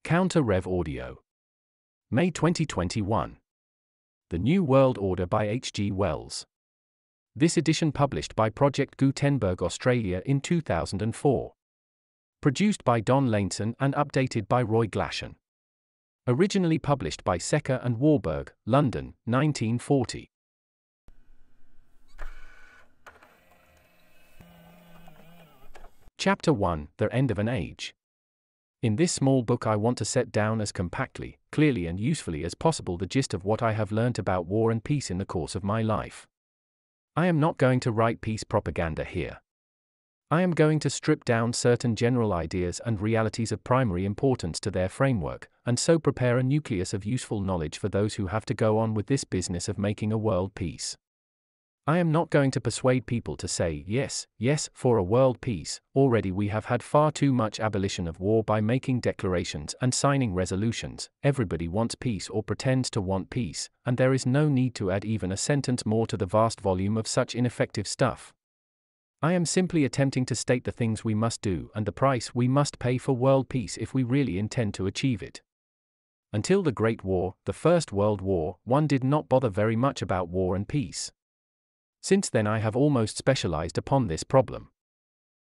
Counter Rev Audio. May 2021. The New World Order by H. G. Wells. This edition published by Project Gutenberg Australia in 2004. Produced by Don Laneson and updated by Roy Glashan. Originally published by Secker and Warburg, London, 1940. Chapter 1, The End of an Age. In this small book I want to set down as compactly, clearly and usefully as possible the gist of what I have learnt about war and peace in the course of my life. I am not going to write peace propaganda here. I am going to strip down certain general ideas and realities of primary importance to their framework, and so prepare a nucleus of useful knowledge for those who have to go on with this business of making a world peace. I am not going to persuade people to say yes, yes, for a world peace. Already we have had far too much abolition of war by making declarations and signing resolutions. Everybody wants peace or pretends to want peace, and there is no need to add even a sentence more to the vast volume of such ineffective stuff. I am simply attempting to state the things we must do and the price we must pay for world peace if we really intend to achieve it. Until the Great War, the First World War, one did not bother very much about war and peace. Since then I have almost specialized upon this problem.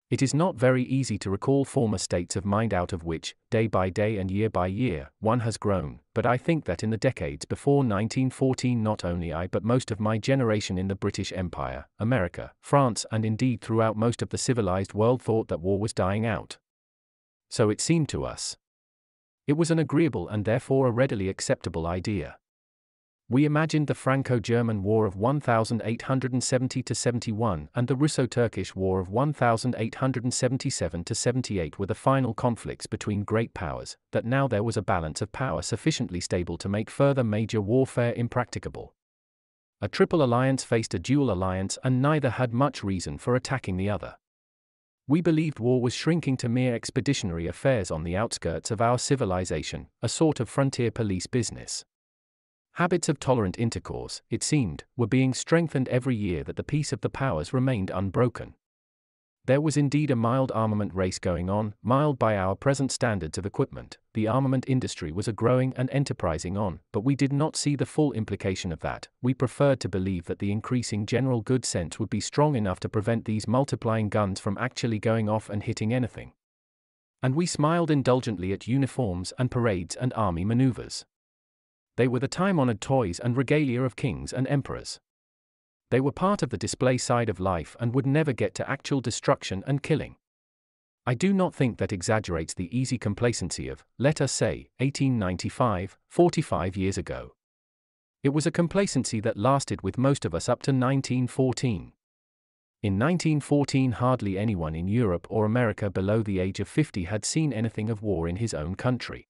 It is not very easy to recall former states of mind out of which, day by day and year by year, one has grown, but I think that in the decades before 1914 not only I but most of my generation in the British Empire, America, France and indeed throughout most of the civilized world thought that war was dying out. So it seemed to us. It was an agreeable and therefore a readily acceptable idea. We imagined the Franco-German War of 1870–71 and the Russo-Turkish War of 1877–78 were the final conflicts between great powers, that now there was a balance of power sufficiently stable to make further major warfare impracticable. A triple alliance faced a dual alliance and neither had much reason for attacking the other. We believed war was shrinking to mere expeditionary affairs on the outskirts of our civilization, a sort of frontier police business. Habits of tolerant intercourse, it seemed, were being strengthened every year that the peace of the powers remained unbroken. There was indeed a mild armament race going on, mild by our present standards of equipment. The armament industry was a growing and enterprising on, but we did not see the full implication of that. We preferred to believe that the increasing general good sense would be strong enough to prevent these multiplying guns from actually going off and hitting anything. And we smiled indulgently at uniforms and parades and army maneuvers. They were the time-honored toys and regalia of kings and emperors. They were part of the display side of life and would never get to actual destruction and killing. I do not think that exaggerates the easy complacency of, let us say, 1895, 45 years ago. It was a complacency that lasted with most of us up to 1914. In 1914 hardly anyone in Europe or America below the age of 50 had seen anything of war in his own country.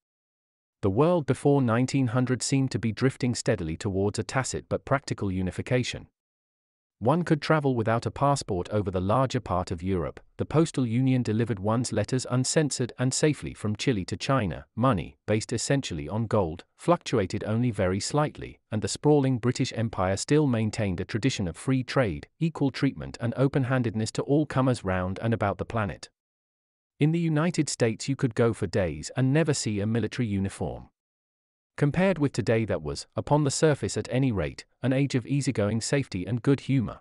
The world before 1900 seemed to be drifting steadily towards a tacit but practical unification. One could travel without a passport over the larger part of Europe, the postal union delivered one's letters uncensored and safely from Chile to China, money, based essentially on gold, fluctuated only very slightly, and the sprawling British Empire still maintained a tradition of free trade, equal treatment and open-handedness to all comers round and about the planet. In the United States you could go for days and never see a military uniform. Compared with today that was, upon the surface at any rate, an age of easygoing safety and good humor.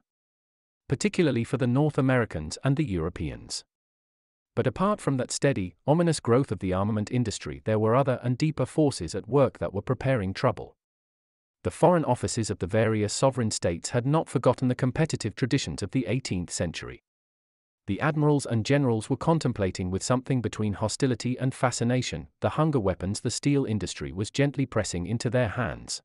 Particularly for the North Americans and the Europeans. But apart from that steady, ominous growth of the armament industry there were other and deeper forces at work that were preparing trouble. The foreign offices of the various sovereign states had not forgotten the competitive traditions of the 18th century. The admirals and generals were contemplating with something between hostility and fascination the hunger weapons the steel industry was gently pressing into their hands.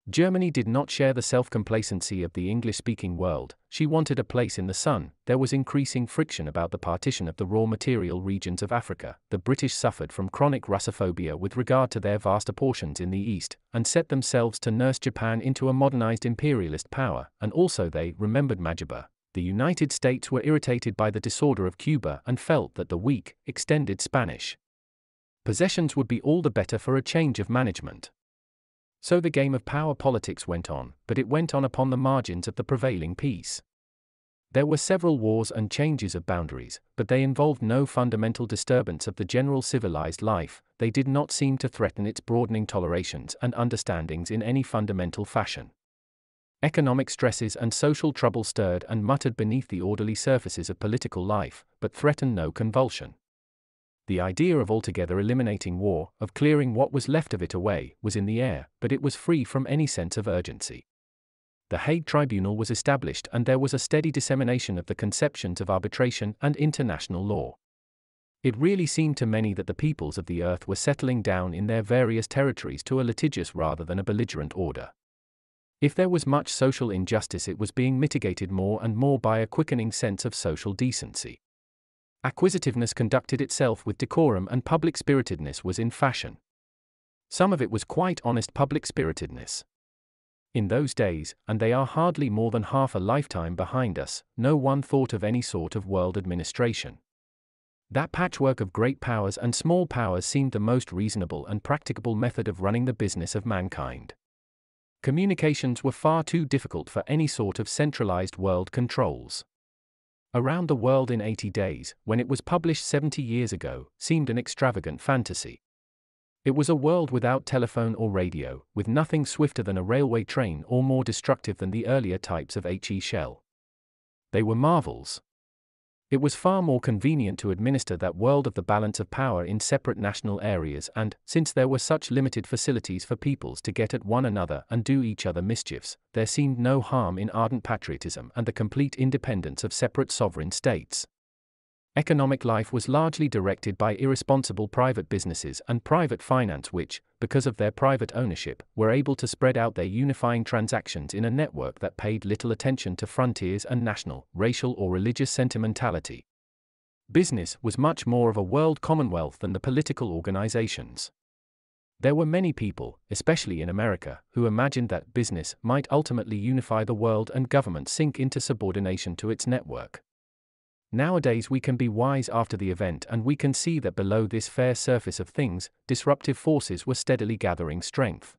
Germany did not share the self-complacency of the English-speaking world. She wanted a place in the sun. There was increasing friction about the partition of the raw material regions of Africa. The British suffered from chronic Russophobia with regard to their vaster portions in the East, and set themselves to nurse Japan into a modernized imperialist power, and also they remembered Majuba. The United States were irritated by the disorder of Cuba and felt that the weak, extended Spanish possessions would be all the better for a change of management. So the game of power politics went on, but it went on upon the margins of the prevailing peace. There were several wars and changes of boundaries, but they involved no fundamental disturbance of the general civilized life. They did not seem to threaten its broadening tolerations and understandings in any fundamental fashion. Economic stresses and social trouble stirred and muttered beneath the orderly surfaces of political life, but threatened no convulsion. The idea of altogether eliminating war, of clearing what was left of it away, was in the air, but it was free from any sense of urgency. The Hague Tribunal was established and there was a steady dissemination of the conceptions of arbitration and international law. It really seemed to many that the peoples of the earth were settling down in their various territories to a litigious rather than a belligerent order. If there was much social injustice, it was being mitigated more and more by a quickening sense of social decency. Acquisitiveness conducted itself with decorum and public-spiritedness was in fashion. Some of it was quite honest public-spiritedness. In those days, and they are hardly more than half a lifetime behind us, no one thought of any sort of world administration. That patchwork of great powers and small powers seemed the most reasonable and practicable method of running the business of mankind. Communications were far too difficult for any sort of centralized world controls. Around the World in 80 Days, when it was published 70 years ago, seemed an extravagant fantasy. It was a world without telephone or radio, with nothing swifter than a railway train or more destructive than the earlier types of HE shell. They were marvels. It was far more convenient to administer that world of the balance of power in separate national areas and, since there were such limited facilities for peoples to get at one another and do each other mischiefs, there seemed no harm in ardent patriotism and the complete independence of separate sovereign states. Economic life was largely directed by irresponsible private businesses and private finance which, because of their private ownership, were able to spread out their unifying transactions in a network that paid little attention to frontiers and national, racial or religious sentimentality. Business was much more of a world commonwealth than the political organizations. There were many people, especially in America, who imagined that business might ultimately unify the world and government sink into subordination to its network. Nowadays we can be wise after the event and we can see that below this fair surface of things, disruptive forces were steadily gathering strength.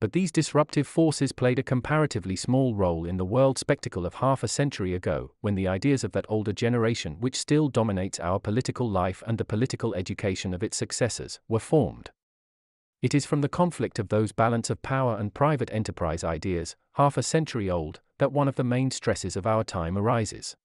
But these disruptive forces played a comparatively small role in the world spectacle of half a century ago, when the ideas of that older generation which still dominates our political life and the political education of its successors, were formed. It is from the conflict of those balance of power and private enterprise ideas, half a century old, that one of the main stresses of our time arises.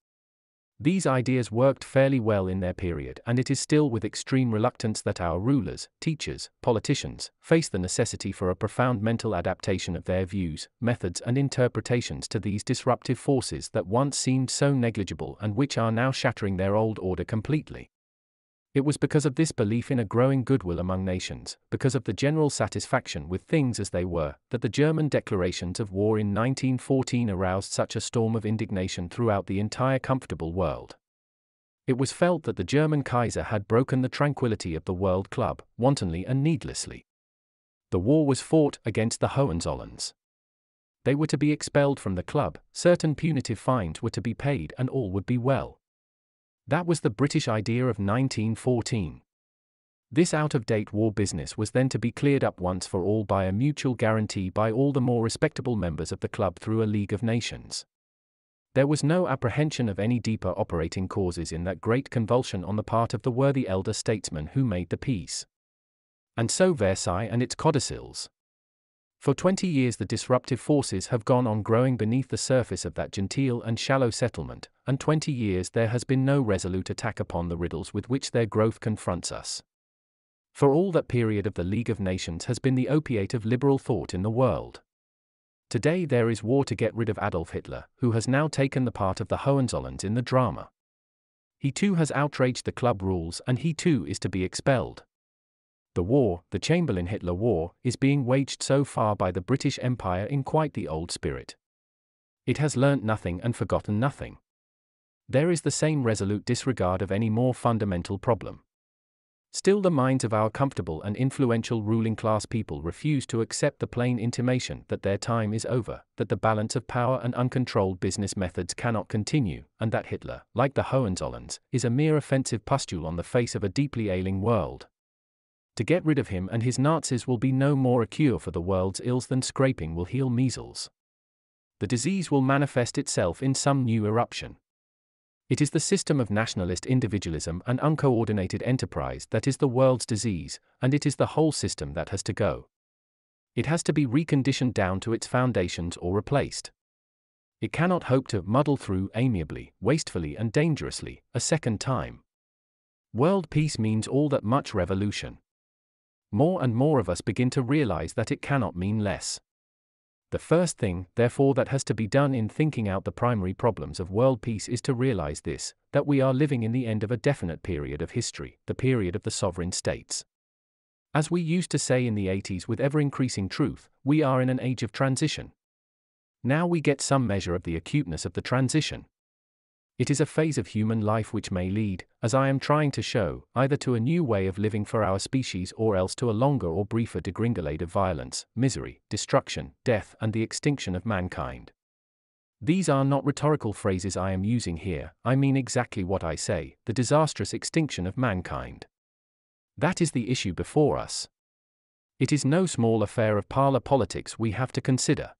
These ideas worked fairly well in their period, and it is still with extreme reluctance that our rulers, teachers, politicians, face the necessity for a profound mental adaptation of their views, methods and interpretations to these disruptive forces that once seemed so negligible and which are now shattering their old order completely. It was because of this belief in a growing goodwill among nations, because of the general satisfaction with things as they were, that the German declarations of war in 1914 aroused such a storm of indignation throughout the entire comfortable world. It was felt that the German Kaiser had broken the tranquility of the World Club, wantonly and needlessly. The war was fought against the Hohenzollerns. They were to be expelled from the club, certain punitive fines were to be paid and all would be well. That was the British idea of 1914. This out-of-date war business was then to be cleared up once for all by a mutual guarantee by all the more respectable members of the club through a League of Nations. There was no apprehension of any deeper operating causes in that great convulsion on the part of the worthy elder statesmen who made the peace. And so Versailles and its codicils. For 20 years the disruptive forces have gone on growing beneath the surface of that genteel and shallow settlement, and 20 years there has been no resolute attack upon the riddles with which their growth confronts us. For all that period of the League of Nations has been the opiate of liberal thought in the world. Today there is war to get rid of Adolf Hitler, who has now taken the part of the Hohenzollerns in the drama. He too has outraged the club rules and he too is to be expelled. The war, the Chamberlain-Hitler War, is being waged so far by the British Empire in quite the old spirit. It has learnt nothing and forgotten nothing. There is the same resolute disregard of any more fundamental problem. Still the minds of our comfortable and influential ruling class people refuse to accept the plain intimation that their time is over, that the balance of power and uncontrolled business methods cannot continue, and that Hitler, like the Hohenzollerns, is a mere offensive pustule on the face of a deeply ailing world. To get rid of him and his Nazis will be no more a cure for the world's ills than scraping will heal measles. the disease will manifest itself in some new eruption. It is the system of nationalist individualism and uncoordinated enterprise that is the world's disease, and it is the whole system that has to go. It has to be reconditioned down to its foundations or replaced. It cannot hope to muddle through amiably, wastefully and dangerously, a second time. World peace means all that much revolution. More and more of us begin to realize that it cannot mean less. The first thing, therefore, that has to be done in thinking out the primary problems of world peace is to realize this, that we are living in the end of a definite period of history, the period of the sovereign states. As we used to say in the 80s with ever-increasing truth, we are in an age of transition. Now we get some measure of the acuteness of the transition. It is a phase of human life which may lead, as I am trying to show, either to a new way of living for our species or else to a longer or briefer degringolade of violence, misery, destruction, death and the extinction of mankind. These are not rhetorical phrases I am using here, I mean exactly what I say, the disastrous extinction of mankind. That is the issue before us. It is no small affair of parlor politics we have to consider.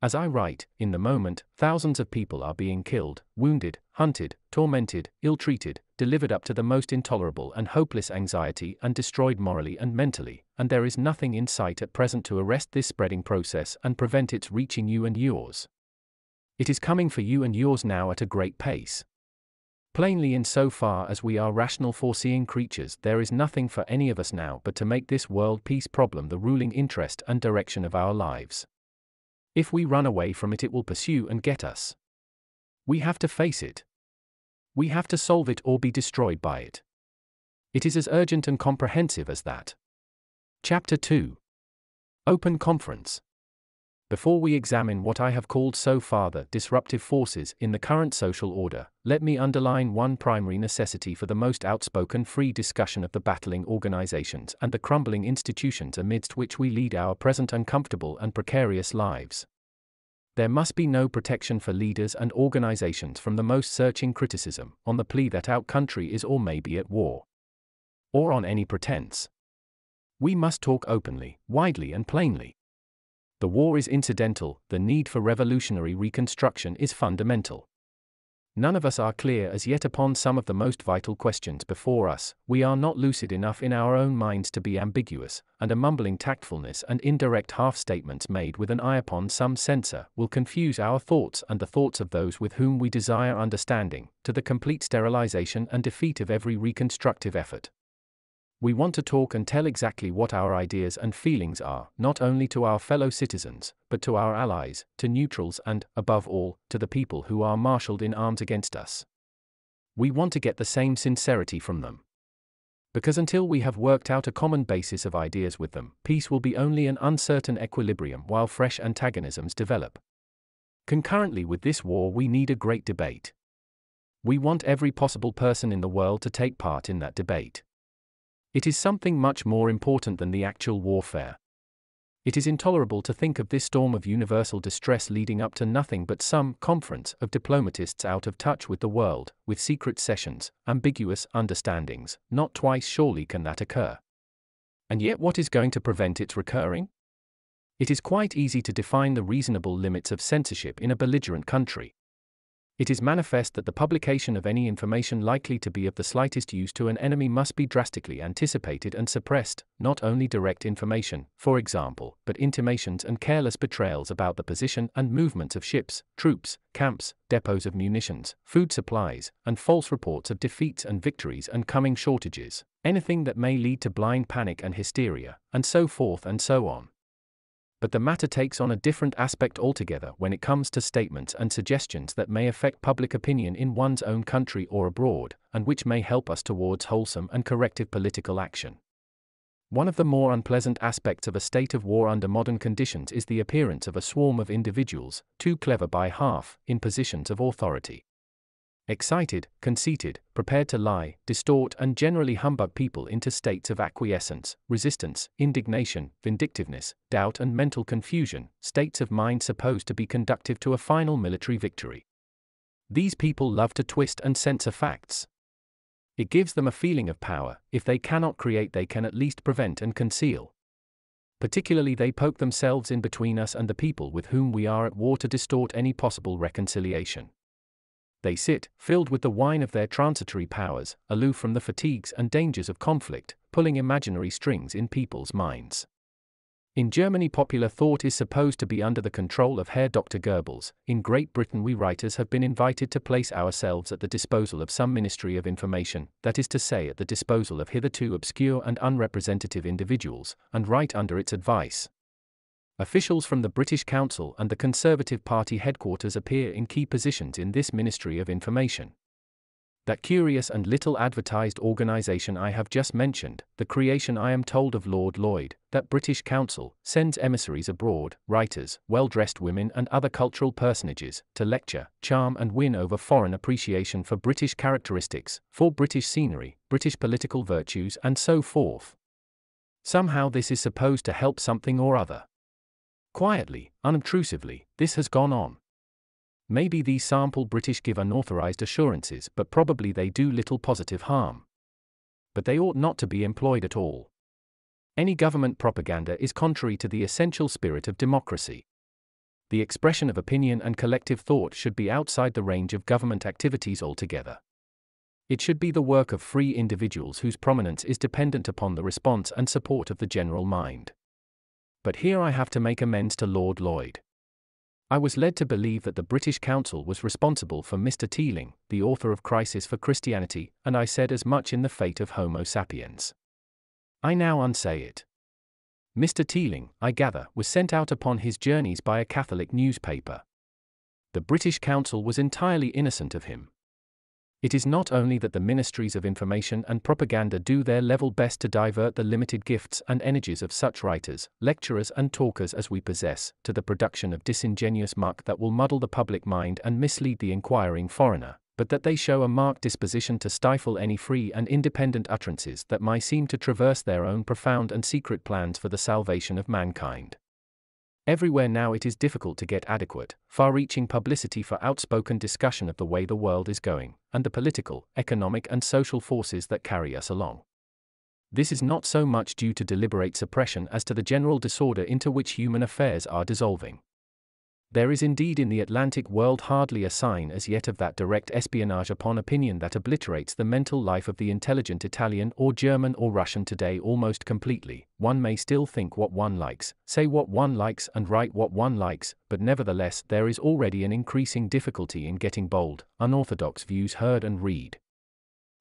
As I write, in the moment, thousands of people are being killed, wounded, hunted, tormented, ill-treated, delivered up to the most intolerable and hopeless anxiety and destroyed morally and mentally, and there is nothing in sight at present to arrest this spreading process and prevent its reaching you and yours. It is coming for you and yours now at a great pace. Plainly, in so far as we are rational foreseeing creatures, there is nothing for any of us now but to make this world peace problem the ruling interest and direction of our lives. If we run away from it, it will pursue and get us. We have to face it. We have to solve it or be destroyed by it. It is as urgent and comprehensive as that. Chapter 2. Open Conference. Before we examine what I have called so far the disruptive forces in the current social order, let me underline one primary necessity for the most outspoken free discussion of the battling organizations and the crumbling institutions amidst which we lead our present uncomfortable and precarious lives. There must be no protection for leaders and organizations from the most searching criticism, on the plea that our country is or may be at war. Or on any pretense. We must talk openly, widely and plainly. The war is incidental, the need for revolutionary reconstruction is fundamental. None of us are clear as yet upon some of the most vital questions before us, we are not lucid enough in our own minds to be ambiguous, and a mumbling tactfulness and indirect half-statements made with an eye upon some censor will confuse our thoughts and the thoughts of those with whom we desire understanding, to the complete sterilization and defeat of every reconstructive effort. We want to talk and tell exactly what our ideas and feelings are, not only to our fellow citizens, but to our allies, to neutrals and, above all, to the people who are marshaled in arms against us. We want to get the same sincerity from them. Because until we have worked out a common basis of ideas with them, peace will be only an uncertain equilibrium while fresh antagonisms develop. Concurrently with this war, we need a great debate. We want every possible person in the world to take part in that debate. It is something much more important than the actual warfare. It is intolerable to think of this storm of universal distress leading up to nothing but some conference of diplomatists out of touch with the world, with secret sessions, ambiguous understandings. Not twice surely can that occur. And yet what is going to prevent its recurring? It is quite easy to define the reasonable limits of censorship in a belligerent country. It is manifest that the publication of any information likely to be of the slightest use to an enemy must be drastically anticipated and suppressed, not only direct information, for example, but intimations and careless betrayals about the position and movements of ships, troops, camps, depots of munitions, food supplies, and false reports of defeats and victories and coming shortages, anything that may lead to blind panic and hysteria, and so forth and so on. But the matter takes on a different aspect altogether when it comes to statements and suggestions that may affect public opinion in one's own country or abroad, and which may help us towards wholesome and corrective political action. One of the more unpleasant aspects of a state of war under modern conditions is the appearance of a swarm of individuals, too clever by half, in positions of authority. Excited, conceited, prepared to lie, distort and generally humbug people into states of acquiescence, resistance, indignation, vindictiveness, doubt and mental confusion, states of mind supposed to be conducive to a final military victory. These people love to twist and censor facts. It gives them a feeling of power. If they cannot create, they can at least prevent and conceal. Particularly they poke themselves in between us and the people with whom we are at war to distort any possible reconciliation. They sit, filled with the wine of their transitory powers, aloof from the fatigues and dangers of conflict, pulling imaginary strings in people's minds. In Germany, popular thought is supposed to be under the control of Herr Dr. Goebbels. In Great Britain, we writers have been invited to place ourselves at the disposal of some Ministry of Information, that is to say, at the disposal of hitherto obscure and unrepresentative individuals, and write under its advice. Officials from the British Council and the Conservative Party headquarters appear in key positions in this Ministry of Information. That curious and little advertised organization I have just mentioned, the creation, I am told, of Lord Lloyd, that British Council, sends emissaries abroad, writers, well-dressed women and other cultural personages, to lecture, charm and win over foreign appreciation for British characteristics, for British scenery, British political virtues and so forth. Somehow this is supposed to help something or other. Quietly, unobtrusively, this has gone on. Maybe these sample British give unauthorized assurances, but probably they do little positive harm. But they ought not to be employed at all. Any government propaganda is contrary to the essential spirit of democracy. The expression of opinion and collective thought should be outside the range of government activities altogether. It should be the work of free individuals whose prominence is dependent upon the response and support of the general mind. But here I have to make amends to Lord Lloyd. I was led to believe that the British Council was responsible for Mr. Teeling, the author of Crisis for Christianity, and I said as much in The Fate of Homo sapiens. I now unsay it. Mr. Teeling, I gather, was sent out upon his journeys by a Catholic newspaper. The British Council was entirely innocent of him. It is not only that the Ministries of Information and Propaganda do their level best to divert the limited gifts and energies of such writers, lecturers and talkers as we possess, to the production of disingenuous muck that will muddle the public mind and mislead the inquiring foreigner, but that they show a marked disposition to stifle any free and independent utterances that might seem to traverse their own profound and secret plans for the salvation of mankind. Everywhere now it is difficult to get adequate, far-reaching publicity for outspoken discussion of the way the world is going, and the political, economic and social forces that carry us along. This is not so much due to deliberate suppression as to the general disorder into which human affairs are dissolving. There is indeed in the Atlantic world hardly a sign as yet of that direct espionage upon opinion that obliterates the mental life of the intelligent Italian or German or Russian today almost completely. One may still think what one likes, say what one likes and write what one likes, but nevertheless there is already an increasing difficulty in getting bold, unorthodox views heard and read.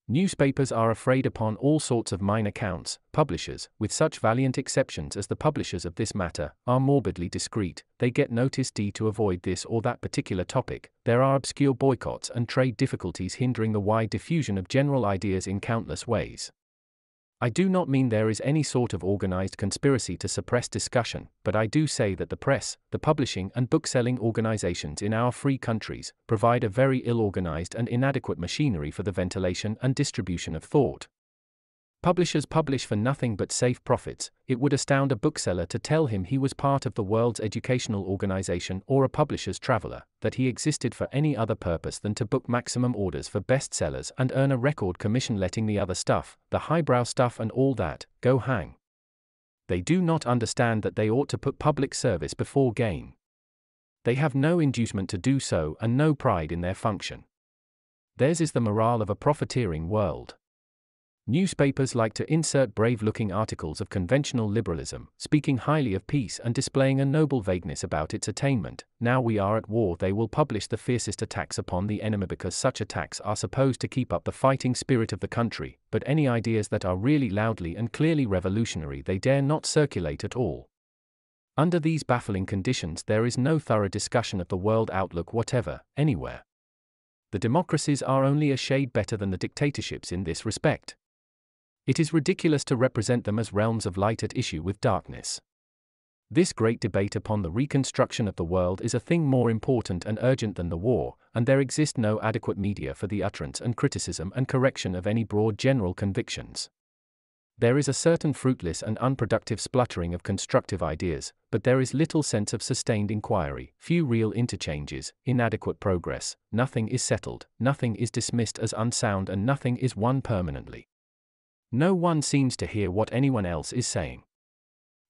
Newspapers are afraid upon all sorts of minor counts. Publishers, with such valiant exceptions as the publishers of this matter, are morbidly discreet. They get notice to avoid this or that particular topic. There are obscure boycotts and trade difficulties hindering the wide diffusion of general ideas in countless ways. I do not mean there is any sort of organized conspiracy to suppress discussion, but I do say that the press, the publishing and bookselling organizations in our free countries, provide a very ill-organized and inadequate machinery for the ventilation and distribution of thought. Publishers publish for nothing but safe profits. It would astound a bookseller to tell him he was part of the world's educational organization or a publisher's traveler, that he existed for any other purpose than to book maximum orders for bestsellers and earn a record commission, letting the other stuff, the highbrow stuff and all that, go hang. They do not understand that they ought to put public service before gain. They have no inducement to do so and no pride in their function. Theirs is the morale of a profiteering world. Newspapers like to insert brave-looking articles of conventional liberalism, speaking highly of peace and displaying a noble vagueness about its attainment. Now we are at war, they will publish the fiercest attacks upon the enemy because such attacks are supposed to keep up the fighting spirit of the country, but any ideas that are really loudly and clearly revolutionary they dare not circulate at all. Under these baffling conditions there is no thorough discussion of the world outlook whatever, anywhere. The democracies are only a shade better than the dictatorships in this respect. It is ridiculous to represent them as realms of light at issue with darkness. This great debate upon the reconstruction of the world is a thing more important and urgent than the war, and there exist no adequate media for the utterance and criticism and correction of any broad general convictions. There is a certain fruitless and unproductive spluttering of constructive ideas, but there is little sense of sustained inquiry, few real interchanges, inadequate progress, nothing is settled, nothing is dismissed as unsound and nothing is won permanently. No one seems to hear what anyone else is saying.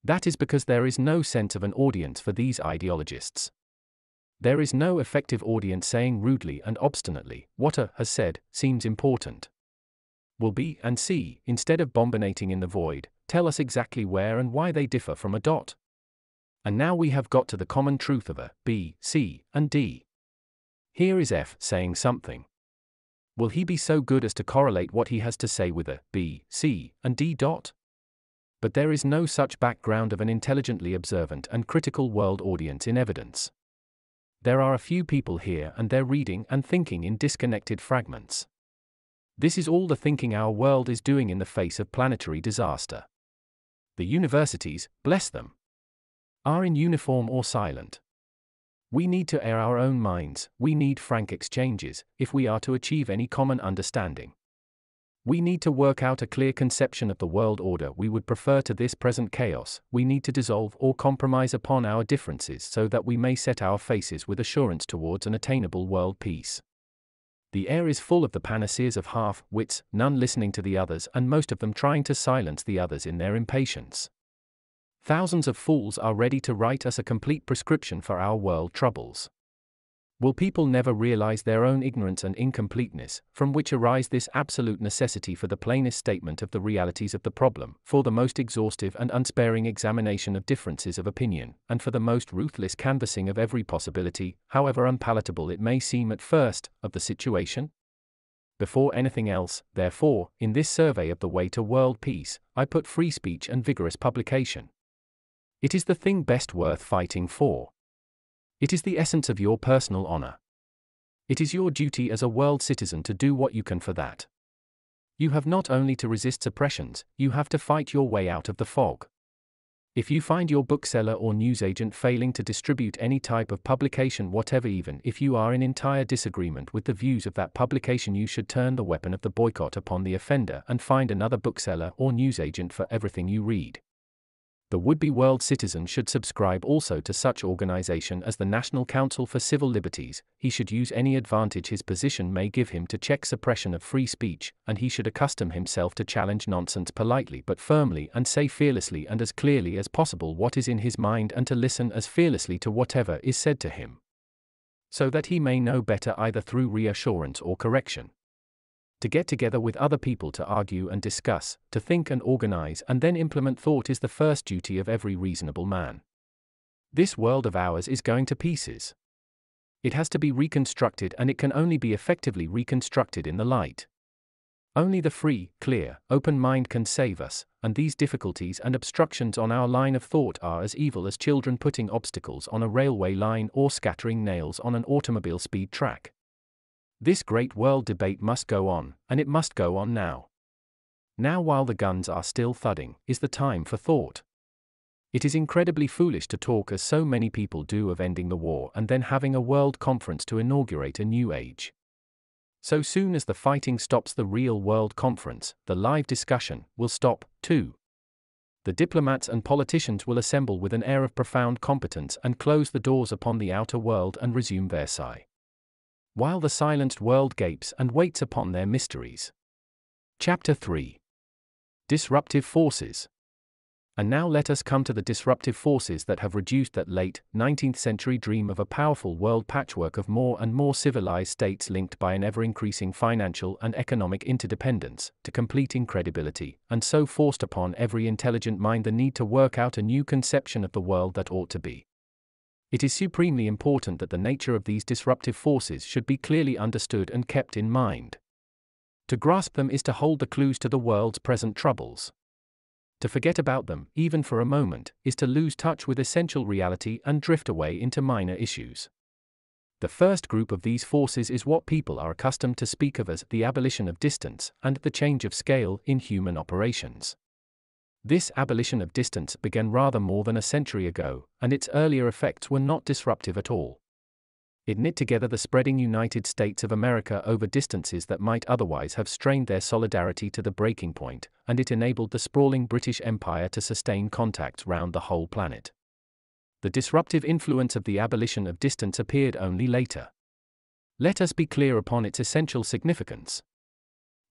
That is because there is no sense of an audience for these ideologists. There is no effective audience saying rudely and obstinately, what A has said seems important. Will B and C, instead of bombinating in the void, tell us exactly where and why they differ from a dot. And now we have got to the common truth of A, B, C, and D. Here is F saying something. Will he be so good as to correlate what he has to say with A, B, C, and D dot? But there is no such background of an intelligently observant and critical world audience in evidence. There are a few people here and there reading and thinking in disconnected fragments. This is all the thinking our world is doing in the face of planetary disaster. The universities, bless them, are in uniform or silent. We need to air our own minds, we need frank exchanges, if we are to achieve any common understanding. We need to work out a clear conception of the world order we would prefer to this present chaos. We need to dissolve or compromise upon our differences so that we may set our faces with assurance towards an attainable world peace. The air is full of the panaceas of half-wits, none listening to the others and most of them trying to silence the others in their impatience. Thousands of fools are ready to write us a complete prescription for our world troubles. Will people never realize their own ignorance and incompleteness, from which arise this absolute necessity for the plainest statement of the realities of the problem, for the most exhaustive and unsparing examination of differences of opinion, and for the most ruthless canvassing of every possibility, however unpalatable it may seem at first, of the situation? Before anything else, therefore, in this survey of the way to world peace, I put free speech and vigorous publication. It is the thing best worth fighting for. It is the essence of your personal honor. It is your duty as a world citizen to do what you can for that. You have not only to resist suppressions, you have to fight your way out of the fog. If you find your bookseller or newsagent failing to distribute any type of publication whatever, even if you are in entire disagreement with the views of that publication, you should turn the weapon of the boycott upon the offender and find another bookseller or newsagent for everything you read. The would-be world citizen should subscribe also to such organization as the National Council for Civil Liberties. He should use any advantage his position may give him to check suppression of free speech, and he should accustom himself to challenge nonsense politely but firmly and say fearlessly and as clearly as possible what is in his mind and to listen as fearlessly to whatever is said to him, so that he may know better either through reassurance or correction. To get together with other people to argue and discuss, to think and organize and then implement thought is the first duty of every reasonable man. This world of ours is going to pieces. It has to be reconstructed, and it can only be effectively reconstructed in the light. Only the free, clear, open mind can save us, and these difficulties and obstructions on our line of thought are as evil as children putting obstacles on a railway line or scattering nails on an automobile speed track. This great world debate must go on, and it must go on now. Now, while the guns are still thudding, is the time for thought. It is incredibly foolish to talk as so many people do of ending the war and then having a world conference to inaugurate a new age. So soon as the fighting stops, the real world conference, the live discussion, will stop, too. The diplomats and politicians will assemble with an air of profound competence and close the doors upon the outer world and resume Versailles, while the silenced world gapes and waits upon their mysteries. Chapter 3. Disruptive Forces. And now let us come to the disruptive forces that have reduced that late 19th century dream of a powerful world patchwork of more and more civilized states linked by an ever-increasing financial and economic interdependence, to complete incredibility, and so forced upon every intelligent mind the need to work out a new conception of the world that ought to be. It is supremely important that the nature of these disruptive forces should be clearly understood and kept in mind. To grasp them is to hold the clues to the world's present troubles. To forget about them, even for a moment, is to lose touch with essential reality and drift away into minor issues. The first group of these forces is what people are accustomed to speak of as the abolition of distance and the change of scale in human operations. This abolition of distance began rather more than a century ago, and its earlier effects were not disruptive at all. It knit together the spreading United States of America over distances that might otherwise have strained their solidarity to the breaking point, and it enabled the sprawling British Empire to sustain contacts round the whole planet. The disruptive influence of the abolition of distance appeared only later. Let us be clear upon its essential significance.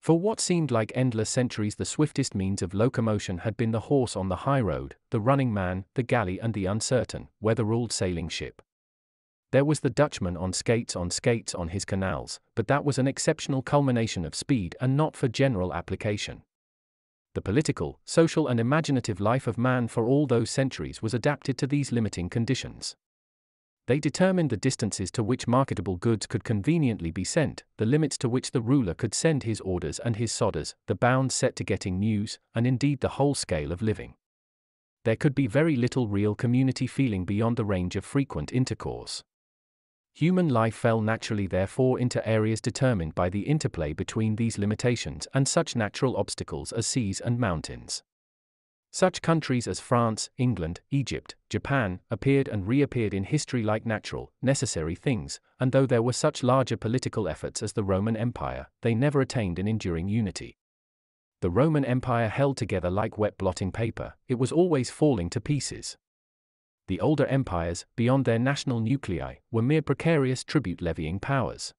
For what seemed like endless centuries, the swiftest means of locomotion had been the horse on the high road, the running man, the galley, and the uncertain, weather-ruled sailing ship. There was the Dutchman on skates on his canals, but that was an exceptional culmination of speed and not for general application. The political, social, and imaginative life of man for all those centuries was adapted to these limiting conditions. They determined the distances to which marketable goods could conveniently be sent, the limits to which the ruler could send his orders and his sodders, the bounds set to getting news, and indeed the whole scale of living. There could be very little real community feeling beyond the range of frequent intercourse. Human life fell naturally therefore into areas determined by the interplay between these limitations and such natural obstacles as seas and mountains. Such countries as France, England, Egypt, Japan, appeared and reappeared in history like natural, necessary things, and though there were such larger political efforts as the Roman Empire, they never attained an enduring unity. The Roman Empire held together like wet blotting paper, it was always falling to pieces. The older empires, beyond their national nuclei, were mere precarious tribute-levying powers.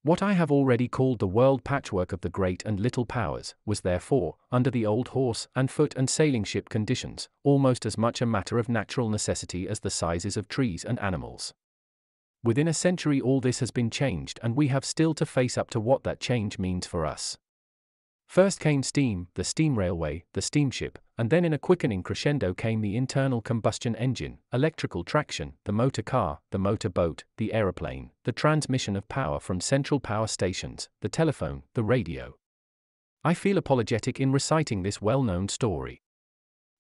What I have already called the world patchwork of the great and little powers, was therefore, under the old horse and foot and sailing ship conditions, almost as much a matter of natural necessity as the sizes of trees and animals. Within a century all this has been changed, and we have still to face up to what that change means for us. First came steam, the steam railway, the steamship, and then in a quickening crescendo came the internal combustion engine, electrical traction, the motor car, the motor boat, the aeroplane, the transmission of power from central power stations, the telephone, the radio. I feel apologetic in reciting this well-known story.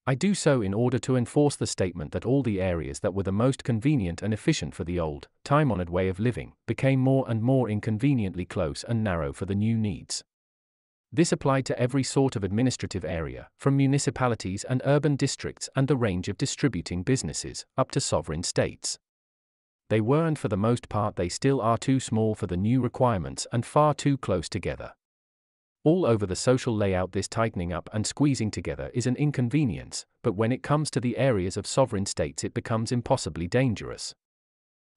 I do so in order to enforce the statement that all the areas that were the most convenient and efficient for the old, time-honored way of living, became more and more inconveniently close and narrow for the new needs. This applied to every sort of administrative area, from municipalities and urban districts and the range of distributing businesses, up to sovereign states. They were, and for the most part they still are, too small for the new requirements and far too close together. All over the social layout this tightening up and squeezing together is an inconvenience, but when it comes to the areas of sovereign states it becomes impossibly dangerous.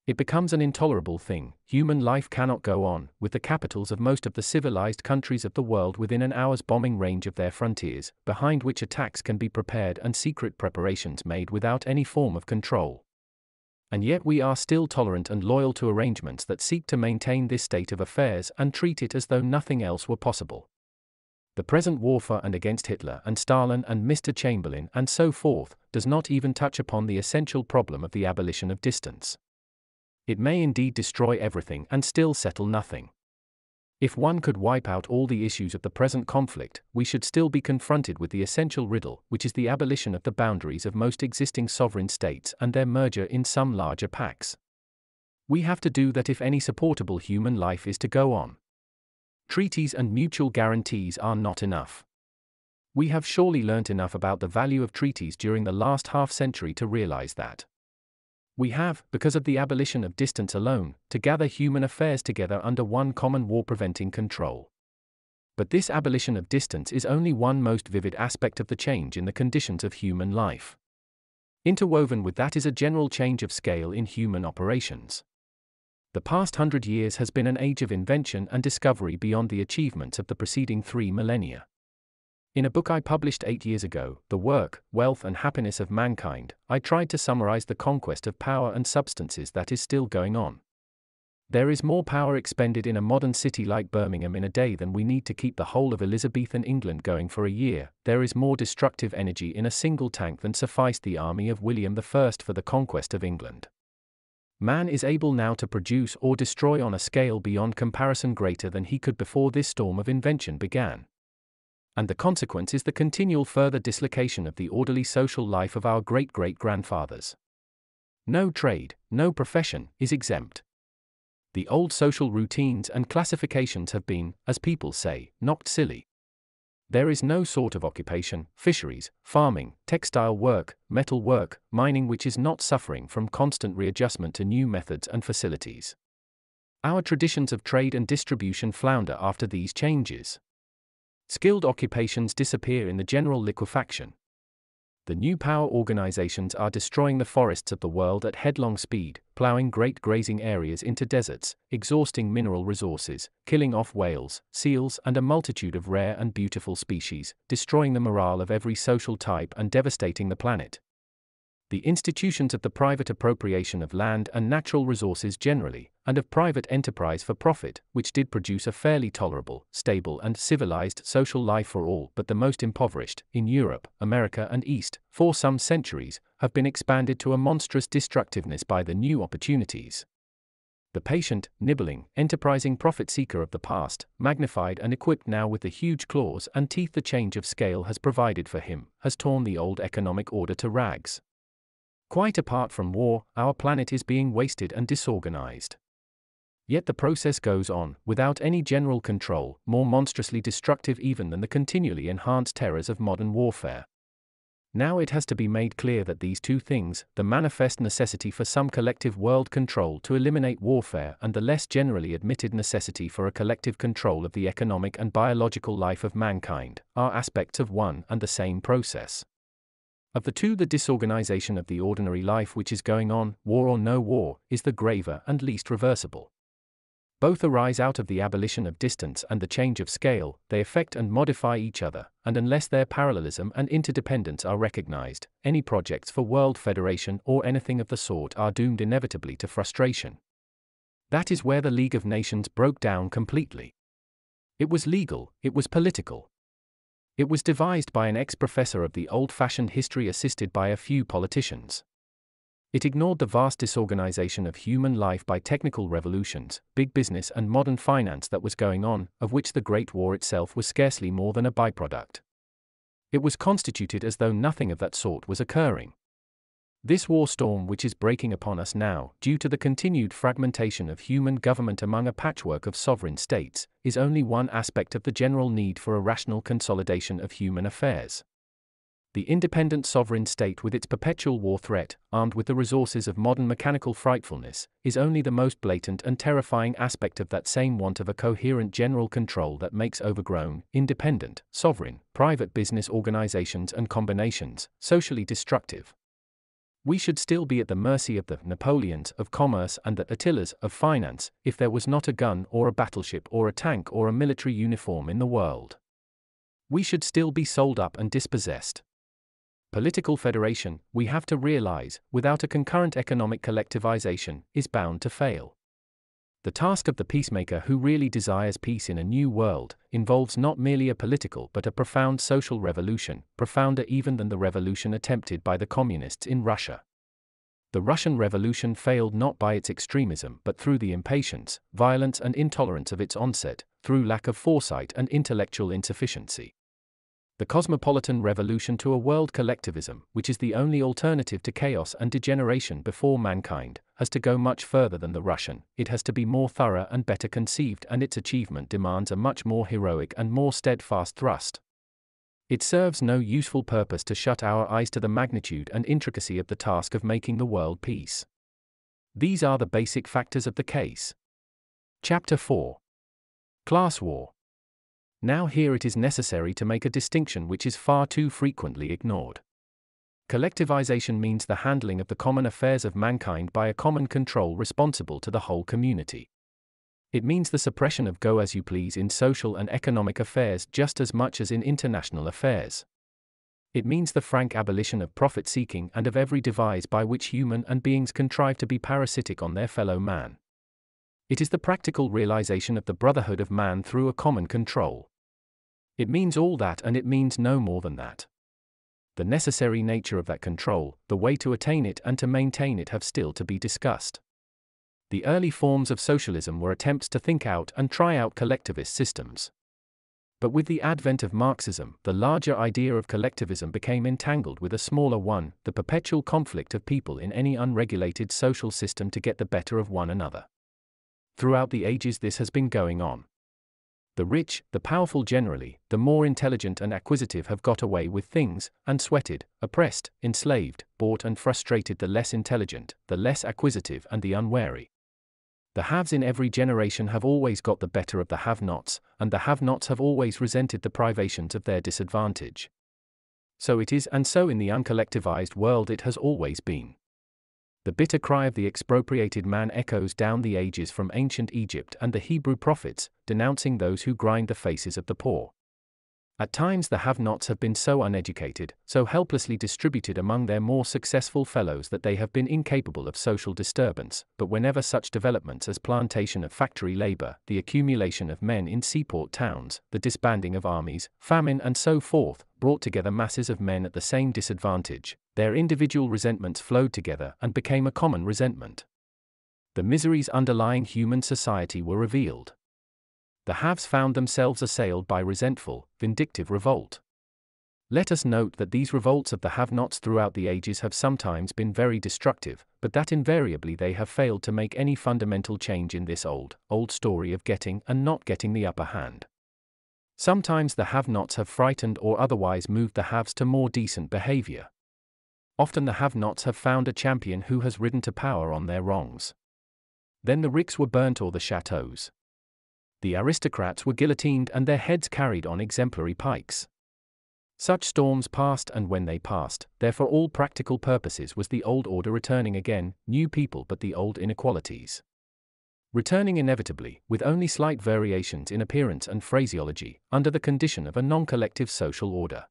It becomes an intolerable thing. Human life cannot go on, with the capitals of most of the civilized countries of the world within an hour's bombing range of their frontiers, behind which attacks can be prepared and secret preparations made without any form of control. And yet we are still tolerant and loyal to arrangements that seek to maintain this state of affairs and treat it as though nothing else were possible. The present warfare and against Hitler and Stalin and Mr. Chamberlain and so forth does not even touch upon the essential problem of the abolition of distance. It may indeed destroy everything and still settle nothing. If one could wipe out all the issues of the present conflict, we should still be confronted with the essential riddle, which is the abolition of the boundaries of most existing sovereign states and their merger in some larger pacts. We have to do that if any supportable human life is to go on. Treaties and mutual guarantees are not enough. We have surely learnt enough about the value of treaties during the last half-century to realize that. We have, because of the abolition of distance alone, to gather human affairs together under one common war-preventing control. But this abolition of distance is only one most vivid aspect of the change in the conditions of human life. Interwoven with that is a general change of scale in human operations. The past 100 years has been an age of invention and discovery beyond the achievements of the preceding 3 millennia. In a book I published 8 years ago, The Work, Wealth and Happiness of Mankind, I tried to summarize the conquest of power and substances that is still going on. There is more power expended in a modern city like Birmingham in a day than we need to keep the whole of Elizabethan England going for a year. There is more destructive energy in a single tank than sufficed the army of William I for the conquest of England. Man is able now to produce or destroy on a scale beyond comparison greater than he could before this storm of invention began. And the consequence is the continual further dislocation of the orderly social life of our great-great-grandfathers. No trade, no profession, is exempt. The old social routines and classifications have been, as people say, knocked silly. There is no sort of occupation, fisheries, farming, textile work, metal work, mining which is not suffering from constant readjustment to new methods and facilities. Our traditions of trade and distribution flounder after these changes. Skilled occupations disappear in the general liquefaction. The new power organizations are destroying the forests of the world at headlong speed, plowing great grazing areas into deserts, exhausting mineral resources, killing off whales, seals, and a multitude of rare and beautiful species, destroying the morale of every social type and devastating the planet. The institutions of the private appropriation of land and natural resources generally, and of private enterprise for profit, which did produce a fairly tolerable, stable and civilized social life for all but the most impoverished, in Europe, America and East, for some centuries, have been expanded to a monstrous destructiveness by the new opportunities. The patient, nibbling, enterprising profit-seeker of the past, magnified and equipped now with the huge claws and teeth the change of scale has provided for him, has torn the old economic order to rags. Quite apart from war, our planet is being wasted and disorganized. Yet the process goes on, without any general control, more monstrously destructive even than the continually enhanced terrors of modern warfare. Now it has to be made clear that these two things, the manifest necessity for some collective world control to eliminate warfare and the less generally admitted necessity for a collective control of the economic and biological life of mankind, are aspects of one and the same process. Of the two, the disorganization of the ordinary life which is going on, war or no war, is the graver and least reversible. Both arise out of the abolition of distance and the change of scale, they affect and modify each other, and unless their parallelism and interdependence are recognized, any projects for world federation or anything of the sort are doomed inevitably to frustration. That is where the League of Nations broke down completely. It was legal, it was political. It was devised by an ex-professor of the old-fashioned history assisted by a few politicians. It ignored the vast disorganization of human life by technical revolutions, big business and modern finance that was going on, of which the Great War itself was scarcely more than a byproduct. It was constituted as though nothing of that sort was occurring. This war storm which is breaking upon us now, due to the continued fragmentation of human government among a patchwork of sovereign states, is only one aspect of the general need for a rational consolidation of human affairs. The independent sovereign state with its perpetual war threat, armed with the resources of modern mechanical frightfulness, is only the most blatant and terrifying aspect of that same want of a coherent general control that makes overgrown, independent, sovereign, private business organizations and combinations socially destructive. We should still be at the mercy of the Napoleons of commerce and the Attilas of finance, if there was not a gun or a battleship or a tank or a military uniform in the world. We should still be sold up and dispossessed. Political federation, we have to realize, without a concurrent economic collectivization, is bound to fail. The task of the peacemaker who really desires peace in a new world, involves not merely a political but a profound social revolution, profounder even than the revolution attempted by the communists in Russia. The Russian Revolution failed not by its extremism but through the impatience, violence and intolerance of its onset, through lack of foresight and intellectual insufficiency. The cosmopolitan revolution to a world collectivism, which is the only alternative to chaos and degeneration before mankind, has to go much further than the Russian. It has to be more thorough and better conceived, and its achievement demands a much more heroic and more steadfast thrust. It serves no useful purpose to shut our eyes to the magnitude and intricacy of the task of making the world peace. These are the basic factors of the case. Chapter 4. Class War. Now here it is necessary to make a distinction which is far too frequently ignored. Collectivization means the handling of the common affairs of mankind by a common control responsible to the whole community. It means the suppression of go-as-you-please in social and economic affairs just as much as in international affairs. It means the frank abolition of profit-seeking and of every device by which human and beings contrive to be parasitic on their fellow man. It is the practical realization of the brotherhood of man through a common control. It means all that, and it means no more than that. The necessary nature of that control, the way to attain it and to maintain it have still to be discussed. The early forms of socialism were attempts to think out and try out collectivist systems. But with the advent of Marxism, the larger idea of collectivism became entangled with a smaller one, the perpetual conflict of people in any unregulated social system to get the better of one another. Throughout the ages this has been going on. The rich, the powerful generally, the more intelligent and acquisitive have got away with things, and sweated, oppressed, enslaved, bought and frustrated the less intelligent, the less acquisitive and the unwary. The haves in every generation have always got the better of the have-nots, and the have-nots have always resented the privations of their disadvantage. So it is, and so in the uncollectivized world it has always been. The bitter cry of the expropriated man echoes down the ages from ancient Egypt and the Hebrew prophets, denouncing those who grind the faces of the poor. At times the have-nots have been so uneducated, so helplessly distributed among their more successful fellows that they have been incapable of social disturbance, but whenever such developments as plantation of factory labor, the accumulation of men in seaport towns, the disbanding of armies, famine and so forth, brought together masses of men at the same disadvantage, their individual resentments flowed together and became a common resentment. The miseries underlying human society were revealed. The haves found themselves assailed by resentful, vindictive revolt. Let us note that these revolts of the have-nots throughout the ages have sometimes been very destructive, but that invariably they have failed to make any fundamental change in this old story of getting and not getting the upper hand. Sometimes the have-nots have frightened or otherwise moved the haves to more decent behavior. Often the have-nots have found a champion who has ridden to power on their wrongs. Then the ricks were burnt or the chateaux. The aristocrats were guillotined and their heads carried on exemplary pikes. Such storms passed, and when they passed, there for all practical purposes was the old order returning again, new people but the old inequalities returning inevitably, with only slight variations in appearance and phraseology, under the condition of a non-collective social order.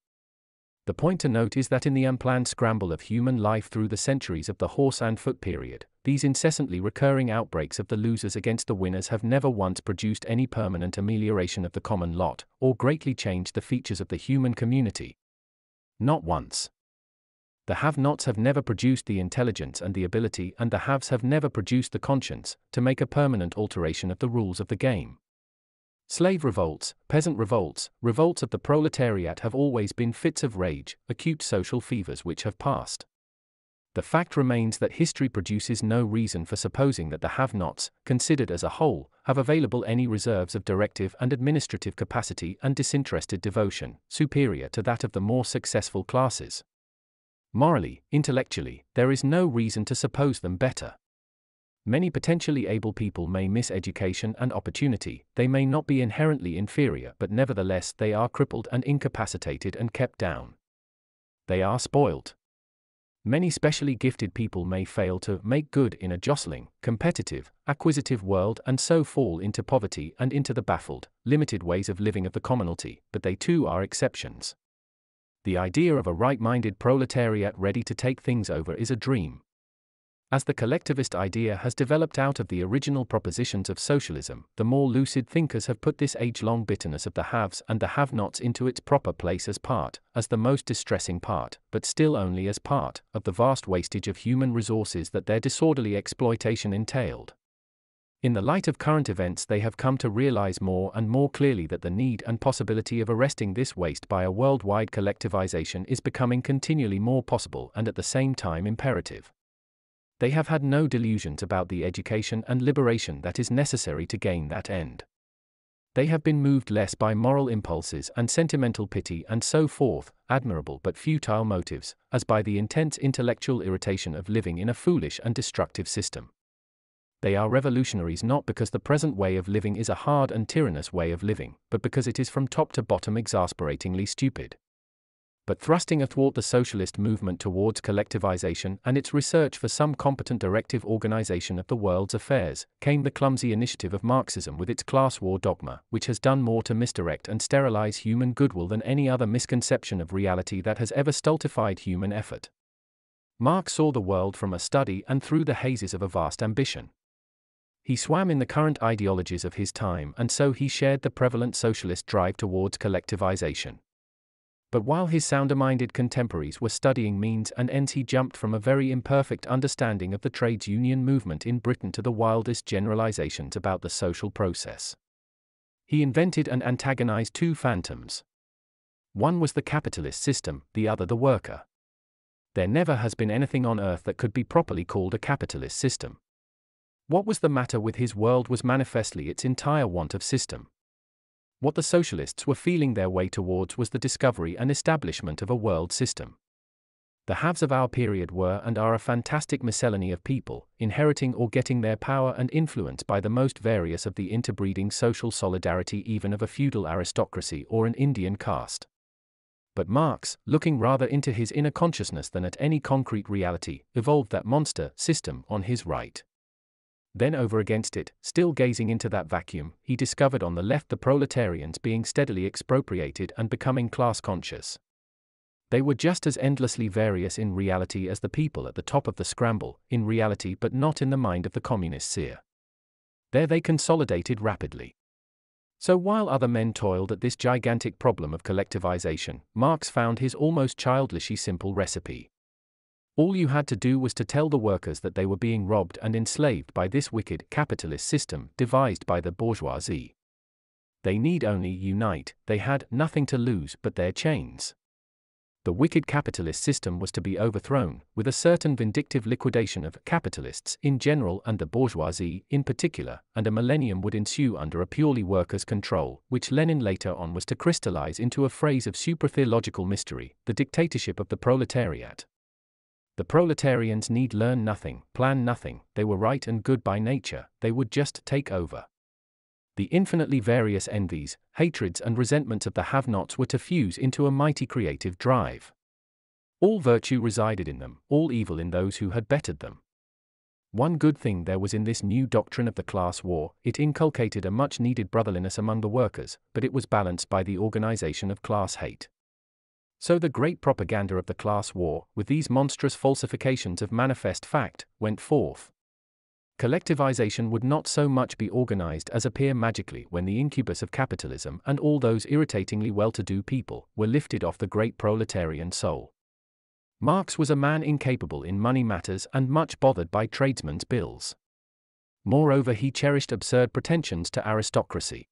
The point to note is that in the unplanned scramble of human life through the centuries of the horse and foot period, these incessantly recurring outbreaks of the losers against the winners have never once produced any permanent amelioration of the common lot, or greatly changed the features of the human community. Not once. The have-nots have never produced the intelligence and the ability, and the haves have never produced the conscience, to make a permanent alteration of the rules of the game. Slave revolts, peasant revolts, revolts of the proletariat have always been fits of rage, acute social fevers which have passed. The fact remains that history produces no reason for supposing that the have-nots, considered as a whole, have available any reserves of directive and administrative capacity and disinterested devotion, superior to that of the more successful classes. Morally, intellectually, there is no reason to suppose them better. Many potentially able people may miss education and opportunity, they may not be inherently inferior, but nevertheless they are crippled and incapacitated and kept down. They are spoilt. Many specially gifted people may fail to make good in a jostling, competitive, acquisitive world and so fall into poverty and into the baffled, limited ways of living of the commonalty, but they too are exceptions. The idea of a right-minded proletariat ready to take things over is a dream. As the collectivist idea has developed out of the original propositions of socialism, the more lucid thinkers have put this age-long bitterness of the haves and the have-nots into its proper place as the most distressing part, but still only as part, of the vast wastage of human resources that their disorderly exploitation entailed. In the light of current events they have come to realize more and more clearly that the need and possibility of arresting this waste by a worldwide collectivization is becoming continually more possible and at the same time imperative. They have had no delusions about the education and liberation that is necessary to gain that end. They have been moved less by moral impulses and sentimental pity and so forth, admirable but futile motives, as by the intense intellectual irritation of living in a foolish and destructive system. They are revolutionaries not because the present way of living is a hard and tyrannous way of living, but because it is from top to bottom exasperatingly stupid. But thrusting athwart the socialist movement towards collectivization and its research for some competent directive organization of the world's affairs, came the clumsy initiative of Marxism with its class war dogma, which has done more to misdirect and sterilize human goodwill than any other misconception of reality that has ever stultified human effort. Marx saw the world from a study and through the hazes of a vast ambition. He swam in the current ideologies of his time, and so he shared the prevalent socialist drive towards collectivization. But while his sounder-minded contemporaries were studying means and ends, he jumped from a very imperfect understanding of the trades union movement in Britain to the wildest generalizations about the social process. He invented and antagonized two phantoms. One was the capitalist system, the other the worker. There never has been anything on earth that could be properly called a capitalist system. What was the matter with his world was manifestly its entire want of system. What the socialists were feeling their way towards was the discovery and establishment of a world system. The haves of our period were and are a fantastic miscellany of people, inheriting or getting their power and influence by the most various of the interbreeding social solidarity even of a feudal aristocracy or an Indian caste. But Marx, looking rather into his inner consciousness than at any concrete reality, evolved that monster system on his right. Then over against it, still gazing into that vacuum, he discovered on the left the proletarians being steadily expropriated and becoming class-conscious. They were just as endlessly various in reality as the people at the top of the scramble, in reality but not in the mind of the communist seer. There they consolidated rapidly. So while other men toiled at this gigantic problem of collectivization, Marx found his almost childishly simple recipe. All you had to do was to tell the workers that they were being robbed and enslaved by this wicked capitalist system devised by the bourgeoisie. They need only unite, they had nothing to lose but their chains. The wicked capitalist system was to be overthrown, with a certain vindictive liquidation of capitalists in general and the bourgeoisie in particular, and a millennium would ensue under a purely workers' control, which Lenin later on was to crystallize into a phrase of supra-theological mystery, the dictatorship of the proletariat. The proletarians need learn nothing, plan nothing, they were right and good by nature, they would just take over. The infinitely various envies, hatreds and resentments of the have-nots were to fuse into a mighty creative drive. All virtue resided in them, all evil in those who had bettered them. One good thing there was in this new doctrine of the class war, it inculcated a much-needed brotherliness among the workers, but it was balanced by the organization of class hate. So the great propaganda of the class war, with these monstrous falsifications of manifest fact, went forth. Collectivization would not so much be organized as appear magically when the incubus of capitalism and all those irritatingly well-to-do people were lifted off the great proletarian soul. Marx was a man incapable in money matters and much bothered by tradesmen's bills. Moreover, he cherished absurd pretensions to aristocracy.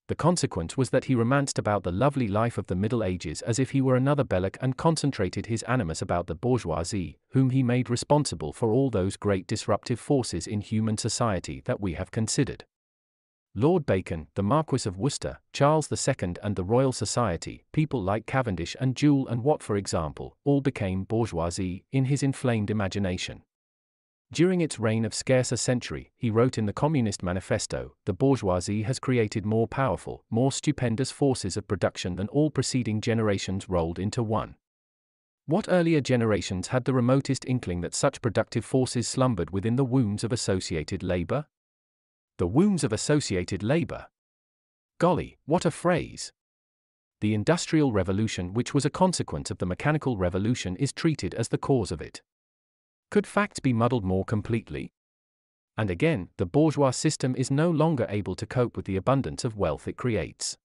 The consequence was that he romanced about the lovely life of the Middle Ages as if he were another Belloc and concentrated his animus about the bourgeoisie, whom he made responsible for all those great disruptive forces in human society that we have considered. Lord Bacon, the Marquis of Worcester, Charles II and the Royal Society, people like Cavendish and Joule and Watt for example, all became bourgeoisie in his inflamed imagination. During its reign of scarce a century, he wrote in the Communist Manifesto, the bourgeoisie has created more powerful, more stupendous forces of production than all preceding generations rolled into one. What earlier generations had the remotest inkling that such productive forces slumbered within the wombs of associated labor? The wombs of associated labor. Golly, what a phrase! The Industrial Revolution, which was a consequence of the Mechanical Revolution, is treated as the cause of it. Could facts be muddled more completely? And again, the bourgeois system is no longer able to cope with the abundance of wealth it creates.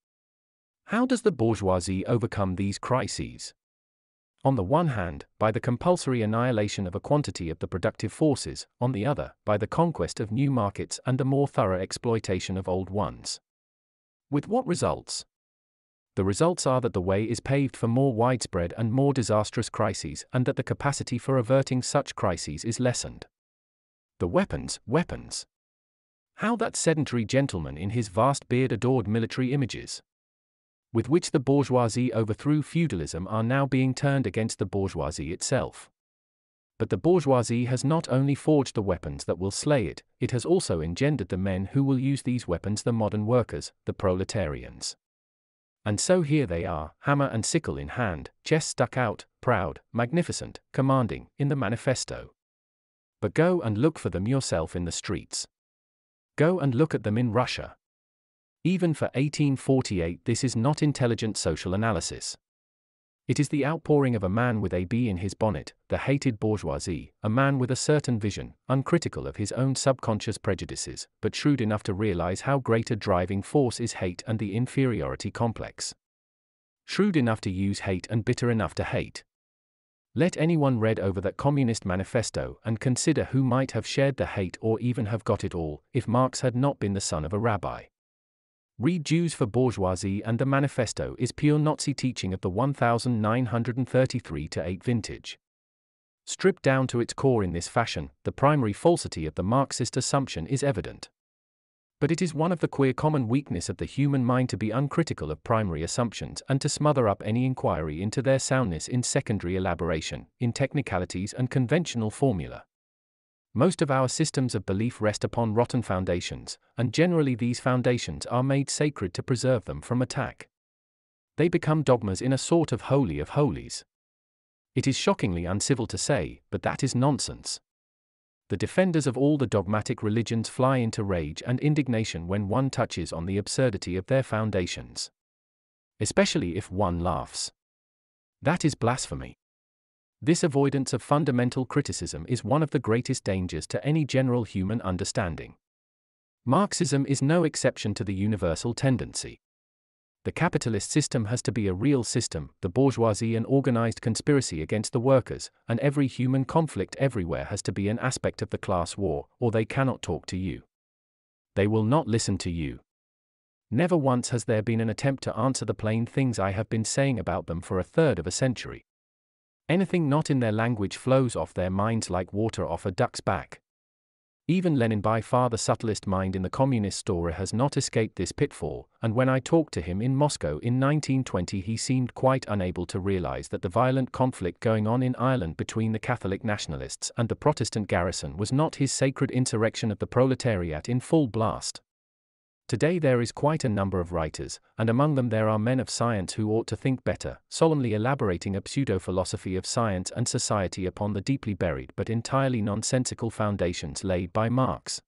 How does the bourgeoisie overcome these crises? On the one hand, by the compulsory annihilation of a quantity of the productive forces, on the other, by the conquest of new markets and the more thorough exploitation of old ones. With what results? The results are that the way is paved for more widespread and more disastrous crises, and that the capacity for averting such crises is lessened. The weapons. How that sedentary gentleman in his vast beard adored military images, with which the bourgeoisie overthrew feudalism, are now being turned against the bourgeoisie itself. But the bourgeoisie has not only forged the weapons that will slay it, it has also engendered the men who will use these weapons, the modern workers, the proletarians. And so here they are, hammer and sickle in hand, chest stuck out, proud, magnificent, commanding, in the manifesto. But go and look for them yourself in the streets. Go and look at them in Russia. Even for 1848, this is not intelligent social analysis. It is the outpouring of a man with a bee in his bonnet, the hated bourgeoisie, a man with a certain vision, uncritical of his own subconscious prejudices, but shrewd enough to realize how great a driving force is hate and the inferiority complex. Shrewd enough to use hate and bitter enough to hate. Let anyone read over that Communist Manifesto and consider who might have shared the hate or even have got it all, if Marx had not been the son of a rabbi. Read Jews for Bourgeoisie, and the Manifesto is pure Nazi teaching of the 1933-8 vintage. Stripped down to its core in this fashion, the primary falsity of the Marxist assumption is evident. But it is one of the queer common weakness of the human mind to be uncritical of primary assumptions and to smother up any inquiry into their soundness in secondary elaboration, in technicalities and conventional formula. Most of our systems of belief rest upon rotten foundations, and generally these foundations are made sacred to preserve them from attack. They become dogmas in a sort of holy of holies. It is shockingly uncivil to say, but that is nonsense. The defenders of all the dogmatic religions fly into rage and indignation when one touches on the absurdity of their foundations. Especially if one laughs. That is blasphemy. This avoidance of fundamental criticism is one of the greatest dangers to any general human understanding. Marxism is no exception to the universal tendency. The capitalist system has to be a real system, the bourgeoisie an organized conspiracy against the workers, and every human conflict everywhere has to be an aspect of the class war, or they cannot talk to you. They will not listen to you. Never once has there been an attempt to answer the plain things I have been saying about them for a third of a century. Anything not in their language flows off their minds like water off a duck's back. Even Lenin, by far the subtlest mind in the communist story, has not escaped this pitfall, and when I talked to him in Moscow in 1920 he seemed quite unable to realize that the violent conflict going on in Ireland between the Catholic nationalists and the Protestant garrison was not his sacred insurrection of the proletariat in full blast. Today there is quite a number of writers, and among them there are men of science who ought to think better, solemnly elaborating a pseudo-philosophy of science and society upon the deeply buried but entirely nonsensical foundations laid by Marx.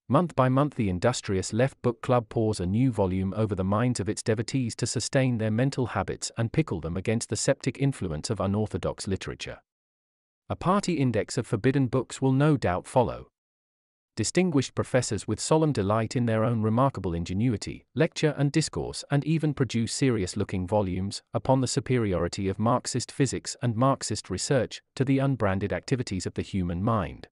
Month by month the industrious Left Book Club pours a new volume over the minds of its devotees to sustain their mental habits and pickle them against the septic influence of unorthodox literature. A party index of forbidden books will no doubt follow. Distinguished professors with solemn delight in their own remarkable ingenuity, lecture and discourse and even produce serious-looking volumes upon the superiority of Marxist physics and Marxist research to the unbranded activities of the human mind.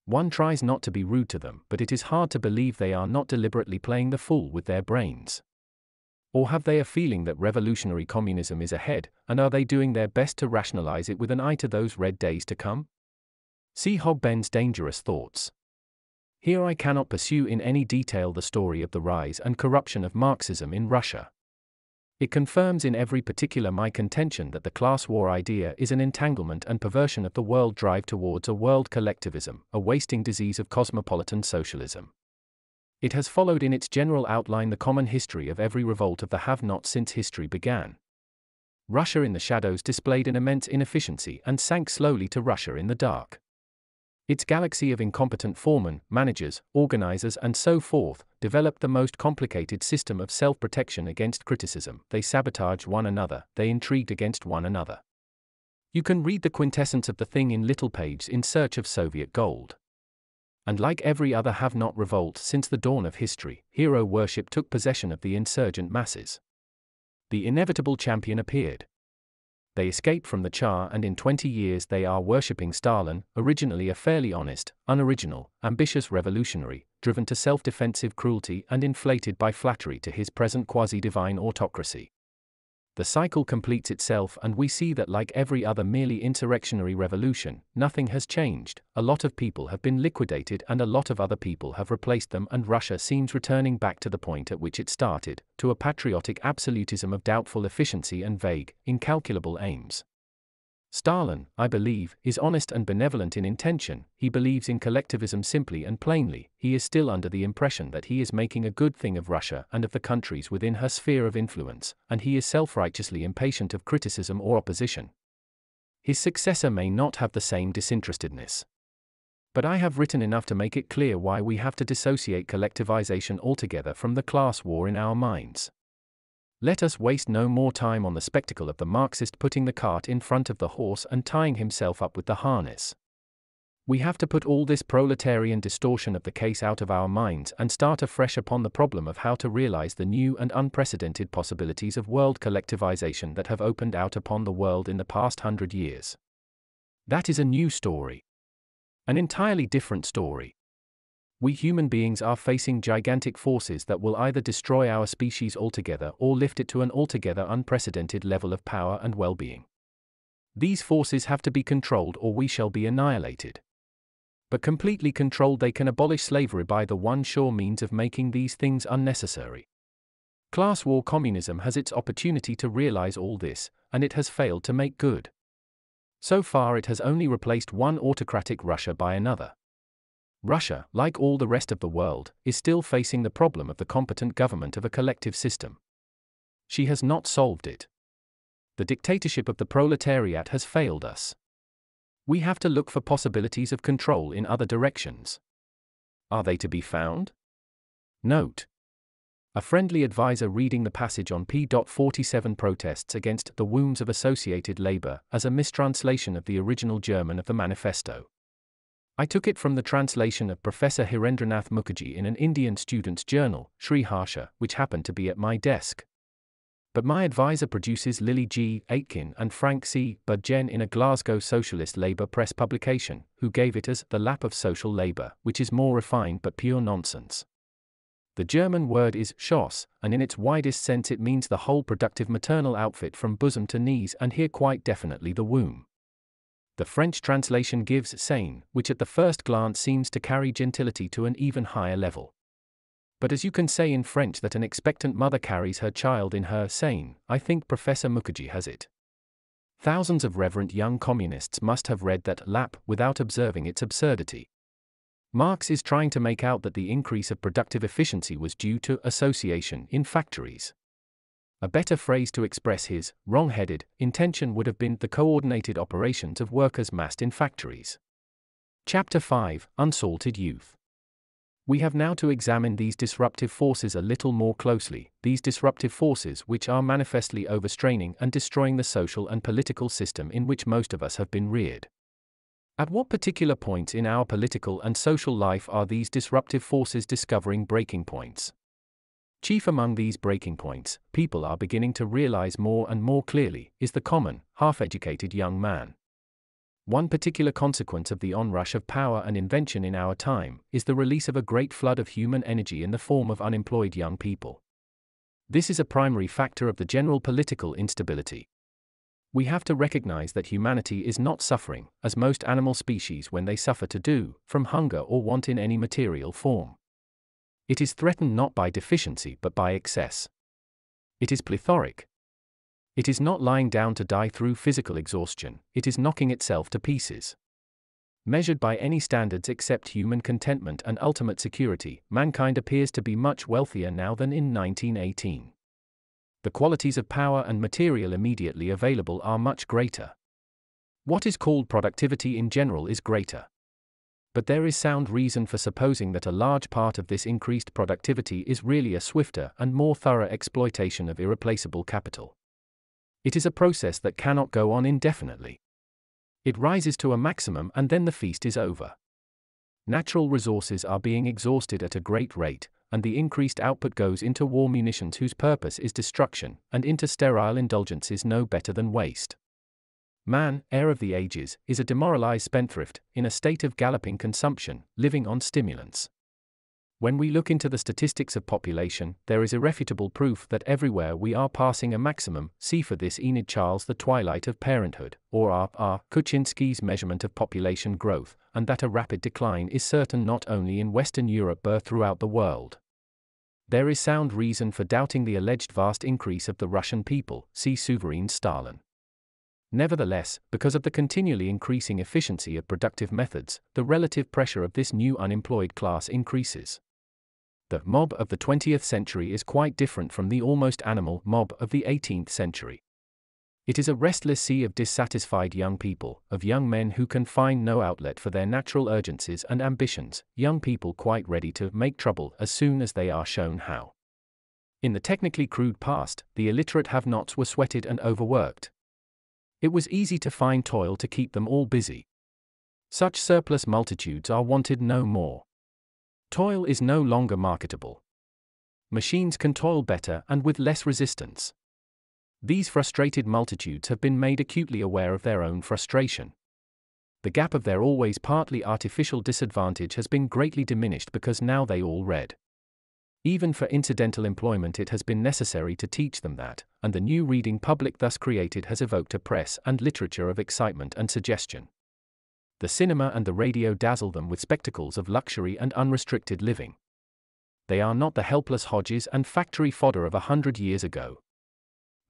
One tries not to be rude to them, but it is hard to believe they are not deliberately playing the fool with their brains. Or have they a feeling that revolutionary communism is ahead, and are they doing their best to rationalize it with an eye to those red days to come? See Hogben's Dangerous Thoughts. Here I cannot pursue in any detail the story of the rise and corruption of Marxism in Russia. It confirms in every particular my contention that the class war idea is an entanglement and perversion of the world drive towards a world collectivism, a wasting disease of cosmopolitan socialism. It has followed in its general outline the common history of every revolt of the have-nots since history began. Russia in the shadows displayed an immense inefficiency and sank slowly to Russia in the dark. Its galaxy of incompetent foremen, managers, organizers and so forth, developed the most complicated system of self-protection against criticism. They sabotaged one another, they intrigued against one another. You can read the quintessence of the thing in Little Page's In Search of Soviet Gold. And like every other have-not revolt since the dawn of history, hero worship took possession of the insurgent masses. The inevitable champion appeared. They escaped from the Tsar, and in 20 years they are worshipping Stalin, originally a fairly honest, unoriginal, ambitious revolutionary, driven to self-defensive cruelty and inflated by flattery to his present quasi-divine autocracy. The cycle completes itself, and we see that like every other merely insurrectionary revolution, nothing has changed. A lot of people have been liquidated and a lot of other people have replaced them, and Russia seems returning back to the point at which it started, to a patriotic absolutism of doubtful efficiency and vague, incalculable aims. Stalin, I believe, is honest and benevolent in intention. He believes in collectivism simply and plainly. He is still under the impression that he is making a good thing of Russia and of the countries within her sphere of influence, and he is self-righteously impatient of criticism or opposition. His successor may not have the same disinterestedness. But I have written enough to make it clear why we have to dissociate collectivization altogether from the class war in our minds. Let us waste no more time on the spectacle of the Marxist putting the cart in front of the horse and tying himself up with the harness. We have to put all this proletarian distortion of the case out of our minds and start afresh upon the problem of how to realize the new and unprecedented possibilities of world collectivization that have opened out upon the world in the past 100 years. That is a new story. An entirely different story. We human beings are facing gigantic forces that will either destroy our species altogether or lift it to an altogether unprecedented level of power and well-being. These forces have to be controlled or we shall be annihilated. But completely controlled they can abolish slavery by the one sure means of making these things unnecessary. Class war communism has its opportunity to realize all this, and it has failed to make good. So far it has only replaced one autocratic Russia by another. Russia, like all the rest of the world, is still facing the problem of the competent government of a collective system. She has not solved it. The dictatorship of the proletariat has failed us. We have to look for possibilities of control in other directions. Are they to be found? Note: a friendly advisor reading the passage on p.47 protests against the wombs of associated labor as a mistranslation of the original German of the manifesto. I took it from the translation of Professor Hirendranath Mukherjee in an Indian student's journal, Sri Harsha, which happened to be at my desk. But my advisor produces Lily G. Aitken and Frank C. Budgen in a Glasgow Socialist Labour Press publication, who gave it as The Lap of Social Labour, which is more refined but pure nonsense. The German word is Schoss, and in its widest sense it means the whole productive maternal outfit from bosom to knees, and here quite definitely the womb. The French translation gives sein, which at the first glance seems to carry gentility to an even higher level. But as you can say in French that an expectant mother carries her child in her sein, I think Professor Mukherjee has it. Thousands of reverent young communists must have read that lap without observing its absurdity. Marx is trying to make out that the increase of productive efficiency was due to association in factories. A better phrase to express his wrong-headed intention would have been the coordinated operations of workers massed in factories. Chapter 5: Unsalted Youth. We have now to examine these disruptive forces a little more closely, these disruptive forces which are manifestly overstraining and destroying the social and political system in which most of us have been reared. At what particular points in our political and social life are these disruptive forces discovering breaking points? Chief among these breaking points, people are beginning to realize more and more clearly, is the common, half-educated young man. One particular consequence of the onrush of power and invention in our time is the release of a great flood of human energy in the form of unemployed young people. This is a primary factor of the general political instability. We have to recognize that humanity is not suffering, as most animal species when they suffer to do, from hunger or want in any material form. It is threatened not by deficiency but by excess. It is plethoric. It is not lying down to die through physical exhaustion, it is knocking itself to pieces. Measured by any standards except human contentment and ultimate security, mankind appears to be much wealthier now than in 1918. The qualities of power and material immediately available are much greater. What is called productivity in general is greater. But there is sound reason for supposing that a large part of this increased productivity is really a swifter and more thorough exploitation of irreplaceable capital. It is a process that cannot go on indefinitely. It rises to a maximum and then the feast is over. Natural resources are being exhausted at a great rate, and the increased output goes into war munitions whose purpose is destruction, and into sterile indulgences no better than waste. Man, heir of the ages, is a demoralized spendthrift, in a state of galloping consumption, living on stimulants. When we look into the statistics of population, there is irrefutable proof that everywhere we are passing a maximum. See for this Enid Charles The Twilight of Parenthood, or R. Kuczynski's measurement of population growth, and that a rapid decline is certain not only in Western Europe but throughout the world. There is sound reason for doubting the alleged vast increase of the Russian people. See Sovereign Stalin. Nevertheless, because of the continually increasing efficiency of productive methods, the relative pressure of this new unemployed class increases. The mob of the 20th century is quite different from the almost animal mob of the 18th century. It is a restless sea of dissatisfied young people, of young men who can find no outlet for their natural urgencies and ambitions, young people quite ready to make trouble as soon as they are shown how. In the technically crude past, the illiterate have-nots were sweated and overworked. It was easy to find toil to keep them all busy. Such surplus multitudes are wanted no more. Toil is no longer marketable. Machines can toil better and with less resistance. These frustrated multitudes have been made acutely aware of their own frustration. The gap of their always partly artificial disadvantage has been greatly diminished because now they all read. Even for incidental employment it has been necessary to teach them that, and the new reading public thus created has evoked a press and literature of excitement and suggestion. The cinema and the radio dazzle them with spectacles of luxury and unrestricted living. They are not the helpless Hodges and factory fodder of 100 years ago.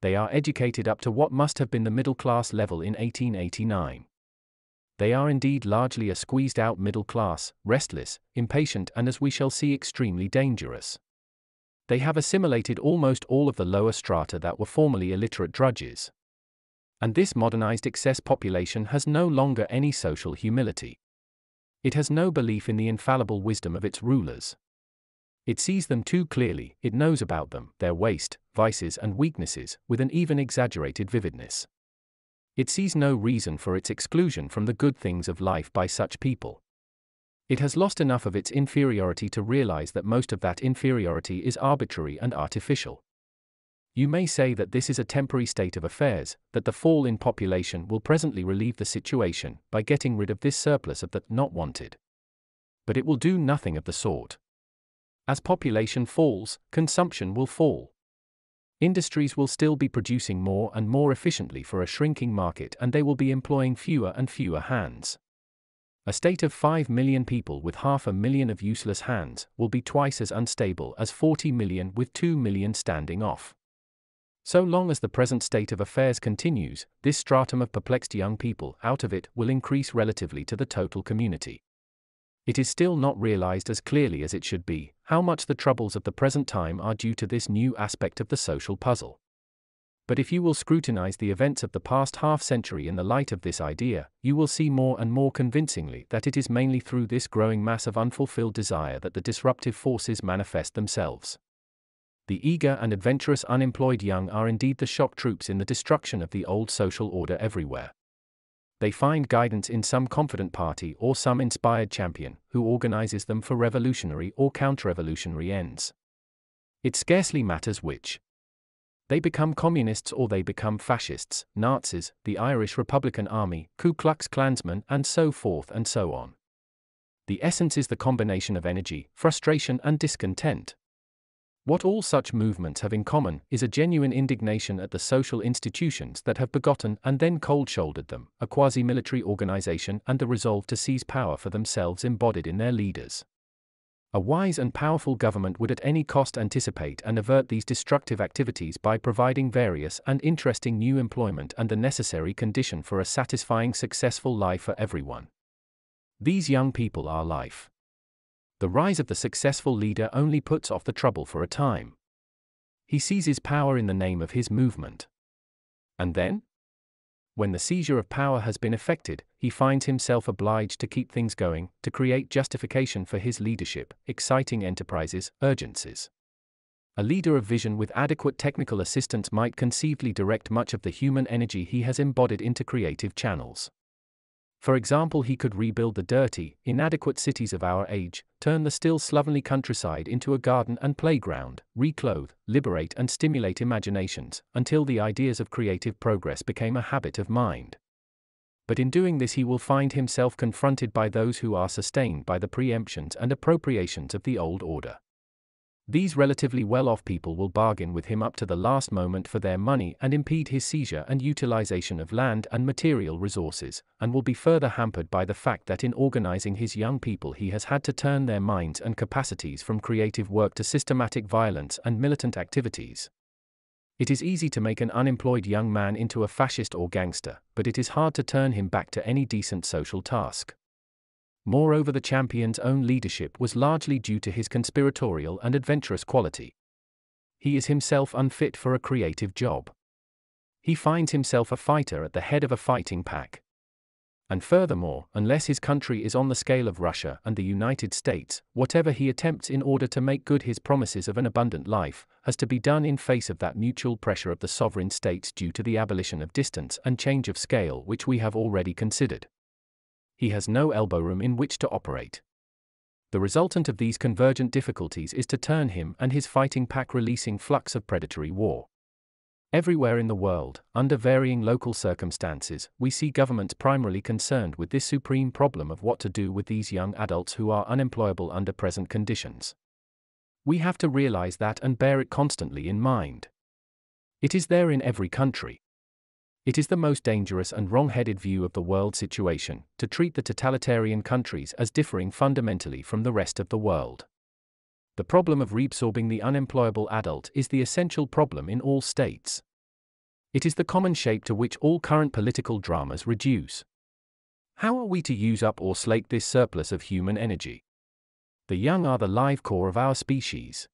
They are educated up to what must have been the middle-class level in 1889. They are indeed largely a squeezed-out middle class, restless, impatient and as we shall see extremely dangerous. They have assimilated almost all of the lower strata that were formerly illiterate drudges. And this modernized excess population has no longer any social humility. It has no belief in the infallible wisdom of its rulers. It sees them too clearly, it knows about them, their waste, vices and weaknesses, with an even exaggerated vividness. It sees no reason for its exclusion from the good things of life by such people. It has lost enough of its inferiority to realize that most of that inferiority is arbitrary and artificial. You may say that this is a temporary state of affairs, that the fall in population will presently relieve the situation by getting rid of this surplus of the not wanted. But it will do nothing of the sort. As population falls, consumption will fall. Industries will still be producing more and more efficiently for a shrinking market, and they will be employing fewer and fewer hands. A state of 5 million people with 500,000 of useless hands will be twice as unstable as 40 million with 2 million standing off. So long as the present state of affairs continues, this stratum of perplexed young people out of it will increase relatively to the total community. It is still not realized as clearly as it should be how much the troubles of the present time are due to this new aspect of the social puzzle. But if you will scrutinize the events of the past half-century in the light of this idea, you will see more and more convincingly that it is mainly through this growing mass of unfulfilled desire that the disruptive forces manifest themselves. The eager and adventurous unemployed young are indeed the shock troops in the destruction of the old social order everywhere. They find guidance in some confident party or some inspired champion who organizes them for revolutionary or counter-revolutionary ends. It scarcely matters which. They become communists or they become fascists, Nazis, the Irish Republican Army, Ku Klux Klansmen, and so forth and so on. The essence is the combination of energy, frustration, and discontent. What all such movements have in common is a genuine indignation at the social institutions that have begotten and then cold-shouldered them, a quasi-military organization, and the resolve to seize power for themselves embodied in their leaders. A wise and powerful government would at any cost anticipate and avert these destructive activities by providing various and interesting new employment and the necessary condition for a satisfying successful life for everyone. These young people are life. The rise of the successful leader only puts off the trouble for a time. He seizes power in the name of his movement. And then? When the seizure of power has been effected, he finds himself obliged to keep things going, to create justification for his leadership, exciting enterprises, urgencies. A leader of vision with adequate technical assistance might conceivably direct much of the human energy he has embodied into creative channels. For example, he could rebuild the dirty, inadequate cities of our age, turn the still slovenly countryside into a garden and playground, reclothe, liberate and stimulate imaginations, until the ideas of creative progress became a habit of mind. But in doing this he will find himself confronted by those who are sustained by the preemptions and appropriations of the old order. These relatively well-off people will bargain with him up to the last moment for their money and impede his seizure and utilization of land and material resources, and will be further hampered by the fact that in organizing his young people he has had to turn their minds and capacities from creative work to systematic violence and militant activities. It is easy to make an unemployed young man into a fascist or gangster, but it is hard to turn him back to any decent social task. Moreover, the champion's own leadership was largely due to his conspiratorial and adventurous quality. He is himself unfit for a creative job. He finds himself a fighter at the head of a fighting pack. And furthermore, unless his country is on the scale of Russia and the United States, whatever he attempts in order to make good his promises of an abundant life, has to be done in face of that mutual pressure of the sovereign states due to the abolition of distance and change of scale which we have already considered. He has no elbow room in which to operate. The resultant of these convergent difficulties is to turn him and his fighting pack releasing flux of predatory war. Everywhere in the world, under varying local circumstances, we see governments primarily concerned with this supreme problem of what to do with these young adults who are unemployable under present conditions. We have to realize that and bear it constantly in mind. It is there in every country. It is the most dangerous and wrong-headed view of the world situation, to treat the totalitarian countries as differing fundamentally from the rest of the world. The problem of reabsorbing the unemployable adult is the essential problem in all states. It is the common shape to which all current political dramas reduce. How are we to use up or slake this surplus of human energy? The young are the live core of our species.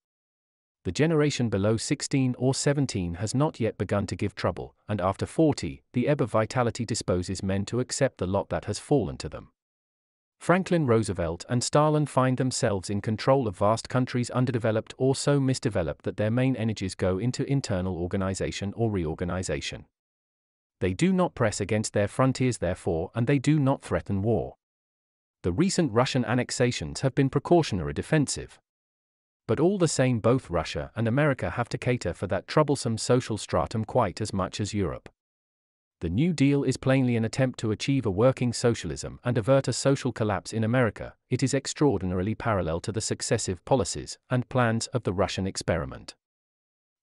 The generation below 16 or 17 has not yet begun to give trouble, and after 40, the ebb of vitality disposes men to accept the lot that has fallen to them. Franklin Roosevelt and Stalin find themselves in control of vast countries underdeveloped or so misdeveloped that their main energies go into internal organization or reorganization. They do not press against their frontiers therefore, and they do not threaten war. The recent Russian annexations have been precautionary defensive. But all the same, both Russia and America have to cater for that troublesome social stratum quite as much as Europe. The New Deal is plainly an attempt to achieve a working socialism and avert a social collapse in America. It is extraordinarily parallel to the successive policies and plans of the Russian experiment.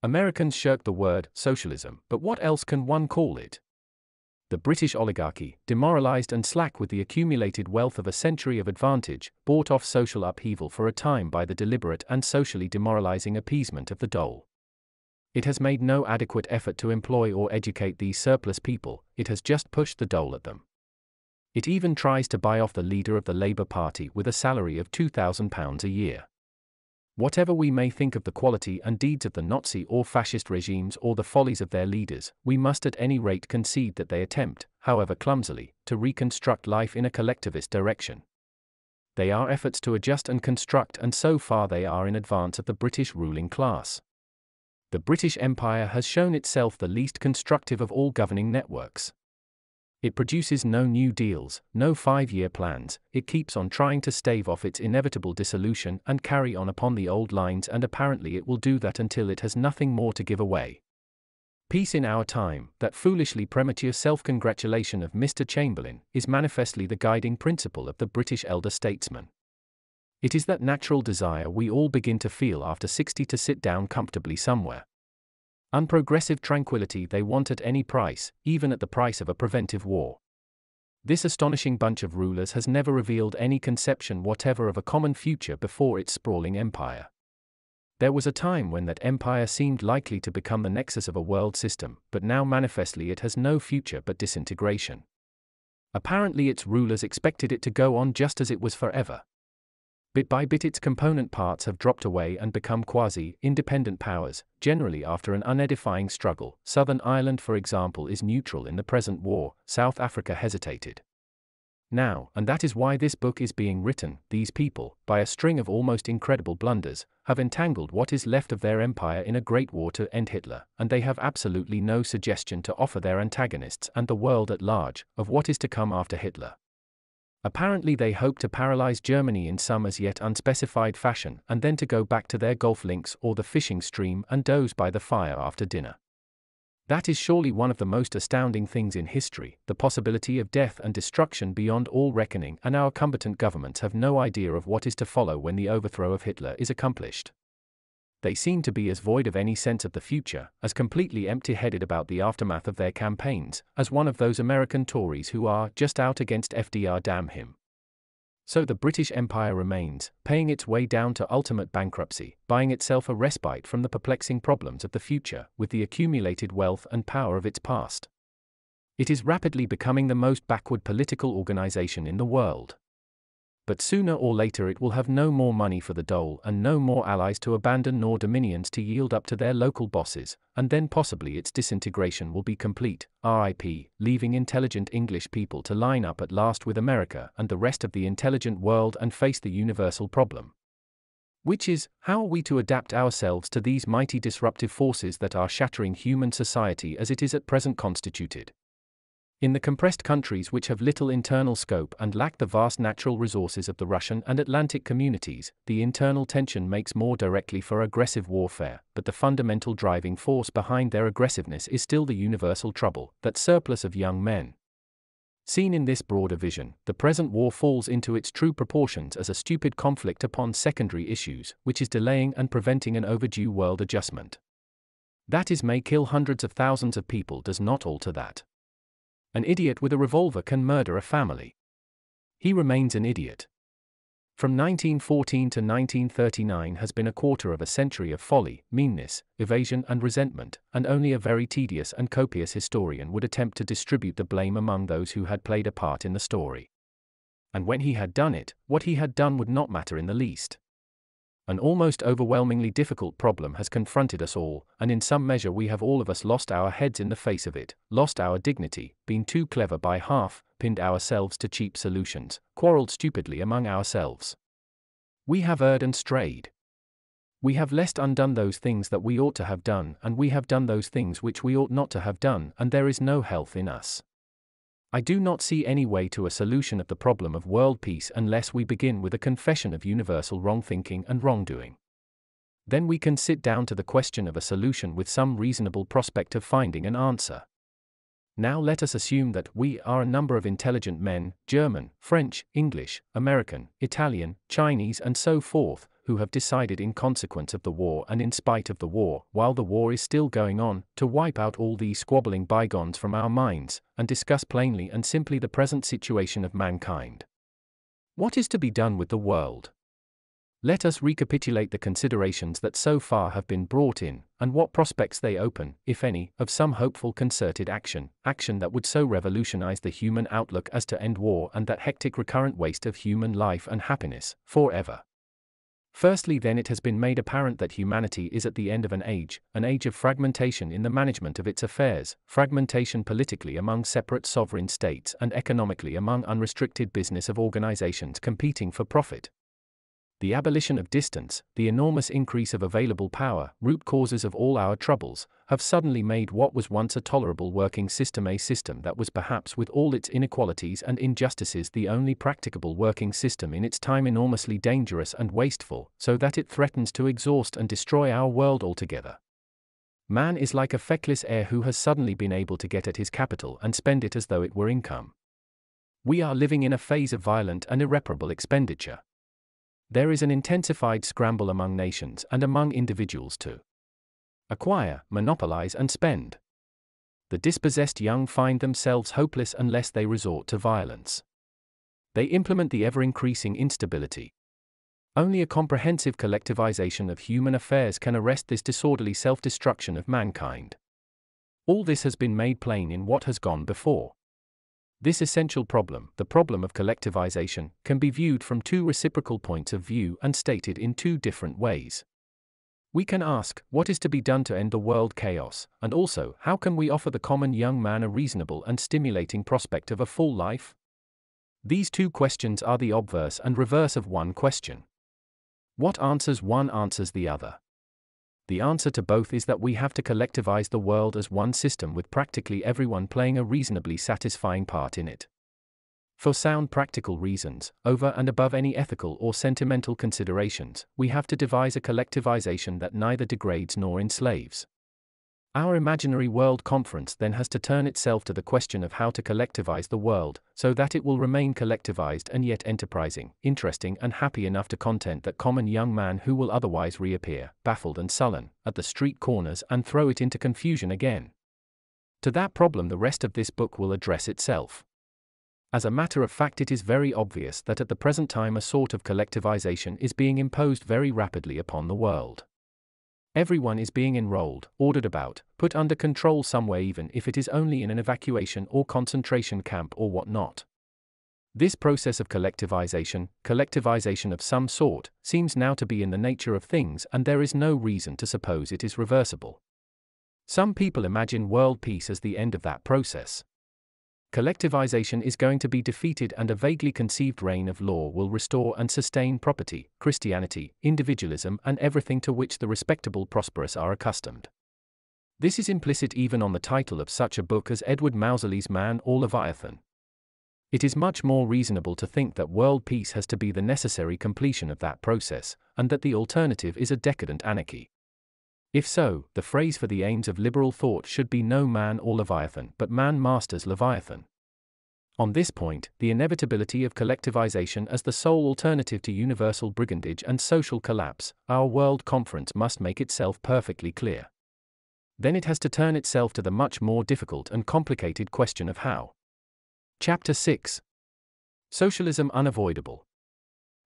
Americans shirk the word socialism, but what else can one call it? The British oligarchy, demoralized and slack with the accumulated wealth of a century of advantage, bought off social upheaval for a time by the deliberate and socially demoralizing appeasement of the dole. It has made no adequate effort to employ or educate these surplus people, it has just pushed the dole at them. It even tries to buy off the leader of the Labour Party with a salary of £2,000 a year. Whatever we may think of the quality and deeds of the Nazi or fascist regimes or the follies of their leaders, we must at any rate concede that they attempt, however clumsily, to reconstruct life in a collectivist direction. They are efforts to adjust and construct, and so far they are in advance of the British ruling class. The British Empire has shown itself the least constructive of all governing networks. It produces no new deals, no 5-year plans, it keeps on trying to stave off its inevitable dissolution and carry on upon the old lines, and apparently it will do that until it has nothing more to give away. Peace in our time, that foolishly premature self-congratulation of Mr. Chamberlain, is manifestly the guiding principle of the British elder statesman. It is that natural desire we all begin to feel after 60 to sit down comfortably somewhere. Unprogressive tranquility they want at any price, even at the price of a preventive war. This astonishing bunch of rulers has never revealed any conception whatever of a common future before its sprawling empire. There was a time when that empire seemed likely to become the nexus of a world system, but now manifestly it has no future but disintegration. Apparently its rulers expected it to go on just as it was forever. Bit by bit its component parts have dropped away and become quasi-independent powers, generally after an unedifying struggle. Southern Ireland, for example, is neutral in the present war. South Africa hesitated. Now, and that is why this book is being written, these people, by a string of almost incredible blunders, have entangled what is left of their empire in a great war to end Hitler, and they have absolutely no suggestion to offer their antagonists and the world at large of what is to come after Hitler. Apparently they hope to paralyze Germany in some as yet unspecified fashion, and then to go back to their golf links or the fishing stream and doze by the fire after dinner. That is surely one of the most astounding things in history, the possibility of death and destruction beyond all reckoning, and our combatant governments have no idea of what is to follow when the overthrow of Hitler is accomplished. They seem to be as void of any sense of the future, as completely empty-headed about the aftermath of their campaigns, as one of those American Tories who are just out against FDR, damn him. So the British Empire remains, paying its way down to ultimate bankruptcy, buying itself a respite from the perplexing problems of the future, with the accumulated wealth and power of its past. It is rapidly becoming the most backward political organization in the world. But sooner or later it will have no more money for the dole and no more allies to abandon nor dominions to yield up to their local bosses, and then possibly its disintegration will be complete, RIP, leaving intelligent English people to line up at last with America and the rest of the intelligent world and face the universal problem. Which is, how are we to adapt ourselves to these mighty disruptive forces that are shattering human society as it is at present constituted? In the compressed countries which have little internal scope and lack the vast natural resources of the Russian and Atlantic communities, the internal tension makes more directly for aggressive warfare, but the fundamental driving force behind their aggressiveness is still the universal trouble, that surplus of young men. Seen in this broader vision, the present war falls into its true proportions as a stupid conflict upon secondary issues, which is delaying and preventing an overdue world adjustment. That is may kill hundreds of thousands of people does not alter that. An idiot with a revolver can murder a family. He remains an idiot. From 1914 to 1939 has been a quarter of a century of folly, meanness, evasion and resentment, and only a very tedious and copious historian would attempt to distribute the blame among those who had played a part in the story. And when he had done it, what he had done would not matter in the least. An almost overwhelmingly difficult problem has confronted us all, and in some measure we have all of us lost our heads in the face of it, lost our dignity, been too clever by half, pinned ourselves to cheap solutions, quarreled stupidly among ourselves. We have erred and strayed. We have lest undone those things that we ought to have done, and we have done those things which we ought not to have done, and there is no health in us. I do not see any way to a solution of the problem of world peace unless we begin with a confession of universal wrong-thinking and wrongdoing. Then we can sit down to the question of a solution with some reasonable prospect of finding an answer. Now let us assume that we are a number of intelligent men, German, French, English, American, Italian, Chinese and so forth, who have decided in consequence of the war and in spite of the war, while the war is still going on, to wipe out all these squabbling bygones from our minds, and discuss plainly and simply the present situation of mankind. What is to be done with the world? Let us recapitulate the considerations that so far have been brought in, and what prospects they open, if any, of some hopeful concerted action that would so revolutionize the human outlook as to end war and that hectic recurrent waste of human life and happiness, forever. Firstly, then, it has been made apparent that humanity is at the end of an age of fragmentation in the management of its affairs, fragmentation politically among separate sovereign states and economically among unrestricted business of organizations competing for profit. The abolition of distance, the enormous increase of available power, root causes of all our troubles, have suddenly made what was once a tolerable working system a system that was perhaps with all its inequalities and injustices the only practicable working system in its time enormously dangerous and wasteful, so that it threatens to exhaust and destroy our world altogether. Man is like a feckless heir who has suddenly been able to get at his capital and spend it as though it were income. We are living in a phase of violent and irreparable expenditure. There is an intensified scramble among nations and among individuals to acquire, monopolize and spend. The dispossessed young find themselves hopeless unless they resort to violence. They implement the ever-increasing instability. Only a comprehensive collectivization of human affairs can arrest this disorderly self-destruction of mankind. All this has been made plain in what has gone before. This essential problem, the problem of collectivization, can be viewed from two reciprocal points of view and stated in two different ways. We can ask, what is to be done to end the world chaos, and also, how can we offer the common young man a reasonable and stimulating prospect of a full life? These two questions are the obverse and reverse of one question. What answers one answers the other. The answer to both is that we have to collectivize the world as one system with practically everyone playing a reasonably satisfying part in it. For sound practical reasons, over and above any ethical or sentimental considerations, we have to devise a collectivization that neither degrades nor enslaves. Our imaginary world conference then has to turn itself to the question of how to collectivize the world, so that it will remain collectivized and yet enterprising, interesting and happy enough to content that common young man who will otherwise reappear, baffled and sullen, at the street corners and throw it into confusion again. To that problem the rest of this book will address itself. As a matter of fact, it is very obvious that at the present time a sort of collectivization is being imposed very rapidly upon the world. Everyone is being enrolled, ordered about, put under control somewhere, even if it is only in an evacuation or concentration camp or what not. This process of collectivization of some sort, seems now to be in the nature of things, and there is no reason to suppose it is reversible. Some people imagine world peace as the end of that process. Collectivization is going to be defeated and a vaguely conceived reign of law will restore and sustain property, Christianity, individualism and everything to which the respectable prosperous are accustomed. This is implicit even on the title of such a book as Edward Mouserley's Man or Leviathan. It is much more reasonable to think that world peace has to be the necessary completion of that process, and that the alternative is a decadent anarchy. If so, the phrase for the aims of liberal thought should be no man or Leviathan, but man masters Leviathan. On this point, the inevitability of collectivization as the sole alternative to universal brigandage and social collapse, our World Conference must make itself perfectly clear. Then it has to turn itself to the much more difficult and complicated question of how. Chapter 6. Socialism Unavoidable.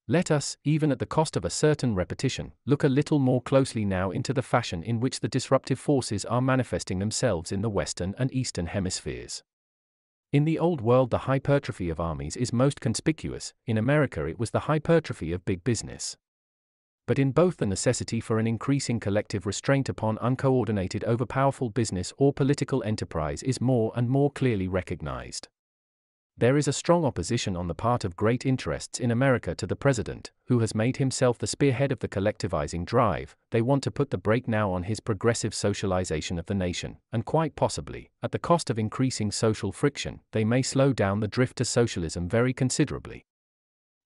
Let us, even at the cost of a certain repetition, look a little more closely now into the fashion in which the disruptive forces are manifesting themselves in the Western and Eastern hemispheres. In the Old World the hypertrophy of armies is most conspicuous, in America it was the hypertrophy of big business. But in both, the necessity for an increasing collective restraint upon uncoordinated overpowerful business or political enterprise is more and more clearly recognized. There is a strong opposition on the part of great interests in America to the president, who has made himself the spearhead of the collectivizing drive. They want to put the brake now on his progressive socialization of the nation, and quite possibly, at the cost of increasing social friction, they may slow down the drift to socialism very considerably.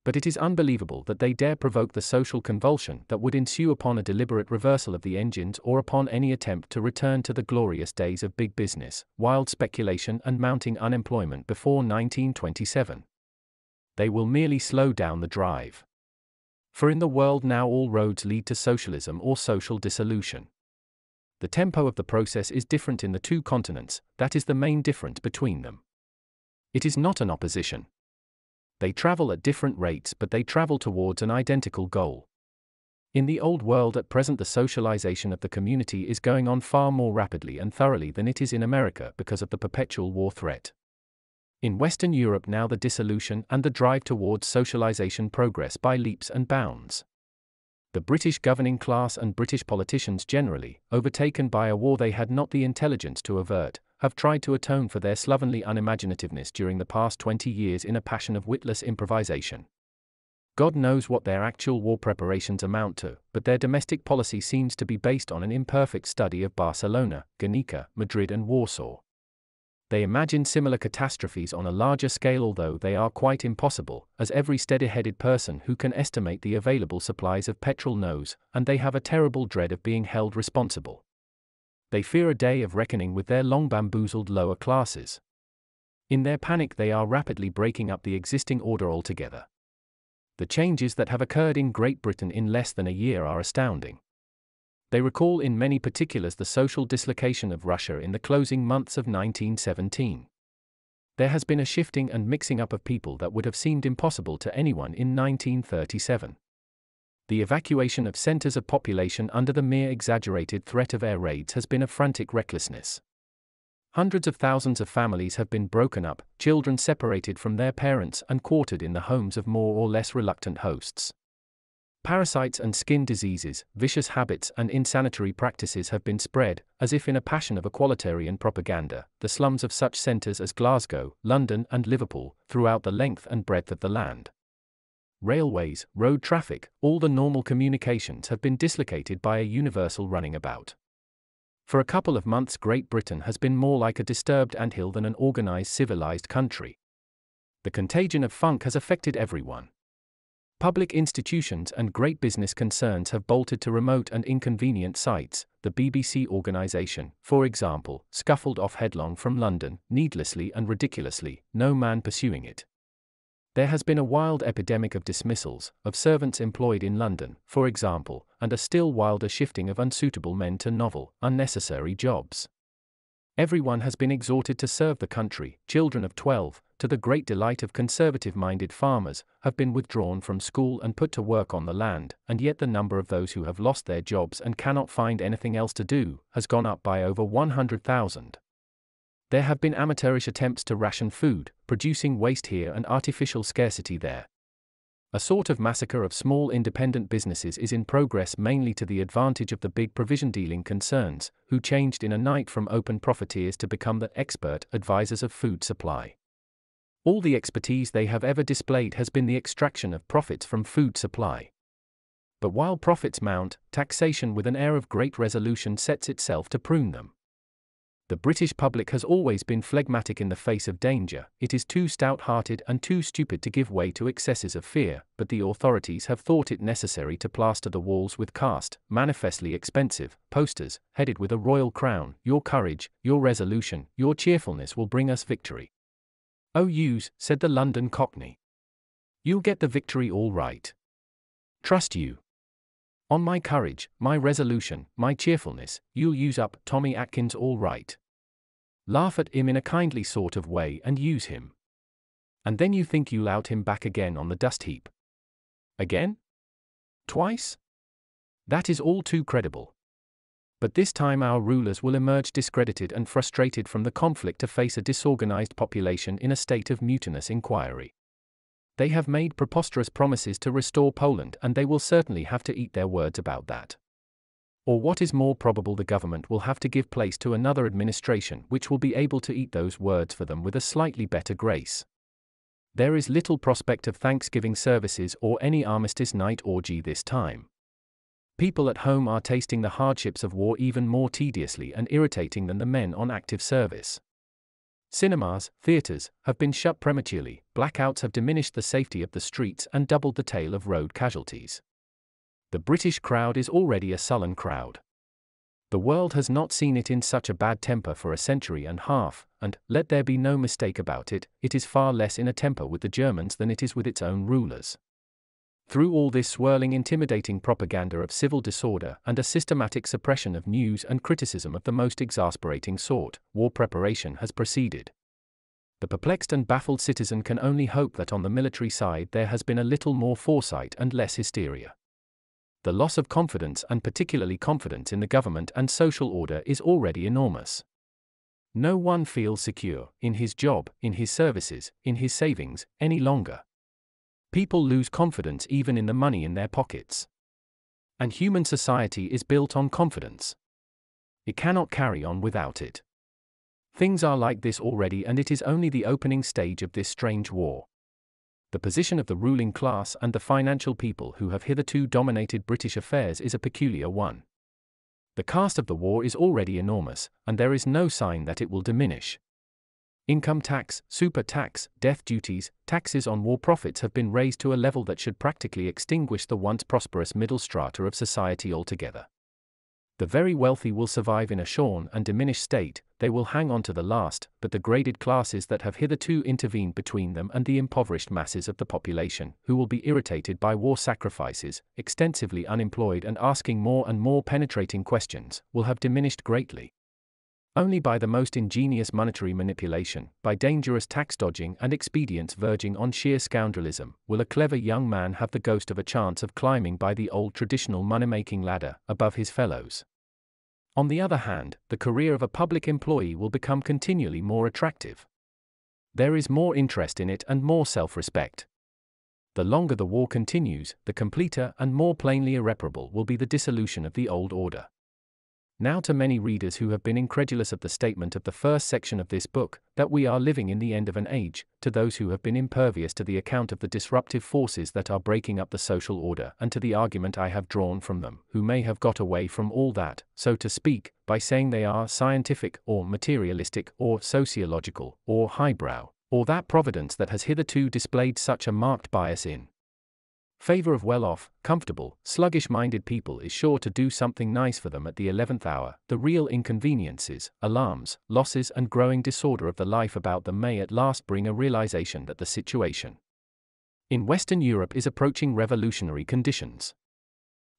But it is unbelievable that they dare provoke the social convulsion that would ensue upon a deliberate reversal of the engines or upon any attempt to return to the glorious days of big business, wild speculation and mounting unemployment before 1927. They will merely slow down the drive. For in the world now all roads lead to socialism or social dissolution. The tempo of the process is different in the two continents, that is the main difference between them. It is not an opposition. They travel at different rates, but they travel towards an identical goal. In the old world at present, the socialization of the community is going on far more rapidly and thoroughly than it is in America because of the perpetual war threat. In Western Europe now the dissolution and the drive towards socialization progress by leaps and bounds. The British governing class and British politicians generally, overtaken by a war they had not the intelligence to avert, have tried to atone for their slovenly unimaginativeness during the past 20 years in a passion of witless improvisation. God knows what their actual war preparations amount to, but their domestic policy seems to be based on an imperfect study of Barcelona, Guernica, Madrid and Warsaw. They imagine similar catastrophes on a larger scale, although they are quite impossible, as every steady-headed person who can estimate the available supplies of petrol knows, and they have a terrible dread of being held responsible. They fear a day of reckoning with their long bamboozled lower classes. In their panic they are rapidly breaking up the existing order altogether. The changes that have occurred in Great Britain in less than a year are astounding. They recall in many particulars the social dislocation of Russia in the closing months of 1917. There has been a shifting and mixing up of people that would have seemed impossible to anyone in 1937. The evacuation of centers of population under the mere exaggerated threat of air raids has been a frantic recklessness. Hundreds of thousands of families have been broken up, children separated from their parents and quartered in the homes of more or less reluctant hosts. Parasites and skin diseases, vicious habits and insanitary practices have been spread, as if in a passion of equalitarian propaganda, the slums of such centers as Glasgow, London and Liverpool, throughout the length and breadth of the land. Railways, road traffic, all the normal communications have been dislocated by a universal running about. For a couple of months Great Britain has been more like a disturbed anthill than an organized civilized country. The contagion of funk has affected everyone. Public institutions and great business concerns have bolted to remote and inconvenient sites. The BBC organization, for example, scuffled off headlong from London, needlessly and ridiculously, no man pursuing it. There has been a wild epidemic of dismissals, of servants employed in London, for example, and a still wilder shifting of unsuitable men to novel, unnecessary jobs. Everyone has been exhorted to serve the country. Children of 12, to the great delight of conservative-minded farmers, have been withdrawn from school and put to work on the land, and yet the number of those who have lost their jobs and cannot find anything else to do, has gone up by over 100,000. There have been amateurish attempts to ration food, producing waste here and artificial scarcity there. A sort of massacre of small independent businesses is in progress, mainly to the advantage of the big provision-dealing concerns, who changed in a night from open profiteers to become the expert advisors of food supply. All the expertise they have ever displayed has been the extraction of profits from food supply. But while profits mount, taxation with an air of great resolution sets itself to prune them. The British public has always been phlegmatic in the face of danger. It is too stout-hearted and too stupid to give way to excesses of fear, but the authorities have thought it necessary to plaster the walls with cast, manifestly expensive, posters, headed with a royal crown: "Your courage, your resolution, your cheerfulness will bring us victory." "Oh yous," said the London Cockney. "You'll get the victory all right. Trust you. On my courage, my resolution, my cheerfulness, you'll use up Tommy Atkins all right. Laugh at him in a kindly sort of way and use him. And then you think you'll out him back again on the dust heap. Again? Twice? That is all too credible. But this time our rulers will emerge discredited and frustrated from the conflict to face a disorganized population in a state of mutinous inquiry. They have made preposterous promises to restore Poland, and they will certainly have to eat their words about that. Or what is more probable, the government will have to give place to another administration which will be able to eat those words for them with a slightly better grace. There is little prospect of Thanksgiving services or any armistice night orgy this time. People at home are tasting the hardships of war even more tediously and irritating than the men on active service. Cinemas, theaters, have been shut prematurely, blackouts have diminished the safety of the streets and doubled the tale of road casualties. The British crowd is already a sullen crowd. The world has not seen it in such a bad temper for a century and a half, and, let there be no mistake about it, it is far less in a temper with the Germans than it is with its own rulers. Through all this swirling, intimidating propaganda of civil disorder and a systematic suppression of news and criticism of the most exasperating sort, war preparation has proceeded. The perplexed and baffled citizen can only hope that on the military side there has been a little more foresight and less hysteria. The loss of confidence, and particularly confidence in the government and social order, is already enormous. No one feels secure, in his job, in his services, in his savings, any longer. People lose confidence even in the money in their pockets. And human society is built on confidence. It cannot carry on without it. Things are like this already, and it is only the opening stage of this strange war. The position of the ruling class and the financial people who have hitherto dominated British affairs is a peculiar one. The cost of the war is already enormous, and there is no sign that it will diminish. Income tax, super tax, death duties, taxes on war profits have been raised to a level that should practically extinguish the once prosperous middle strata of society altogether. The very wealthy will survive in a shorn and diminished state, they will hang on to the last, but the graded classes that have hitherto intervened between them and the impoverished masses of the population, who will be irritated by war sacrifices, extensively unemployed and asking more and more penetrating questions, will have diminished greatly. Only by the most ingenious monetary manipulation, by dangerous tax dodging and expedients verging on sheer scoundrelism, will a clever young man have the ghost of a chance of climbing by the old traditional money-making ladder above his fellows. On the other hand, the career of a public employee will become continually more attractive. There is more interest in it and more self-respect. The longer the war continues, the completer and more plainly irreparable will be the dissolution of the old order. Now, to many readers who have been incredulous of the statement of the first section of this book, that we are living in the end of an age, to those who have been impervious to the account of the disruptive forces that are breaking up the social order and to the argument I have drawn from them, who may have got away from all that, so to speak, by saying they are scientific, or materialistic, or sociological, or highbrow, or that Providence that has hitherto displayed such a marked bias in favor of well-off, comfortable, sluggish-minded people is sure to do something nice for them at the 11th hour. The real inconveniences, alarms, losses and growing disorder of the life about them may at last bring a realization that the situation in Western Europe is approaching revolutionary conditions.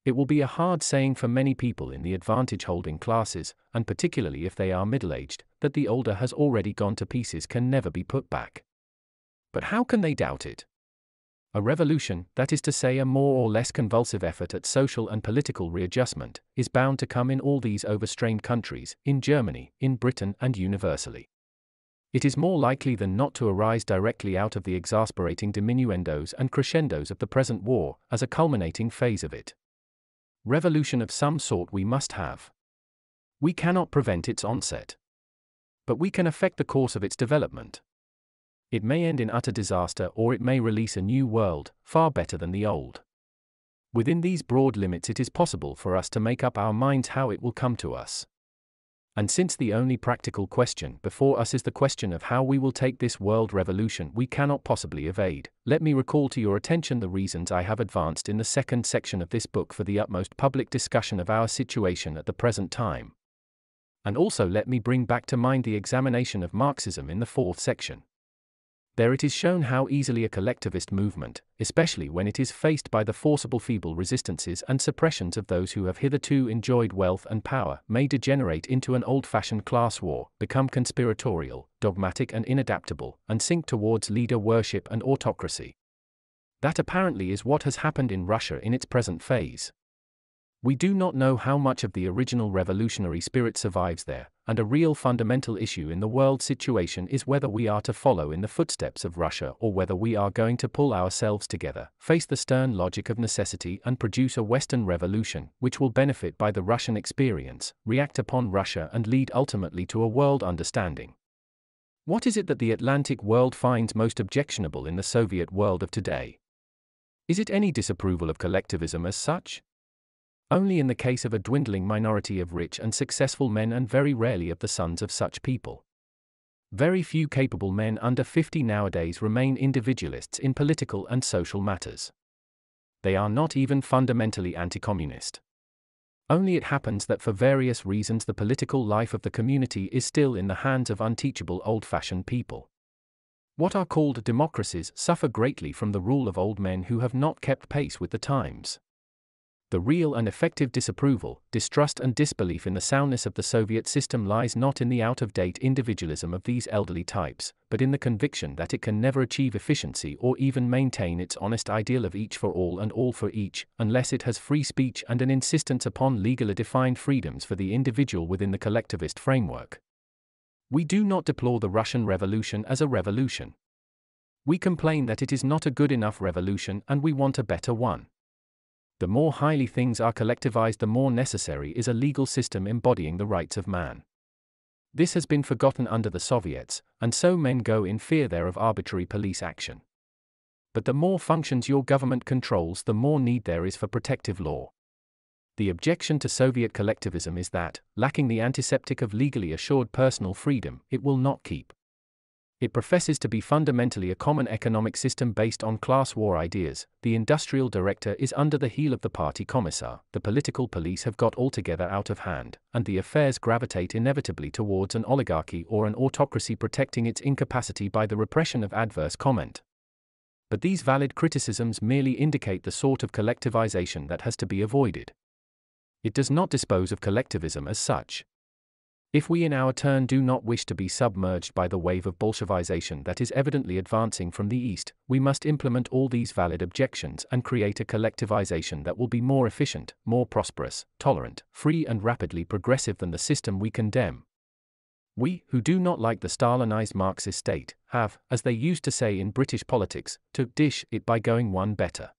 It will be a hard saying for many people in the advantage-holding classes, and particularly if they are middle-aged, that the older has already gone to pieces can never be put back. But how can they doubt it? A revolution, that is to say a more or less convulsive effort at social and political readjustment, is bound to come in all these overstrained countries, in Germany, in Britain and universally. It is more likely than not to arise directly out of the exasperating diminuendos and crescendos of the present war, as a culminating phase of it. Revolution of some sort we must have. We cannot prevent its onset. But we can affect the course of its development. It may end in utter disaster, or it may release a new world, far better than the old. Within these broad limits it is possible for us to make up our minds how it will come to us. And since the only practical question before us is the question of how we will take this world revolution we cannot possibly evade, let me recall to your attention the reasons I have advanced in the second section of this book for the utmost public discussion of our situation at the present time. And also let me bring back to mind the examination of Marxism in the fourth section. There it is shown how easily a collectivist movement, especially when it is faced by the forcible feeble resistances and suppressions of those who have hitherto enjoyed wealth and power, may degenerate into an old-fashioned class war, become conspiratorial, dogmatic and inadaptable, and sink towards leader worship and autocracy. That apparently is what has happened in Russia in its present phase. We do not know how much of the original revolutionary spirit survives there, and a real fundamental issue in the world situation is whether we are to follow in the footsteps of Russia or whether we are going to pull ourselves together, face the stern logic of necessity and produce a Western revolution, which will benefit by the Russian experience, react upon Russia and lead ultimately to a world understanding. What is it that the Atlantic world finds most objectionable in the Soviet world of today? Is it any disapproval of collectivism as such? Only in the case of a dwindling minority of rich and successful men, and very rarely of the sons of such people. Very few capable men under 50 nowadays remain individualists in political and social matters. They are not even fundamentally anti-communist. Only it happens that for various reasons the political life of the community is still in the hands of unteachable old-fashioned people. What are called democracies suffer greatly from the rule of old men who have not kept pace with the times. The real and effective disapproval, distrust and disbelief in the soundness of the Soviet system lies not in the out-of-date individualism of these elderly types, but in the conviction that it can never achieve efficiency or even maintain its honest ideal of each for all and all for each, unless it has free speech and an insistence upon legally defined freedoms for the individual within the collectivist framework. We do not deplore the Russian Revolution as a revolution. We complain that it is not a good enough revolution and we want a better one. The more highly things are collectivized, the more necessary is a legal system embodying the rights of man. This has been forgotten under the Soviets, and so men go in fear there of arbitrary police action. But the more functions your government controls, the more need there is for protective law. The objection to Soviet collectivism is that, lacking the antiseptic of legally assured personal freedom, it will not keep. It professes to be fundamentally a common economic system based on class war ideas. The industrial director is under the heel of the party commissar, the political police have got altogether out of hand, and the affairs gravitate inevitably towards an oligarchy or an autocracy protecting its incapacity by the repression of adverse comment. But these valid criticisms merely indicate the sort of collectivization that has to be avoided. It does not dispose of collectivism as such. If we in our turn do not wish to be submerged by the wave of Bolshevization that is evidently advancing from the East, we must implement all these valid objections and create a collectivization that will be more efficient, more prosperous, tolerant, free and rapidly progressive than the system we condemn. We, who do not like the Stalinized Marxist state, have, as they used to say in British politics, to dish it by going one better.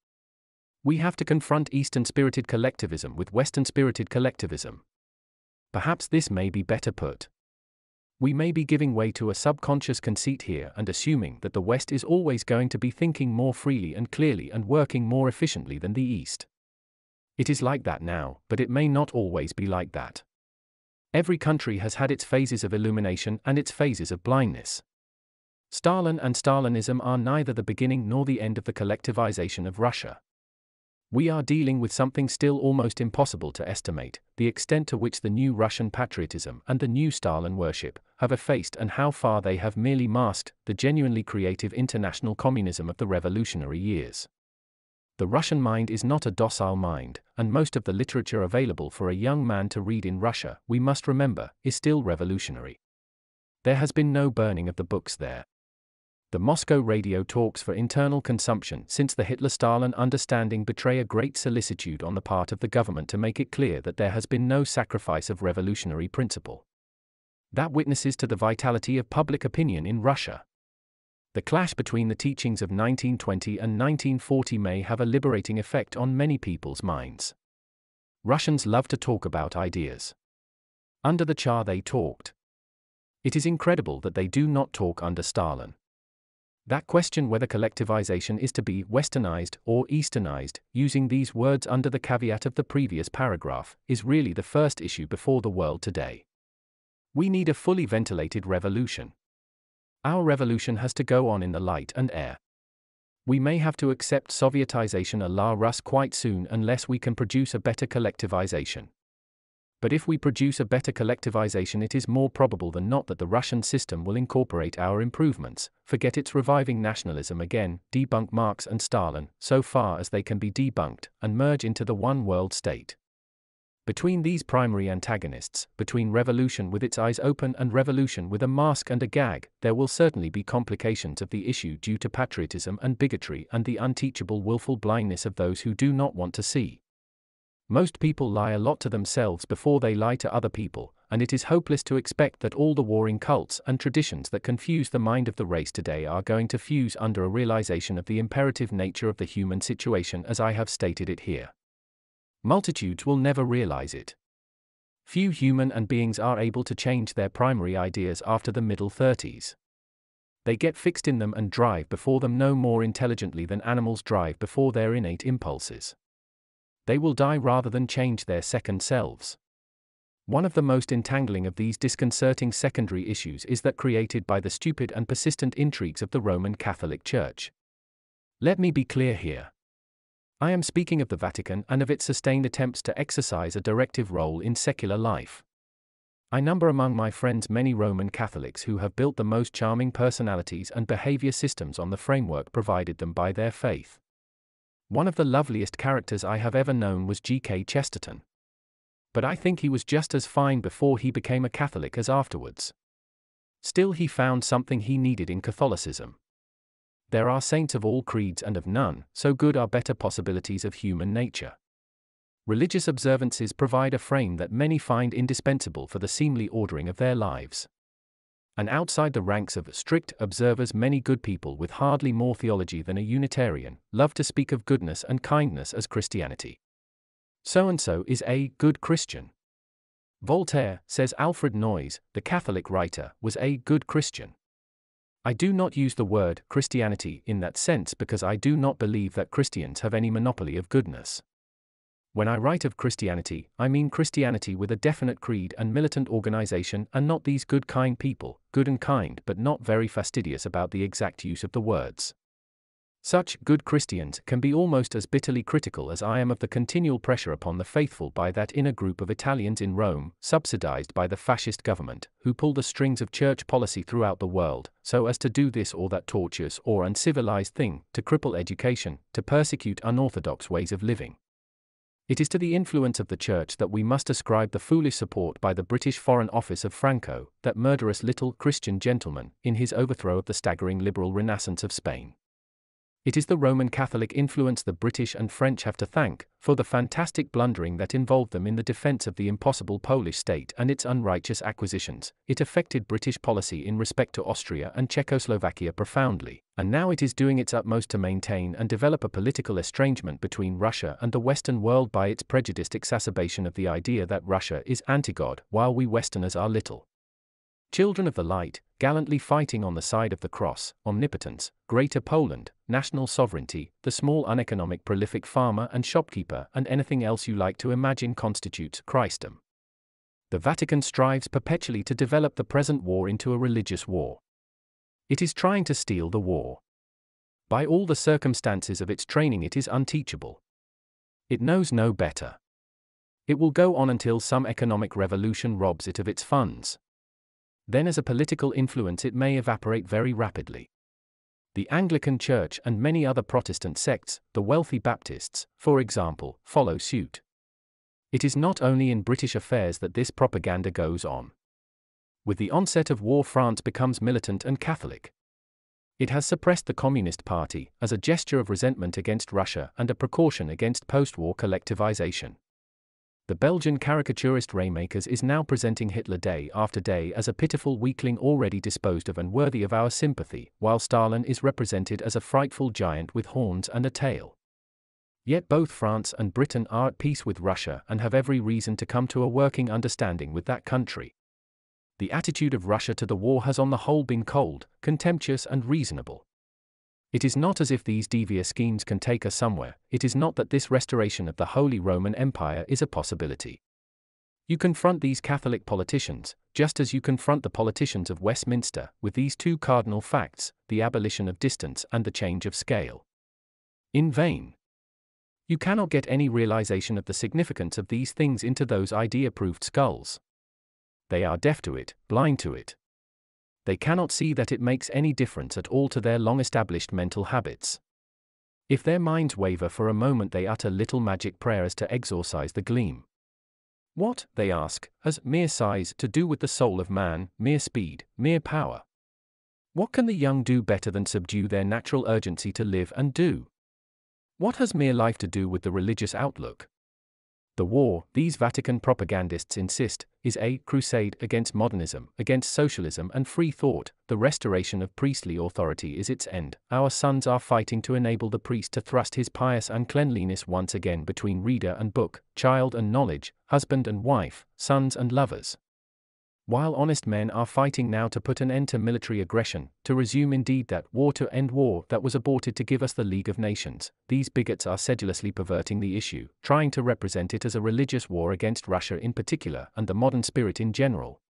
We have to confront Eastern-spirited collectivism with Western-spirited collectivism. Perhaps this may be better put. We may be giving way to a subconscious conceit here and assuming that the West is always going to be thinking more freely and clearly and working more efficiently than the East. It is like that now, but it may not always be like that. Every country has had its phases of illumination and its phases of blindness. Stalin and Stalinism are neither the beginning nor the end of the collectivization of Russia. We are dealing with something still almost impossible to estimate, the extent to which the new Russian patriotism and the new Stalin worship have effaced and how far they have merely masked the genuinely creative international communism of the revolutionary years. The Russian mind is not a docile mind, and most of the literature available for a young man to read in Russia, we must remember, is still revolutionary. There has been no burning of the books there. The Moscow radio talks for internal consumption since the Hitler-Stalin understanding betray a great solicitude on the part of the government to make it clear that there has been no sacrifice of revolutionary principle. That witnesses to the vitality of public opinion in Russia. The clash between the teachings of 1920 and 1940 may have a liberating effect on many people's minds. Russians love to talk about ideas. Under the Tsar they talked. It is incredible that they do not talk under Stalin. That question whether collectivization is to be westernized or easternized, using these words under the caveat of the previous paragraph, is really the first issue before the world today. We need a fully ventilated revolution. Our revolution has to go on in the light and air. We may have to accept Sovietization a la Rus quite soon unless we can produce a better collectivization. But if we produce a better collectivization, it is more probable than not that the Russian system will incorporate our improvements, forget its reviving nationalism again, debunk Marx and Stalin, so far as they can be debunked, and merge into the one world state. Between these primary antagonists, between revolution with its eyes open and revolution with a mask and a gag, there will certainly be complications of the issue due to patriotism and bigotry and the unteachable willful blindness of those who do not want to see. Most people lie a lot to themselves before they lie to other people, and it is hopeless to expect that all the warring cults and traditions that confuse the mind of the race today are going to fuse under a realization of the imperative nature of the human situation as I have stated it here. Multitudes will never realize it. Few human beings are able to change their primary ideas after the middle 30s. They get fixed in them and drive before them no more intelligently than animals drive before their innate impulses. They will die rather than change their second selves. One of the most entangling of these disconcerting secondary issues is that created by the stupid and persistent intrigues of the Roman Catholic Church. Let me be clear here. I am speaking of the Vatican and of its sustained attempts to exercise a directive role in secular life. I number among my friends many Roman Catholics who have built the most charming personalities and behavior systems on the framework provided them by their faith. One of the loveliest characters I have ever known was G.K. Chesterton. But I think he was just as fine before he became a Catholic as afterwards. Still, he found something he needed in Catholicism. There are saints of all creeds and of none so good are better possibilities of human nature. Religious observances provide a frame that many find indispensable for the seemly ordering of their lives. And outside the ranks of strict observers, many good people with hardly more theology than a Unitarian love to speak of goodness and kindness as Christianity. So-and-so is a good Christian. Voltaire, says Alfred Noyes, the Catholic writer, was a good Christian. I do not use the word Christianity in that sense because I do not believe that Christians have any monopoly of goodness. When I write of Christianity, I mean Christianity with a definite creed and militant organization, and not these good kind people, good and kind but not very fastidious about the exact use of the words. Such good Christians can be almost as bitterly critical as I am of the continual pressure upon the faithful by that inner group of Italians in Rome, subsidized by the fascist government, who pull the strings of church policy throughout the world, so as to do this or that tortuous or uncivilized thing, to cripple education, to persecute unorthodox ways of living. It is to the influence of the Church that we must ascribe the foolish support by the British Foreign Office of Franco, that murderous little Christian gentleman, in his overthrow of the staggering liberal renaissance of Spain. It is the Roman Catholic influence the British and French have to thank for the fantastic blundering that involved them in the defense of the impossible Polish state and its unrighteous acquisitions. It affected British policy in respect to Austria and Czechoslovakia profoundly, and now it is doing its utmost to maintain and develop a political estrangement between Russia and the Western world by its prejudiced exacerbation of the idea that Russia is anti-God, while we Westerners are little children of the light, gallantly fighting on the side of the cross, omnipotence, greater Poland, national sovereignty, the small uneconomic prolific farmer and shopkeeper, and anything else you like to imagine constitutes Christendom. The Vatican strives perpetually to develop the present war into a religious war. It is trying to steal the war. By all the circumstances of its training it is unteachable. It knows no better. It will go on until some economic revolution robs it of its funds. Then as a political influence it may evaporate very rapidly. The Anglican Church and many other Protestant sects, the wealthy Baptists, for example, follow suit. It is not only in British affairs that this propaganda goes on. With the onset of war France becomes militant and Catholic. It has suppressed the Communist Party, as a gesture of resentment against Russia and a precaution against post-war collectivization. The Belgian caricaturist Raymakers is now presenting Hitler day after day as a pitiful weakling already disposed of and worthy of our sympathy, while Stalin is represented as a frightful giant with horns and a tail. Yet both France and Britain are at peace with Russia and have every reason to come to a working understanding with that country. The attitude of Russia to the war has on the whole been cold, contemptuous and reasonable. It is not as if these devious schemes can take us somewhere, it is not that this restoration of the Holy Roman Empire is a possibility. You confront these Catholic politicians, just as you confront the politicians of Westminster, with these two cardinal facts, the abolition of distance and the change of scale. In vain. You cannot get any realization of the significance of these things into those idea-proofed skulls. They are deaf to it, blind to it. They cannot see that it makes any difference at all to their long-established mental habits. If their minds waver for a moment they utter little magic prayers to exorcise the gleam. What, they ask, has mere size to do with the soul of man, mere speed, mere power? What can the young do better than subdue their natural urgency to live and do? What has mere life to do with the religious outlook? The war, these Vatican propagandists insist, is a crusade against modernism, against socialism and free thought. The restoration of priestly authority is its end. Our sons are fighting to enable the priest to thrust his pious uncleanliness once again between reader and book, child and knowledge, husband and wife, sons and lovers. While honest men are fighting now to put an end to military aggression, to resume indeed that war to end war that was aborted to give us the League of Nations, these bigots are sedulously perverting the issue, trying to represent it as a religious war against Russia in particular and the modern spirit in general.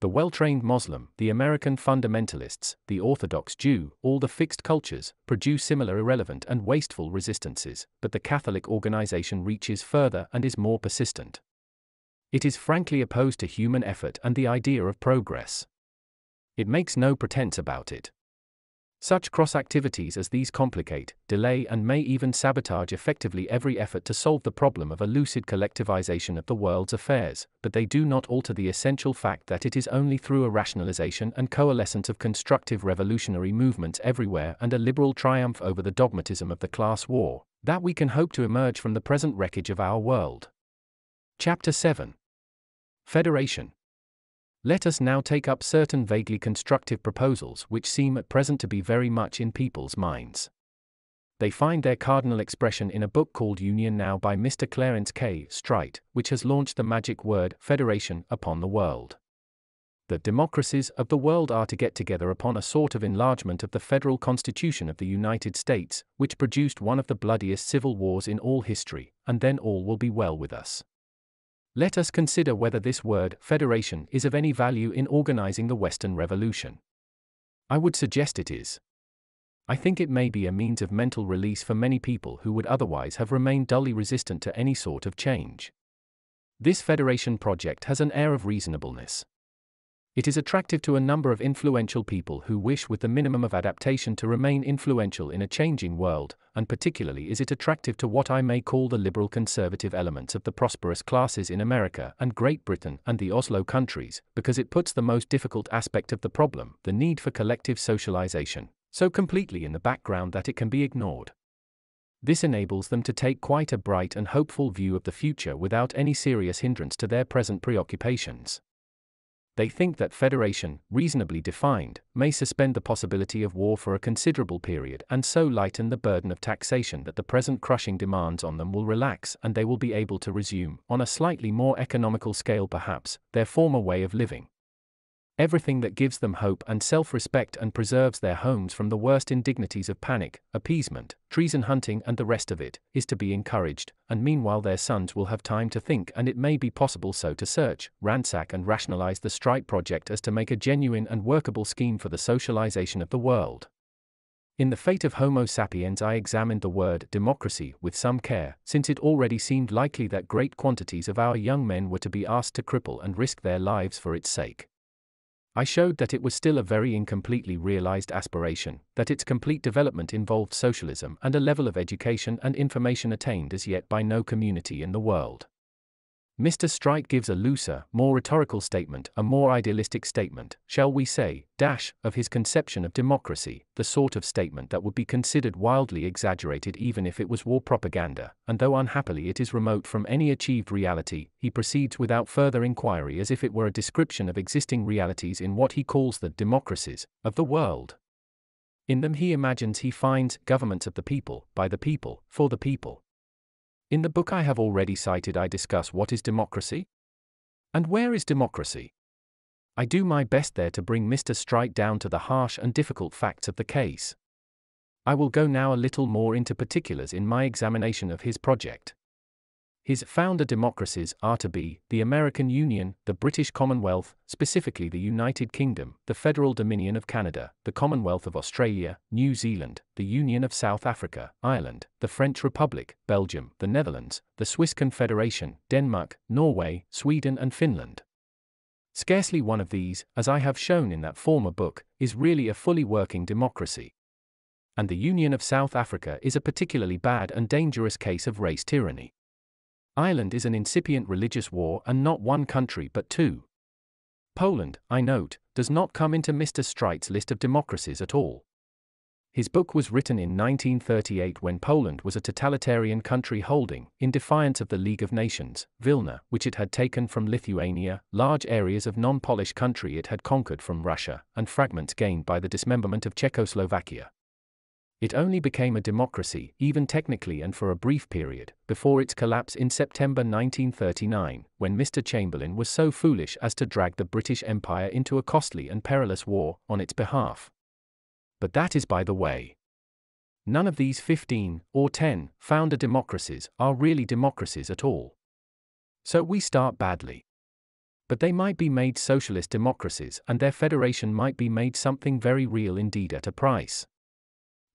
The well-trained Muslim, the American fundamentalists, the Orthodox Jew, all the fixed cultures, produce similar irrelevant and wasteful resistances, but the Catholic organization reaches further and is more persistent. It is frankly opposed to human effort and the idea of progress. It makes no pretense about it. Such cross-activities as these complicate, delay and may even sabotage effectively every effort to solve the problem of a lucid collectivization of the world's affairs, but they do not alter the essential fact that it is only through a rationalization and coalescence of constructive revolutionary movements everywhere and a liberal triumph over the dogmatism of the class war, that we can hope to emerge from the present wreckage of our world. Chapter 7. Federation. Let us now take up certain vaguely constructive proposals which seem at present to be very much in people's minds. They find their cardinal expression in a book called Union Now by Mr. Clarence K. Strite, which has launched the magic word federation upon the world. The democracies of the world are to get together upon a sort of enlargement of the federal constitution of the United States, which produced one of the bloodiest civil wars in all history, and then all will be well with us. Let us consider whether this word, federation, is of any value in organizing the Western Revolution. I would suggest it is. I think it may be a means of mental release for many people who would otherwise have remained dully resistant to any sort of change. This federation project has an air of reasonableness. It is attractive to a number of influential people who wish with the minimum of adaptation to remain influential in a changing world, and particularly is it attractive to what I may call the liberal conservative elements of the prosperous classes in America and Great Britain and the Oslo countries, because it puts the most difficult aspect of the problem, the need for collective socialization, so completely in the background that it can be ignored. This enables them to take quite a bright and hopeful view of the future without any serious hindrance to their present preoccupations. They think that federation, reasonably defined, may suspend the possibility of war for a considerable period and so lighten the burden of taxation that the present crushing demands on them will relax and they will be able to resume, on a slightly more economical scale perhaps, their former way of living. Everything that gives them hope and self-respect and preserves their homes from the worst indignities of panic, appeasement, treason hunting and the rest of it, is to be encouraged, and meanwhile their sons will have time to think and it may be possible so to search, ransack and rationalize the Strite project as to make a genuine and workable scheme for the socialization of the world. In The Fate of Homo sapiens I examined the word democracy with some care, since it already seemed likely that great quantities of our young men were to be asked to cripple and risk their lives for its sake. I showed that it was still a very incompletely realized aspiration, that its complete development involved socialism and a level of education and information attained as yet by no community in the world. Mr. Strite gives a looser, more rhetorical statement, a more idealistic statement, shall we say, of his conception of democracy, the sort of statement that would be considered wildly exaggerated even if it was war propaganda, and though unhappily it is remote from any achieved reality, he proceeds without further inquiry as if it were a description of existing realities in what he calls the democracies of the world. In them he imagines he finds governments of the people, by the people, for the people. In the book I have already cited I discuss what is democracy? And where is democracy? I do my best there to bring Mr. Strite down to the harsh and difficult facts of the case. I will go now a little more into particulars in my examination of his project. His founder democracies are to be the American Union, the British Commonwealth, specifically the United Kingdom, the Federal Dominion of Canada, the Commonwealth of Australia, New Zealand, the Union of South Africa, Ireland, the French Republic, Belgium, the Netherlands, the Swiss Confederation, Denmark, Norway, Sweden and Finland. Scarcely one of these, as I have shown in that former book, is really a fully working democracy. And the Union of South Africa is a particularly bad and dangerous case of race tyranny. Ireland is an incipient religious war and not one country but two. Poland, I note, does not come into Mr. Strite's list of democracies at all. His book was written in 1938 when Poland was a totalitarian country holding, in defiance of the League of Nations, Vilna, which it had taken from Lithuania, large areas of non-Polish country it had conquered from Russia, and fragments gained by the dismemberment of Czechoslovakia. It only became a democracy, even technically and for a brief period, before its collapse in September 1939, when Mr. Chamberlain was so foolish as to drag the British Empire into a costly and perilous war on its behalf. But that is by the way. None of these 15, or 10, founder democracies are really democracies at all. So we start badly. But they might be made socialist democracies, and their federation might be made something very real indeed at a price.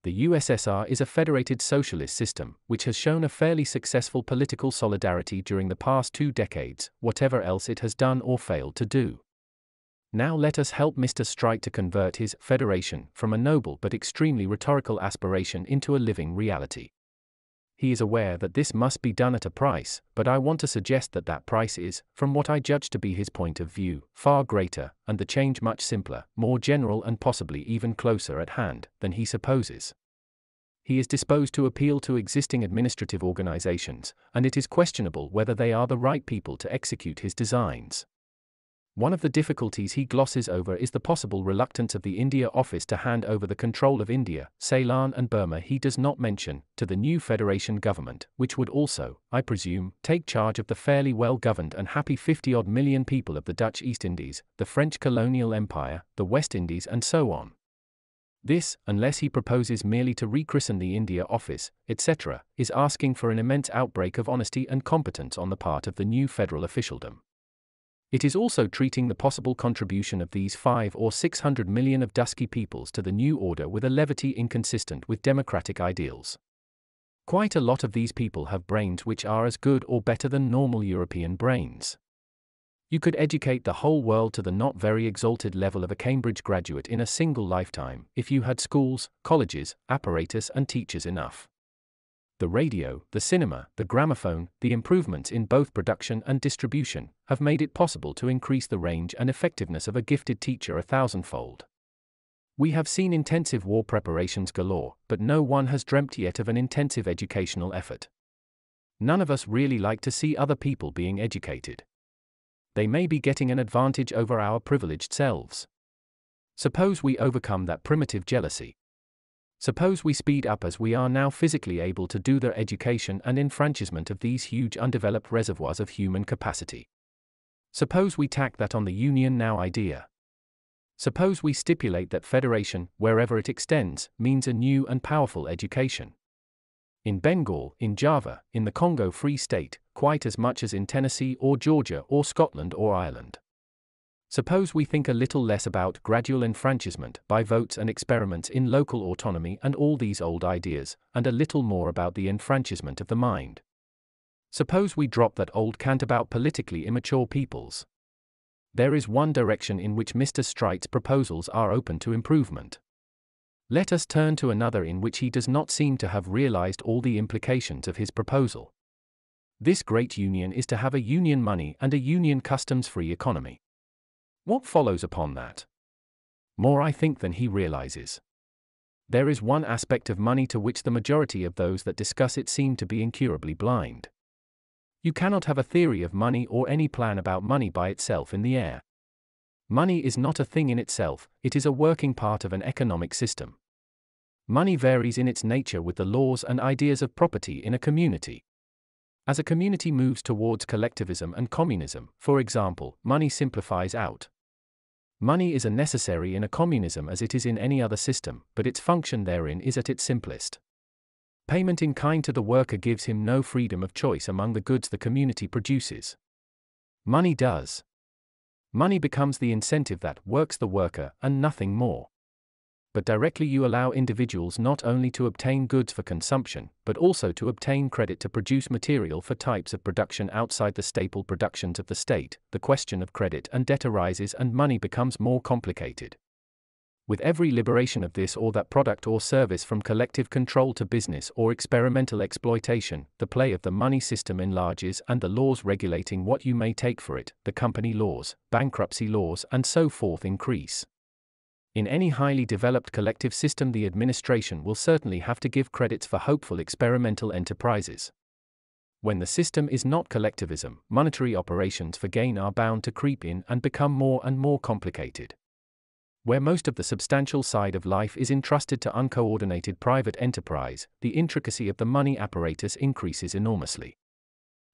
The USSR is a federated socialist system, which has shown a fairly successful political solidarity during the past 2 decades, whatever else it has done or failed to do. Now let us help Mr. Streit to convert his federation from a noble but extremely rhetorical aspiration into a living reality. He is aware that this must be done at a price, but I want to suggest that that price is, from what I judge to be his point of view, far greater, and the change much simpler, more general and possibly even closer at hand, than he supposes. He is disposed to appeal to existing administrative organizations, and it is questionable whether they are the right people to execute his designs. One of the difficulties he glosses over is the possible reluctance of the India Office to hand over the control of India, Ceylon and Burma. He does not mention, to the new Federation government, which would also, I presume, take charge of the fairly well-governed and happy 50-odd million people of the Dutch East Indies, the French colonial empire, the West Indies and so on. This, unless he proposes merely to rechristen the India Office, etc., is asking for an immense outbreak of honesty and competence on the part of the new federal officialdom. It is also treating the possible contribution of these 500 or 600 million of dusky peoples to the new order with a levity inconsistent with democratic ideals. Quite a lot of these people have brains which are as good or better than normal European brains. You could educate the whole world to the not very exalted level of a Cambridge graduate in a single lifetime, if you had schools, colleges, apparatus and teachers enough. The radio, the cinema, the gramophone, the improvements in both production and distribution, have made it possible to increase the range and effectiveness of a gifted teacher 1,000-fold. We have seen intensive war preparations galore, but no one has dreamt yet of an intensive educational effort. None of us really like to see other people being educated. They may be getting an advantage over our privileged selves. Suppose we overcome that primitive jealousy. Suppose we speed up as we are now physically able to do their education and enfranchisement of these huge undeveloped reservoirs of human capacity. Suppose we tack that on the Union Now idea. Suppose we stipulate that federation, wherever it extends, means a new and powerful education. In Bengal, in Java, in the Congo Free State, quite as much as in Tennessee or Georgia or Scotland or Ireland. Suppose we think a little less about gradual enfranchisement by votes and experiments in local autonomy and all these old ideas, and a little more about the enfranchisement of the mind. Suppose we drop that old cant about politically immature peoples. There is one direction in which Mr. Streit's proposals are open to improvement. Let us turn to another in which he does not seem to have realized all the implications of his proposal. This great union is to have a union money and a union customs-free economy. What follows upon that? More I think than he realizes. There is one aspect of money to which the majority of those that discuss it seem to be incurably blind. You cannot have a theory of money or any plan about money by itself in the air. Money is not a thing in itself, it is a working part of an economic system. Money varies in its nature with the laws and ideas of property in a community. As a community moves towards collectivism and communism, for example, money simplifies out. Money is a necessary in a communism as it is in any other system, but its function therein is at its simplest. Payment in kind to the worker gives him no freedom of choice among the goods the community produces. Money does. Money becomes the incentive that works the worker and nothing more. But directly you allow individuals not only to obtain goods for consumption, but also to obtain credit to produce material for types of production outside the staple productions of the state, the question of credit and debt arises and money becomes more complicated. With every liberation of this or that product or service from collective control to business or experimental exploitation, the play of the money system enlarges and the laws regulating what you may take for it, the company laws, bankruptcy laws and so forth increase. In any highly developed collective system, the administration will certainly have to give credits for hopeful experimental enterprises. When the system is not collectivism, monetary operations for gain are bound to creep in and become more and more complicated. Where most of the substantial side of life is entrusted to uncoordinated private enterprise, the intricacy of the money apparatus increases enormously.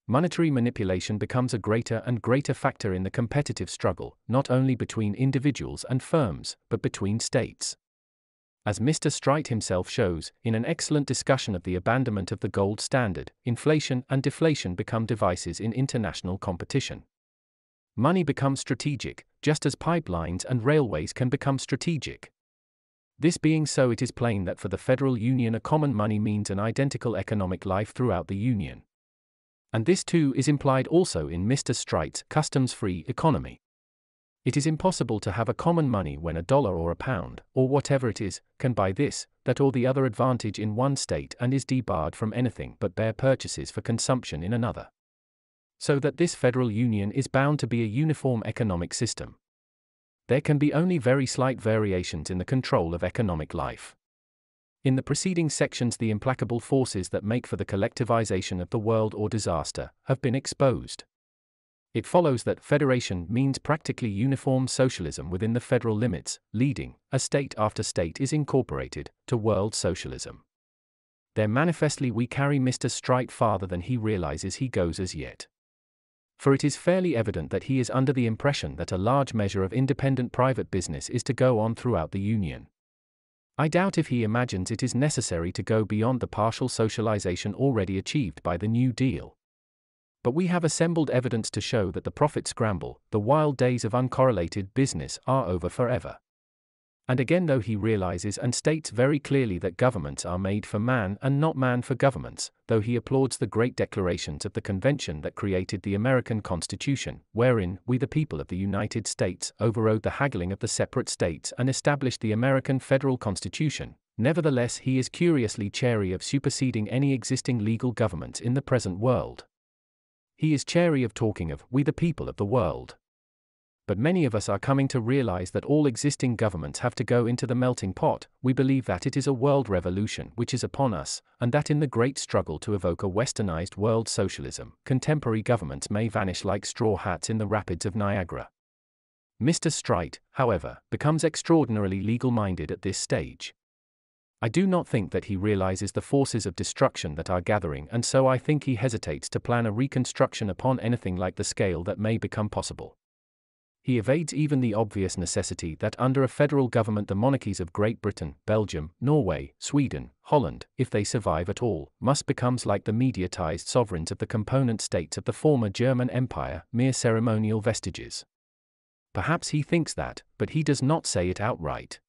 Monetary manipulation becomes a greater and greater factor in the competitive struggle, not only between individuals and firms, but between states. As Mr. Streit himself shows, in an excellent discussion of the abandonment of the gold standard, inflation and deflation become devices in international competition. Money becomes strategic, just as pipelines and railways can become strategic. This being so, it is plain that for the Federal Union a common money means an identical economic life throughout the Union. And this too is implied also in Mr. Streit's customs-free economy. It is impossible to have a common money when a dollar or a pound, or whatever it is, can buy this, that or the other advantage in one state and is debarred from anything but bare purchases for consumption in another. So that this Federal Union is bound to be a uniform economic system. There can be only very slight variations in the control of economic life. In the preceding sections, the implacable forces that make for the collectivization of the world or disaster have been exposed. It follows that federation means practically uniform socialism within the federal limits, leading, as state after state is incorporated, to world socialism. There manifestly we carry Mr. Streit farther than he realizes he goes as yet. For it is fairly evident that he is under the impression that a large measure of independent private business is to go on throughout the Union. I doubt if he imagines it is necessary to go beyond the partial socialization already achieved by the New Deal. But we have assembled evidence to show that the profit scramble, the wild days of uncorrelated business, are over forever. And again, though he realizes and states very clearly that governments are made for man and not man for governments, though he applauds the great declarations of the convention that created the American Constitution, wherein we the people of the United States overrode the haggling of the separate states and established the American Federal Constitution, nevertheless he is curiously chary of superseding any existing legal government in the present world. He is chary of talking of we the people of the world. But many of us are coming to realize that all existing governments have to go into the melting pot. We believe that it is a world revolution which is upon us, and that in the great struggle to evoke a westernized world socialism, contemporary governments may vanish like straw hats in the rapids of Niagara. Mr. Streit, however, becomes extraordinarily legal-minded at this stage. I do not think that he realizes the forces of destruction that are gathering, and so I think he hesitates to plan a reconstruction upon anything like the scale that may become possible. He evades even the obvious necessity that under a federal government the monarchies of Great Britain, Belgium, Norway, Sweden, Holland, if they survive at all, must become like the mediatized sovereigns of the component states of the former German Empire, mere ceremonial vestiges. Perhaps he thinks that, but he does not say it outright.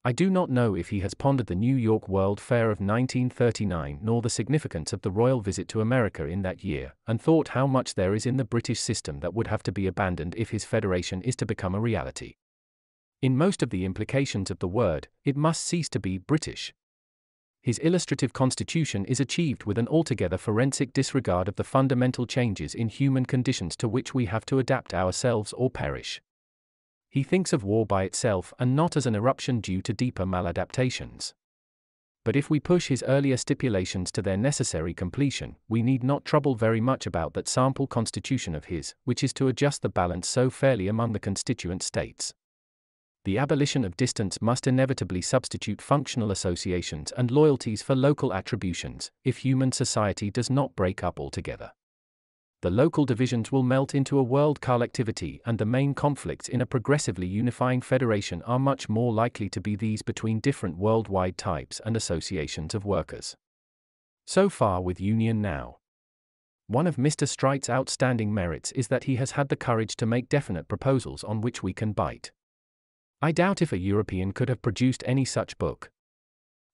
I do not know if he has pondered the New York World Fair of 1939 nor the significance of the royal visit to America in that year, and thought how much there is in the British system that would have to be abandoned if his federation is to become a reality. In most of the implications of the word, it must cease to be British. His illustrative constitution is achieved with an altogether forensic disregard of the fundamental changes in human conditions to which we have to adapt ourselves or perish. He thinks of war by itself and not as an eruption due to deeper maladaptations. But if we push his earlier stipulations to their necessary completion, we need not trouble very much about that sample constitution of his, which is to adjust the balance so fairly among the constituent states. The abolition of distance must inevitably substitute functional associations and loyalties for local attributions, if human society does not break up altogether. The local divisions will melt into a world collectivity, and the main conflicts in a progressively unifying federation are much more likely to be these between different worldwide types and associations of workers. So far with Union Now. One of Mr. Streit's outstanding merits is that he has had the courage to make definite proposals on which we can bite. I doubt if a European could have produced any such book.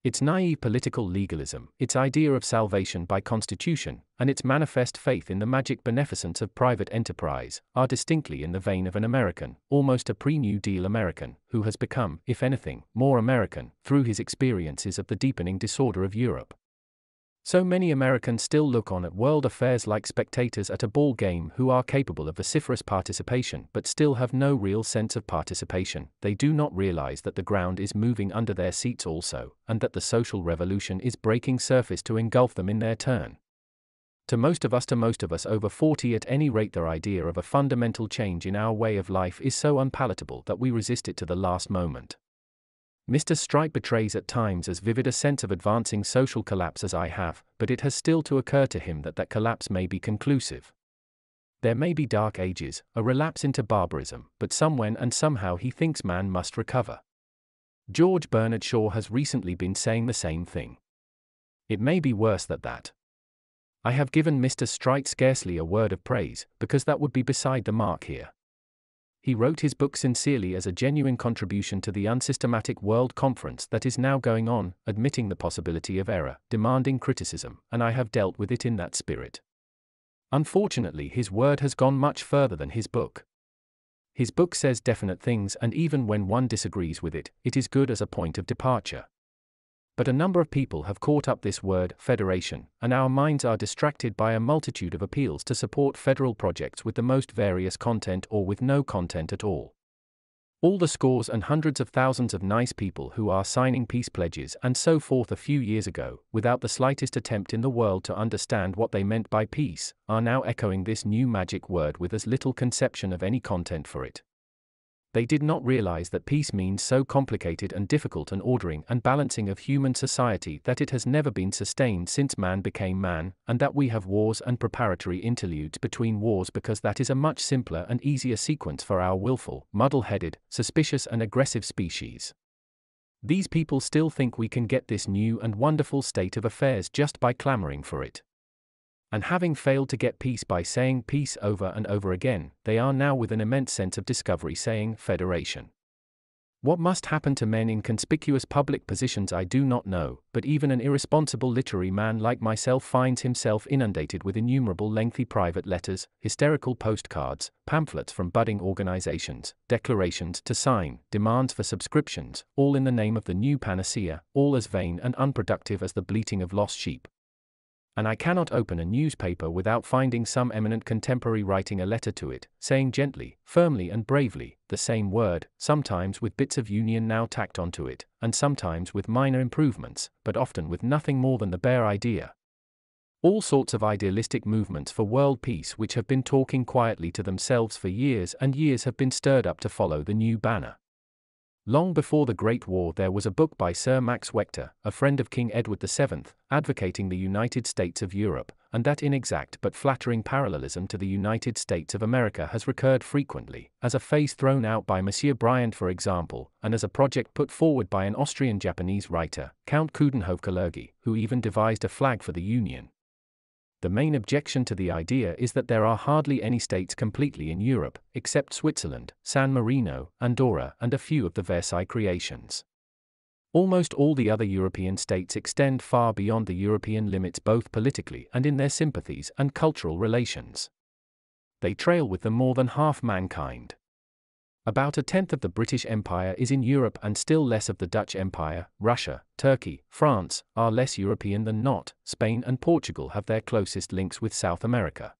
Its naive political legalism, its idea of salvation by constitution, and its manifest faith in the magic beneficence of private enterprise, are distinctly in the vein of an American, almost a pre-New Deal American, who has become, if anything, more American, through his experiences of the deepening disorder of Europe. So many Americans still look on at world affairs like spectators at a ball game who are capable of vociferous participation but still have no real sense of participation. They do not realize that the ground is moving under their seats also, and that the social revolution is breaking surface to engulf them in their turn. To most of us over 40 at any rate, their idea of a fundamental change in our way of life is so unpalatable that we resist it to the last moment. Mr. Strike betrays at times as vivid a sense of advancing social collapse as I have, but it has still to occur to him that collapse may be conclusive. There may be dark ages, a relapse into barbarism, but somewhen and somehow he thinks man must recover. George Bernard Shaw has recently been saying the same thing. It may be worse than that. I have given Mr. Strike scarcely a word of praise, because that would be beside the mark here. He wrote his book sincerely as a genuine contribution to the unsystematic world conference that is now going on, admitting the possibility of error, demanding criticism, and I have dealt with it in that spirit. Unfortunately, his word has gone much further than his book. His book says definite things, and even when one disagrees with it, it is good as a point of departure. But a number of people have caught up this word, federation, and our minds are distracted by a multitude of appeals to support federal projects with the most various content or with no content at all. All the scores and hundreds of thousands of nice people who are signing peace pledges and so forth a few years ago, without the slightest attempt in the world to understand what they meant by peace, are now echoing this new magic word with as little conception of any content for it. They did not realize that peace means so complicated and difficult an ordering and balancing of human society that it has never been sustained since man became man, and that we have wars and preparatory interludes between wars because that is a much simpler and easier sequence for our willful, muddle-headed, suspicious and aggressive species. These people still think we can get this new and wonderful state of affairs just by clamoring for it. And having failed to get peace by saying peace over and over again, they are now with an immense sense of discovery saying federation. What must happen to men in conspicuous public positions I do not know, but even an irresponsible literary man like myself finds himself inundated with innumerable lengthy private letters, hysterical postcards, pamphlets from budding organizations, declarations to sign, demands for subscriptions, all in the name of the new panacea, all as vain and unproductive as the bleating of lost sheep. And I cannot open a newspaper without finding some eminent contemporary writing a letter to it, saying gently, firmly and bravely, the same word, sometimes with bits of union now tacked onto it, and sometimes with minor improvements, but often with nothing more than the bare idea. All sorts of idealistic movements for world peace which have been talking quietly to themselves for years and years have been stirred up to follow the new banner. Long before the Great War there was a book by Sir Max Wechter, a friend of King Edward VII, advocating the United States of Europe, and that inexact but flattering parallelism to the United States of America has recurred frequently, as a phase thrown out by Monsieur Bryant for example, and as a project put forward by an Austrian-Japanese writer, Count Coudenhove-Kalergi, who even devised a flag for the Union. The main objection to the idea is that there are hardly any states completely in Europe, except Switzerland, San Marino, Andorra, and a few of the Versailles creations. Almost all the other European states extend far beyond the European limits both politically and in their sympathies and cultural relations. They trail with them more than half mankind. About a tenth of the British Empire is in Europe and still less of the Dutch Empire. Russia, Turkey, France are less European than not. Spain and Portugal have their closest links with South America.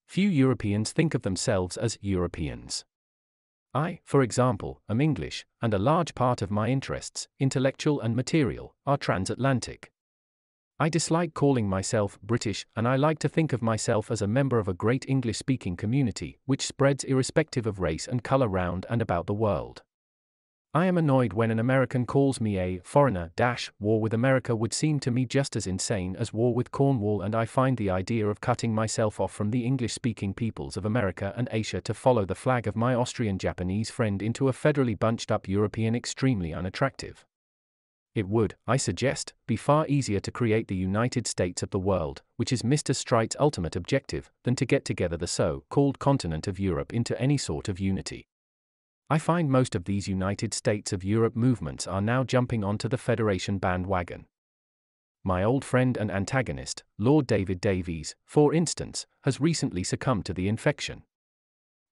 Few Europeans think of themselves as Europeans. I, for example, am English, and a large part of my interests, intellectual and material, are transatlantic. I dislike calling myself British, and I like to think of myself as a member of a great English-speaking community, which spreads irrespective of race and color round and about the world. I am annoyed when an American calls me a foreigner. War with America would seem to me just as insane as war with Cornwall, and I find the idea of cutting myself off from the English-speaking peoples of America and Asia to follow the flag of my Austrian-Japanese friend into a federally bunched-up European extremely unattractive. It would, I suggest, be far easier to create the United States of the world, which is Mr. Strite's ultimate objective, than to get together the so-called continent of Europe into any sort of unity. I find most of these United States of Europe movements are now jumping onto the Federation bandwagon. My old friend and antagonist, Lord David Davies, for instance, has recently succumbed to the infection.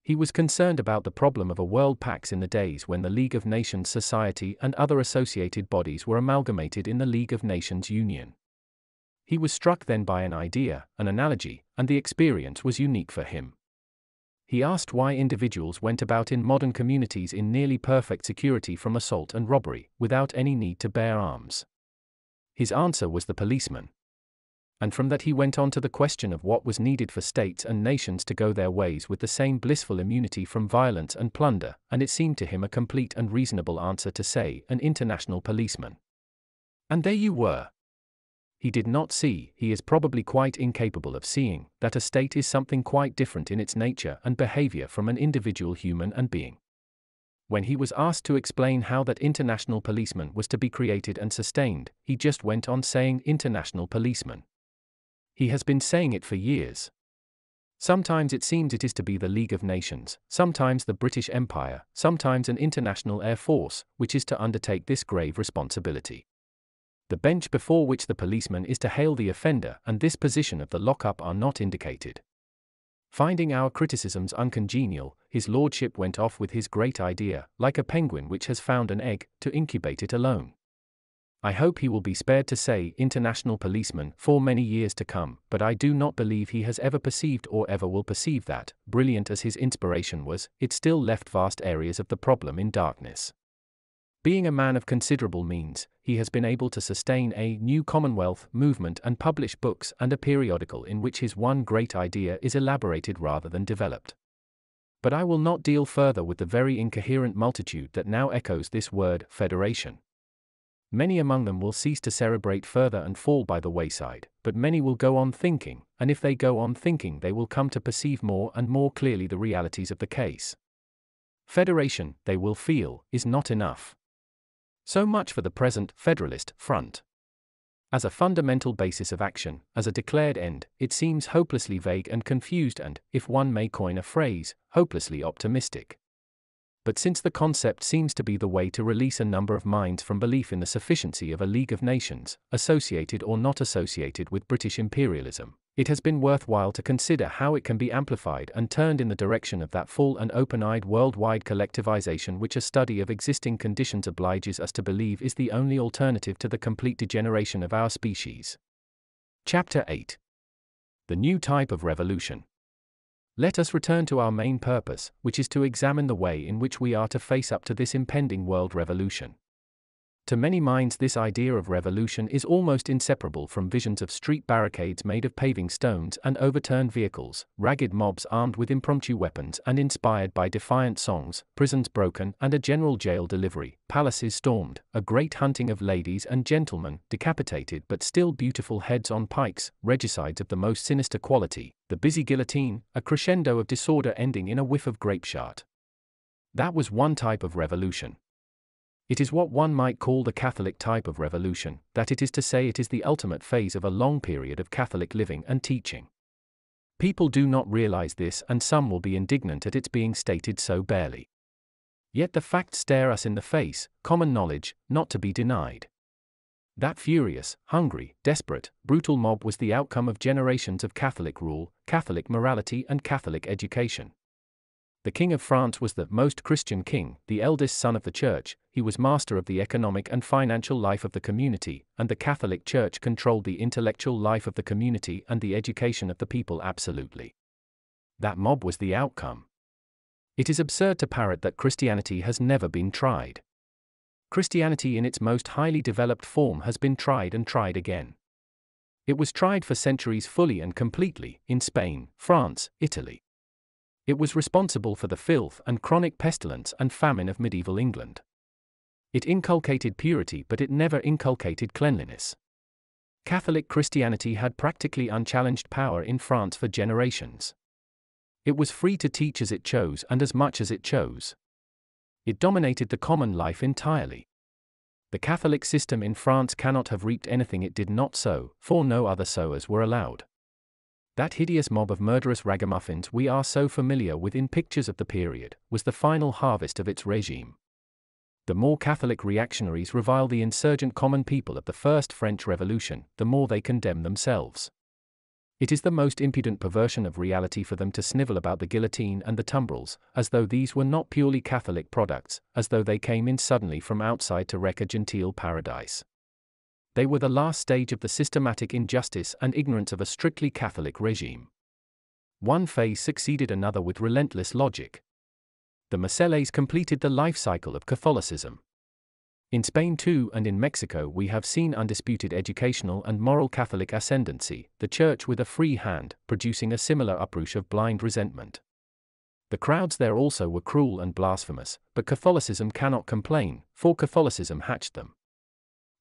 He was concerned about the problem of a world pax in the days when the League of Nations Society and other associated bodies were amalgamated in the League of Nations Union. He was struck then by an idea, an analogy, and the experience was unique for him. He asked why individuals went about in modern communities in nearly perfect security from assault and robbery, without any need to bear arms. His answer was the policeman. And from that he went on to the question of what was needed for states and nations to go their ways with the same blissful immunity from violence and plunder, and it seemed to him a complete and reasonable answer to say, an international policeman. And there you were. He did not see, he is probably quite incapable of seeing, that a state is something quite different in its nature and behavior from an individual human and being. When he was asked to explain how that international policeman was to be created and sustained, he just went on saying international policeman. He has been saying it for years. Sometimes it seems it is to be the League of Nations, sometimes the British Empire, sometimes an international air force, which is to undertake this grave responsibility. The bench before which the policeman is to hail the offender and this position of the lock-up are not indicated. Finding our criticisms uncongenial, his lordship went off with his great idea, like a penguin which has found an egg, to incubate it alone. I hope he will be spared to say international policeman for many years to come, but I do not believe he has ever perceived or ever will perceive that, brilliant as his inspiration was, it still left vast areas of the problem in darkness. Being a man of considerable means, he has been able to sustain a new Commonwealth movement and publish books and a periodical in which his one great idea is elaborated rather than developed. But I will not deal further with the very incoherent multitude that now echoes this word, federation. Many among them will cease to cerebrate further and fall by the wayside, but many will go on thinking, and if they go on thinking they will come to perceive more and more clearly the realities of the case. Federation, they will feel, is not enough. So much for the present Federalist front. As a fundamental basis of action, as a declared end, it seems hopelessly vague and confused and, if one may coin a phrase, hopelessly optimistic. But since the concept seems to be the way to release a number of minds from belief in the sufficiency of a League of Nations, associated or not associated with British imperialism, it has been worthwhile to consider how it can be amplified and turned in the direction of that full and open-eyed worldwide collectivization which a study of existing conditions obliges us to believe is the only alternative to the complete degeneration of our species. Chapter 8. The New Type of Revolution. Let us return to our main purpose, which is to examine the way in which we are to face up to this impending world revolution. To many minds this idea of revolution is almost inseparable from visions of street barricades made of paving stones and overturned vehicles, ragged mobs armed with impromptu weapons and inspired by defiant songs, prisons broken and a general jail delivery, palaces stormed, a great hunting of ladies and gentlemen, decapitated but still beautiful heads on pikes, regicides of the most sinister quality, the busy guillotine, a crescendo of disorder ending in a whiff of grapeshot. That was one type of revolution. It is what one might call the Catholic type of revolution, that it is to say it is the ultimate phase of a long period of Catholic living and teaching. People do not realize this and some will be indignant at its being stated so barely. Yet the facts stare us in the face, common knowledge, not to be denied. That furious, hungry, desperate, brutal mob was the outcome of generations of Catholic rule, Catholic morality and Catholic education. The King of France was the most Christian king, the eldest son of the Church, he was master of the economic and financial life of the community, and the Catholic Church controlled the intellectual life of the community and the education of the people absolutely. That mob was the outcome. It is absurd to parrot that Christianity has never been tried. Christianity in its most highly developed form has been tried and tried again. It was tried for centuries fully and completely, in Spain, France, Italy. It was responsible for the filth and chronic pestilence and famine of medieval England. It inculcated purity but it never inculcated cleanliness. Catholic Christianity had practically unchallenged power in France for generations. It was free to teach as it chose and as much as it chose. It dominated the common life entirely. The Catholic system in France cannot have reaped anything it did not sow, for no other sowers were allowed. That hideous mob of murderous ragamuffins we are so familiar with in pictures of the period, was the final harvest of its regime. The more Catholic reactionaries revile the insurgent common people of the First French Revolution, the more they condemn themselves. It is the most impudent perversion of reality for them to snivel about the guillotine and the tumbrils, as though these were not purely Catholic products, as though they came in suddenly from outside to wreck a genteel paradise. They were the last stage of the systematic injustice and ignorance of a strictly Catholic regime. One phase succeeded another with relentless logic. The Marseillais completed the life cycle of Catholicism. In Spain too and in Mexico we have seen undisputed educational and moral Catholic ascendancy, the Church with a free hand, producing a similar uprush of blind resentment. The crowds there also were cruel and blasphemous, but Catholicism cannot complain, for Catholicism hatched them.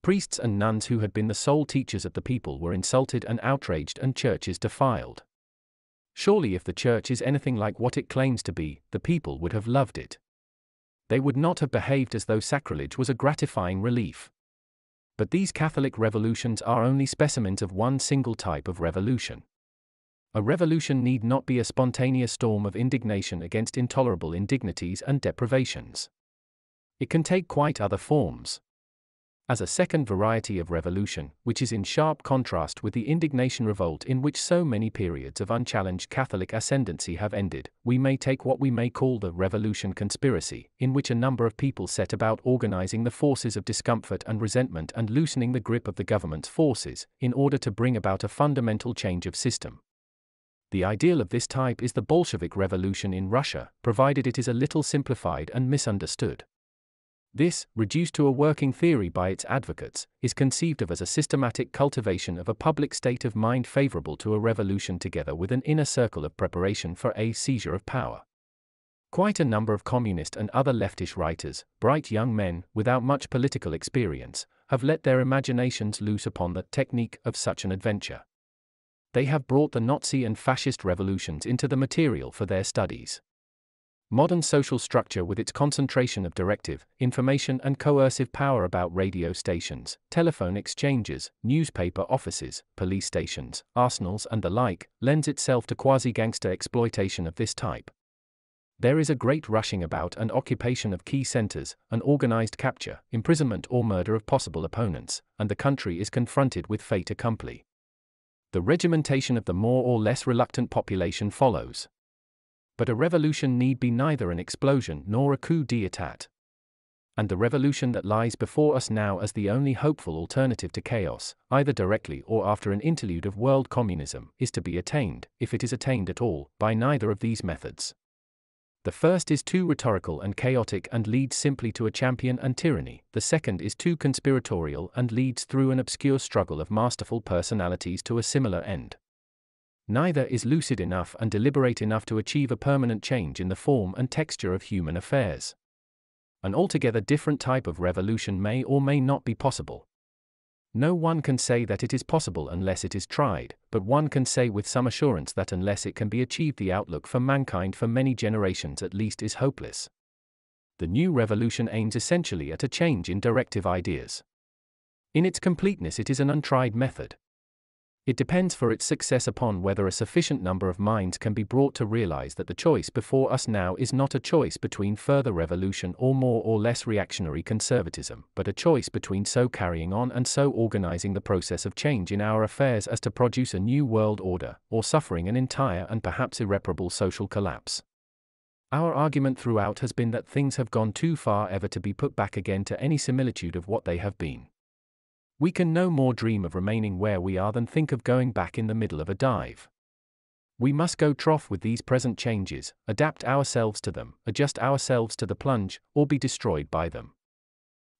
Priests and nuns who had been the sole teachers of the people were insulted and outraged and churches defiled. Surely if the Church is anything like what it claims to be, the people would have loved it. They would not have behaved as though sacrilege was a gratifying relief. But these Catholic revolutions are only specimens of one single type of revolution. A revolution need not be a spontaneous storm of indignation against intolerable indignities and deprivations. It can take quite other forms. As a second variety of revolution, which is in sharp contrast with the indignation revolt in which so many periods of unchallenged Catholic ascendancy have ended, we may take what we may call the revolution conspiracy, in which a number of people set about organizing the forces of discomfort and resentment and loosening the grip of the government's forces, in order to bring about a fundamental change of system. The ideal of this type is the Bolshevik revolution in Russia, provided it is a little simplified and misunderstood. This, reduced to a working theory by its advocates, is conceived of as a systematic cultivation of a public state of mind favorable to a revolution together with an inner circle of preparation for a seizure of power. Quite a number of communist and other leftish writers, bright young men, without much political experience, have let their imaginations loose upon the technique of such an adventure. They have brought the Nazi and fascist revolutions into the material for their studies. Modern social structure with its concentration of directive, information and coercive power about radio stations, telephone exchanges, newspaper offices, police stations, arsenals and the like, lends itself to quasi-gangster exploitation of this type. There is a great rushing about and occupation of key centers, an organized capture, imprisonment or murder of possible opponents, and the country is confronted with fait accompli. The regimentation of the more or less reluctant population follows. But a revolution need be neither an explosion nor a coup d'état. And the revolution that lies before us now as the only hopeful alternative to chaos, either directly or after an interlude of world communism, is to be attained, if it is attained at all, by neither of these methods. The first is too rhetorical and chaotic and leads simply to a champion and tyranny, the second is too conspiratorial and leads through an obscure struggle of masterful personalities to a similar end. Neither is lucid enough and deliberate enough to achieve a permanent change in the form and texture of human affairs. An altogether different type of revolution may or may not be possible. No one can say that it is possible unless it is tried, but one can say with some assurance that unless it can be achieved the outlook for mankind for many generations at least is hopeless. The new revolution aims essentially at a change in directive ideas. In its completeness it is an untried method. It depends for its success upon whether a sufficient number of minds can be brought to realize that the choice before us now is not a choice between further revolution or more or less reactionary conservatism, but a choice between so carrying on and so organizing the process of change in our affairs as to produce a new world order, or suffering an entire and perhaps irreparable social collapse. Our argument throughout has been that things have gone too far ever to be put back again to any similitude of what they have been. We can no more dream of remaining where we are than think of going back in the middle of a dive. We must go trough with these present changes, adapt ourselves to them, adjust ourselves to the plunge, or be destroyed by them.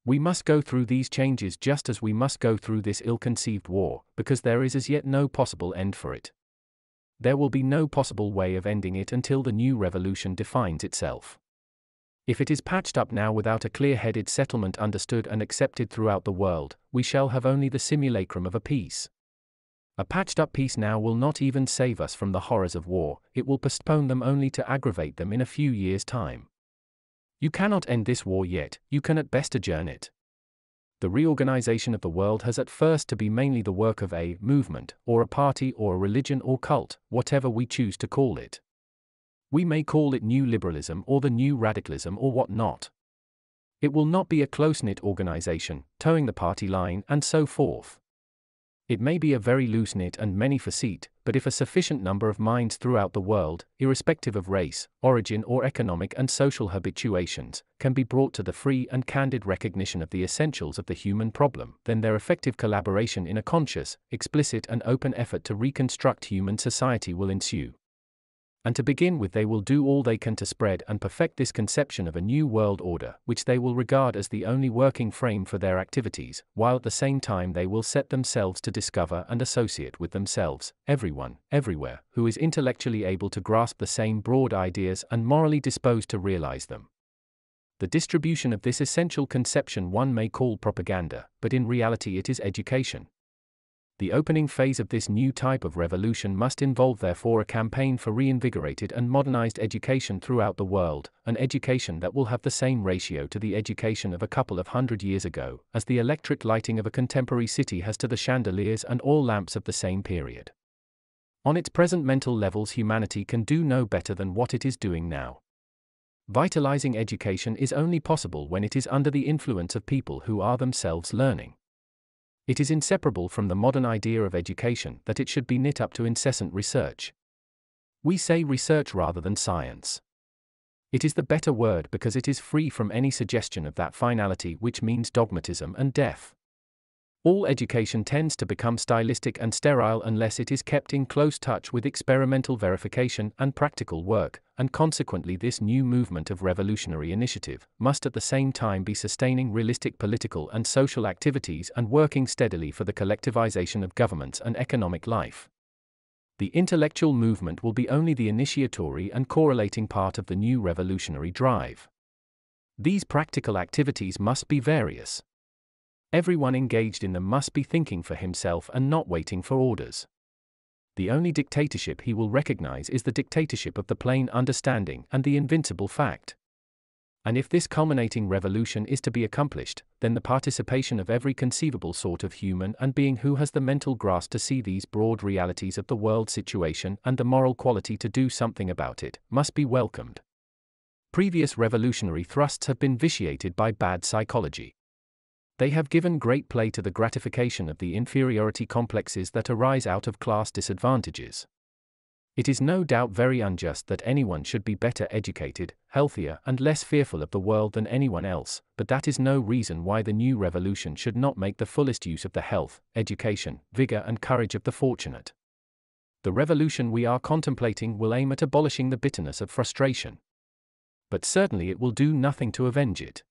We must go through these changes just as we must go through this ill-conceived war, because there is as yet no possible end for it. There will be no possible way of ending it until the new revolution defines itself. If it is patched up now without a clear-headed settlement understood and accepted throughout the world, we shall have only the simulacrum of a peace. A patched-up peace now will not even save us from the horrors of war, it will postpone them only to aggravate them in a few years' time. You cannot end this war yet, you can at best adjourn it. The reorganization of the world has at first to be mainly the work of a movement, or a party or a religion or cult, whatever we choose to call it. We may call it new liberalism or the new radicalism or what not. It will not be a close-knit organization, towing the party line and so forth. It may be a very loose-knit and many-facet, but if a sufficient number of minds throughout the world, irrespective of race, origin or economic and social habituations, can be brought to the free and candid recognition of the essentials of the human problem, then their effective collaboration in a conscious, explicit and open effort to reconstruct human society will ensue. And to begin with, they will do all they can to spread and perfect this conception of a new world order, which they will regard as the only working frame for their activities, while at the same time they will set themselves to discover and associate with themselves, everyone, everywhere, who is intellectually able to grasp the same broad ideas and morally disposed to realize them. The distribution of this essential conception one may call propaganda, but in reality it is education. The opening phase of this new type of revolution must involve therefore a campaign for reinvigorated and modernized education throughout the world, an education that will have the same ratio to the education of a couple of hundred years ago, as the electric lighting of a contemporary city has to the chandeliers and oil lamps of the same period. On its present mental levels, humanity can do no better than what it is doing now. Vitalizing education is only possible when it is under the influence of people who are themselves learning. It is inseparable from the modern idea of education that it should be knit up to incessant research. We say research rather than science. It is the better word because it is free from any suggestion of that finality which means dogmatism and death. All education tends to become stylistic and sterile unless it is kept in close touch with experimental verification and practical work, and consequently this new movement of revolutionary initiative must at the same time be sustaining realistic political and social activities and working steadily for the collectivization of governments and economic life. The intellectual movement will be only the initiatory and correlating part of the new revolutionary drive. These practical activities must be various. Everyone engaged in them must be thinking for himself and not waiting for orders. The only dictatorship he will recognize is the dictatorship of the plain understanding and the invincible fact. And if this culminating revolution is to be accomplished, then the participation of every conceivable sort of human and being who has the mental grasp to see these broad realities of the world situation and the moral quality to do something about it, must be welcomed. Previous revolutionary thrusts have been vitiated by bad psychology. They have given great play to the gratification of the inferiority complexes that arise out of class disadvantages. It is no doubt very unjust that anyone should be better educated, healthier, and less fearful of the world than anyone else, but that is no reason why the new revolution should not make the fullest use of the health, education, vigor, and courage of the fortunate. The revolution we are contemplating will aim at abolishing the bitterness of frustration. But certainly it will do nothing to avenge it.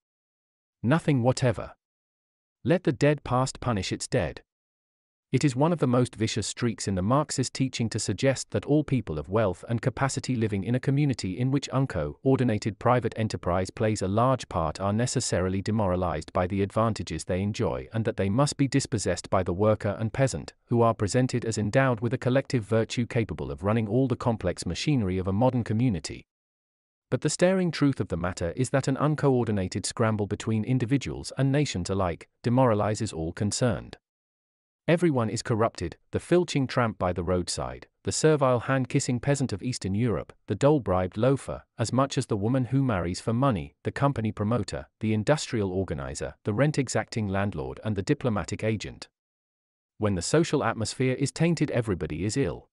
Nothing whatever. Let the dead past punish its dead. It is one of the most vicious streaks in the Marxist teaching to suggest that all people of wealth and capacity living in a community in which uncoordinated private enterprise plays a large part are necessarily demoralized by the advantages they enjoy and that they must be dispossessed by the worker and peasant, who are presented as endowed with a collective virtue capable of running all the complex machinery of a modern community. But the staring truth of the matter is that an uncoordinated scramble between individuals and nations alike demoralizes all concerned. Everyone is corrupted, the filching tramp by the roadside, the servile hand-kissing peasant of Eastern Europe, the dole-bribed loafer, as much as the woman who marries for money, the company promoter, the industrial organizer, the rent-exacting landlord and the diplomatic agent. When the social atmosphere is tainted, everybody is ill.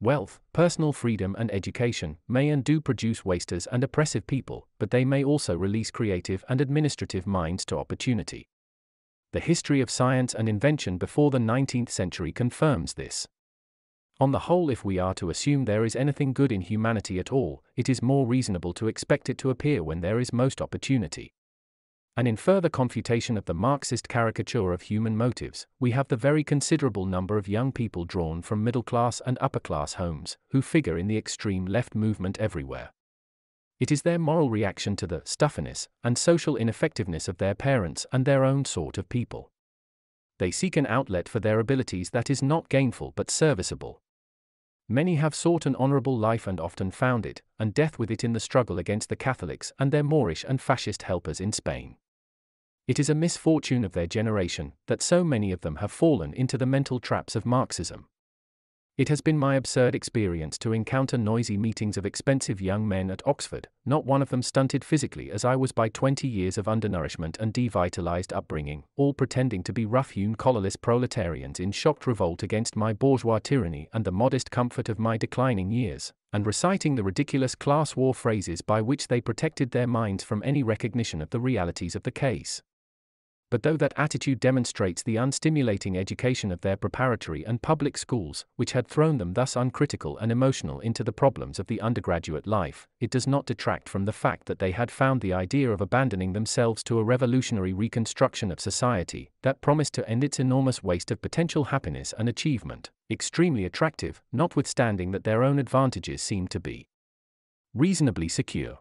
Wealth, personal freedom and education may and do produce wasters and oppressive people, but they may also release creative and administrative minds to opportunity. The history of science and invention before the 19th century confirms this. On the whole, if we are to assume there is anything good in humanity at all, it is more reasonable to expect it to appear when there is most opportunity. And in further confutation of the Marxist caricature of human motives, we have the very considerable number of young people drawn from middle-class and upper-class homes, who figure in the extreme left movement everywhere. It is their moral reaction to the stuffiness and social ineffectiveness of their parents and their own sort of people. They seek an outlet for their abilities that is not gainful but serviceable. Many have sought an honorable life and often found it, and death with it in the struggle against the Catholics and their Moorish and fascist helpers in Spain. It is a misfortune of their generation that so many of them have fallen into the mental traps of Marxism. It has been my absurd experience to encounter noisy meetings of expensive young men at Oxford, not one of them stunted physically as I was by 20 years of undernourishment and devitalized upbringing, all pretending to be rough-hewn collarless proletarians in shocked revolt against my bourgeois tyranny and the modest comfort of my declining years, and reciting the ridiculous class war phrases by which they protected their minds from any recognition of the realities of the case. But though that attitude demonstrates the unstimulating education of their preparatory and public schools, which had thrown them thus uncritical and emotional into the problems of the undergraduate life, it does not detract from the fact that they had found the idea of abandoning themselves to a revolutionary reconstruction of society that promised to end its enormous waste of potential happiness and achievement extremely attractive, notwithstanding that their own advantages seemed to be reasonably secure.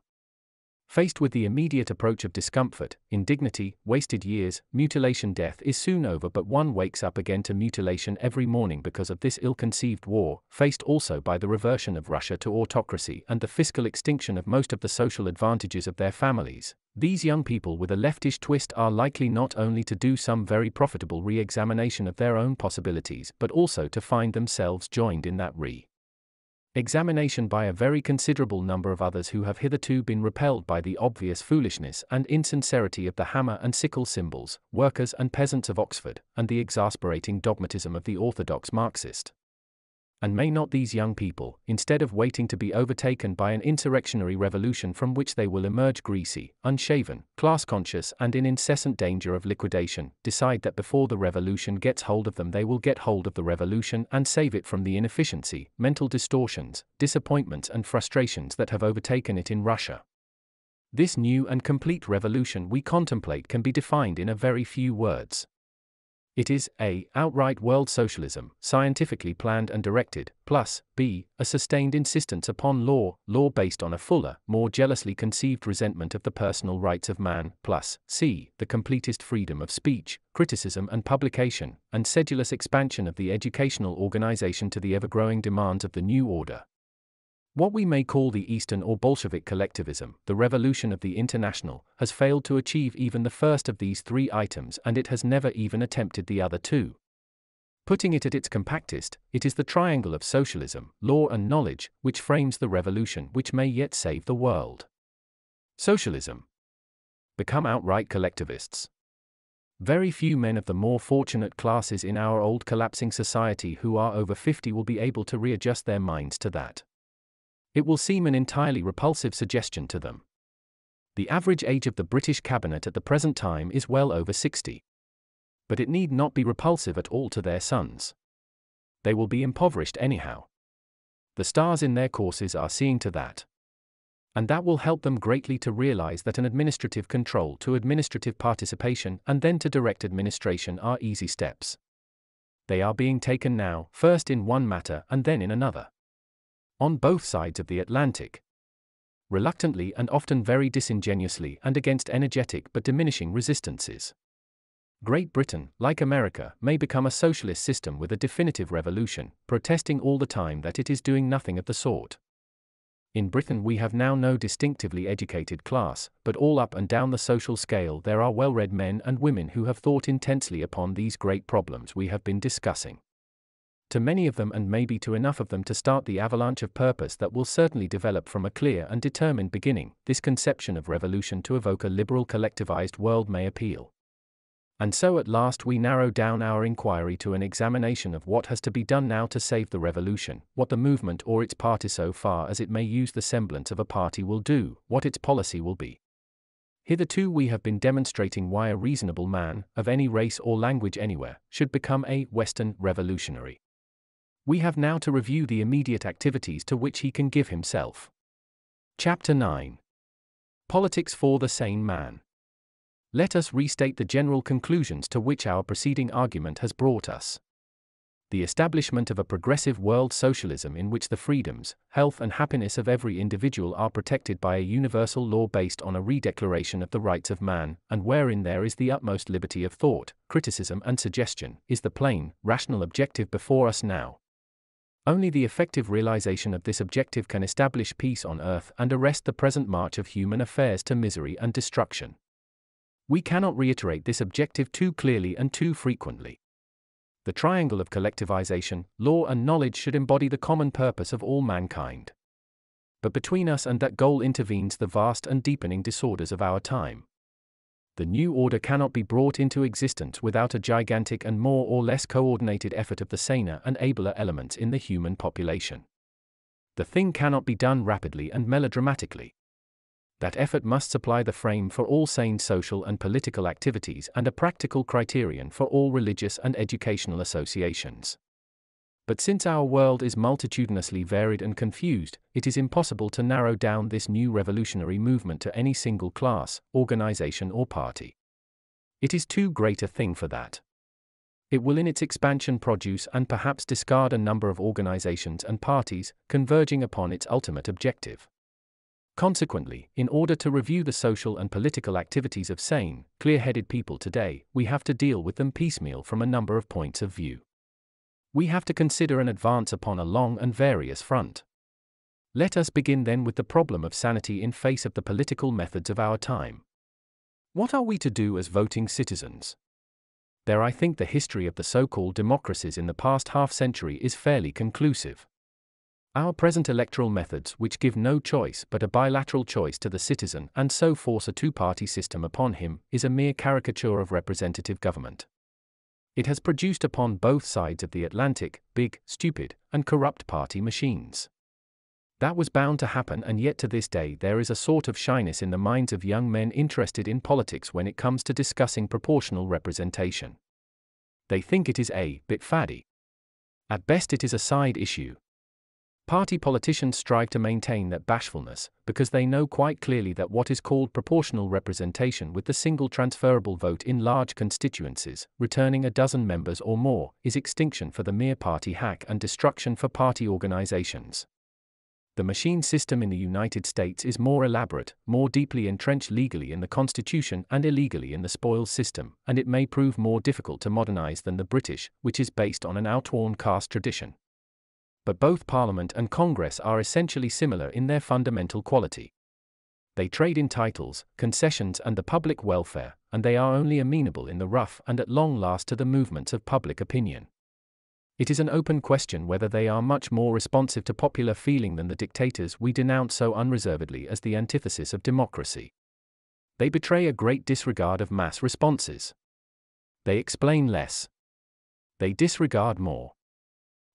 Faced with the immediate approach of discomfort, indignity, wasted years, mutilation, death is soon over, but one wakes up again to mutilation every morning because of this ill-conceived war, faced also by the reversion of Russia to autocracy and the fiscal extinction of most of the social advantages of their families. These young people with a leftish twist are likely not only to do some very profitable re-examination of their own possibilities, but also to find themselves joined in that examination by a very considerable number of others who have hitherto been repelled by the obvious foolishness and insincerity of the hammer and sickle symbols, workers and peasants of Oxford, and the exasperating dogmatism of the orthodox Marxist. And may not these young people, instead of waiting to be overtaken by an insurrectionary revolution from which they will emerge greasy, unshaven, class-conscious and in incessant danger of liquidation, decide that before the revolution gets hold of them they will get hold of the revolution and save it from the inefficiency, mental distortions, disappointments and frustrations that have overtaken it in Russia? This new and complete revolution we contemplate can be defined in a very few words. It is a. outright world socialism, scientifically planned and directed, plus b. a sustained insistence upon law based on a fuller, more jealously conceived resentment of the personal rights of man, plus c. the completest freedom of speech, criticism and publication, and sedulous expansion of the educational organization to the ever-growing demands of the new order. What we may call the Eastern or Bolshevik collectivism, the revolution of the International, has failed to achieve even the first of these three items, and it has never even attempted the other two. Putting it at its compactest, it is the triangle of socialism, law and knowledge, which frames the revolution which may yet save the world. Socialism. Become outright collectivists. Very few men of the more fortunate classes in our old collapsing society who are over 50 will be able to readjust their minds to that. It will seem an entirely repulsive suggestion to them. The average age of the British cabinet at the present time is well over 60. But it need not be repulsive at all to their sons. They will be impoverished anyhow. The stars in their courses are seeing to that. And that will help them greatly to realize that an administrative control to administrative participation and then to direct administration are easy steps. They are being taken now, first in one matter and then in another. On both sides of the Atlantic. Reluctantly and often very disingenuously and against energetic but diminishing resistances. Great Britain, like America, may become a socialist system with a definitive revolution, protesting all the time that it is doing nothing of the sort. In Britain we have now no distinctively educated class, but all up and down the social scale there are well-read men and women who have thought intensely upon these great problems we have been discussing. To many of them, and maybe to enough of them to start the avalanche of purpose that will certainly develop from a clear and determined beginning, this conception of revolution to evoke a liberal collectivized world may appeal. And so at last we narrow down our inquiry to an examination of what has to be done now to save the revolution, what the movement or its party, so far as it may use the semblance of a party, will do, what its policy will be. Hitherto we have been demonstrating why a reasonable man, of any race or language anywhere, should become a Western revolutionary. We have now to review the immediate activities to which he can give himself. Chapter 9. Politics for the Sane Man. Let us restate the general conclusions to which our preceding argument has brought us. The establishment of a progressive world socialism in which the freedoms, health and happiness of every individual are protected by a universal law based on a redeclaration of the rights of man, and wherein there is the utmost liberty of thought, criticism and suggestion, is the plain, rational objective before us now. Only the effective realization of this objective can establish peace on earth and arrest the present march of human affairs to misery and destruction. We cannot reiterate this objective too clearly and too frequently. The triangle of collectivization, law and knowledge should embody the common purpose of all mankind. But between us and that goal intervenes the vast and deepening disorders of our time. The new order cannot be brought into existence without a gigantic and more or less coordinated effort of the saner and abler elements in the human population. The thing cannot be done rapidly and melodramatically. That effort must supply the frame for all sane social and political activities and a practical criterion for all religious and educational associations. But since our world is multitudinously varied and confused, it is impossible to narrow down this new revolutionary movement to any single class, organization or party. It is too great a thing for that. It will in its expansion produce and perhaps discard a number of organizations and parties, converging upon its ultimate objective. Consequently, in order to review the social and political activities of sane, clear-headed people today, we have to deal with them piecemeal from a number of points of view. We have to consider and advance upon a long and various front. Let us begin then with the problem of sanity in face of the political methods of our time. What are we to do as voting citizens? There I think the history of the so-called democracies in the past half-century is fairly conclusive. Our present electoral methods, which give no choice but a bilateral choice to the citizen and so force a two-party system upon him, is a mere caricature of representative government. It has produced upon both sides of the Atlantic big, stupid, and corrupt party machines. That was bound to happen, and yet to this day there is a sort of shyness in the minds of young men interested in politics when it comes to discussing proportional representation. They think it is a bit faddy. At best it is a side issue. Party politicians strive to maintain that bashfulness, because they know quite clearly that what is called proportional representation with the single transferable vote in large constituencies, returning a dozen members or more, is extinction for the mere party hack and destruction for party organizations. The machine system in the United States is more elaborate, more deeply entrenched legally in the Constitution and illegally in the spoils system, and it may prove more difficult to modernize than the British, which is based on an outworn caste tradition. But both Parliament and Congress are essentially similar in their fundamental quality. They trade in titles, concessions and the public welfare, and they are only amenable in the rough and at long last to the movements of public opinion. It is an open question whether they are much more responsive to popular feeling than the dictators we denounce so unreservedly as the antithesis of democracy. They betray a great disregard of mass responses. They explain less. They disregard more.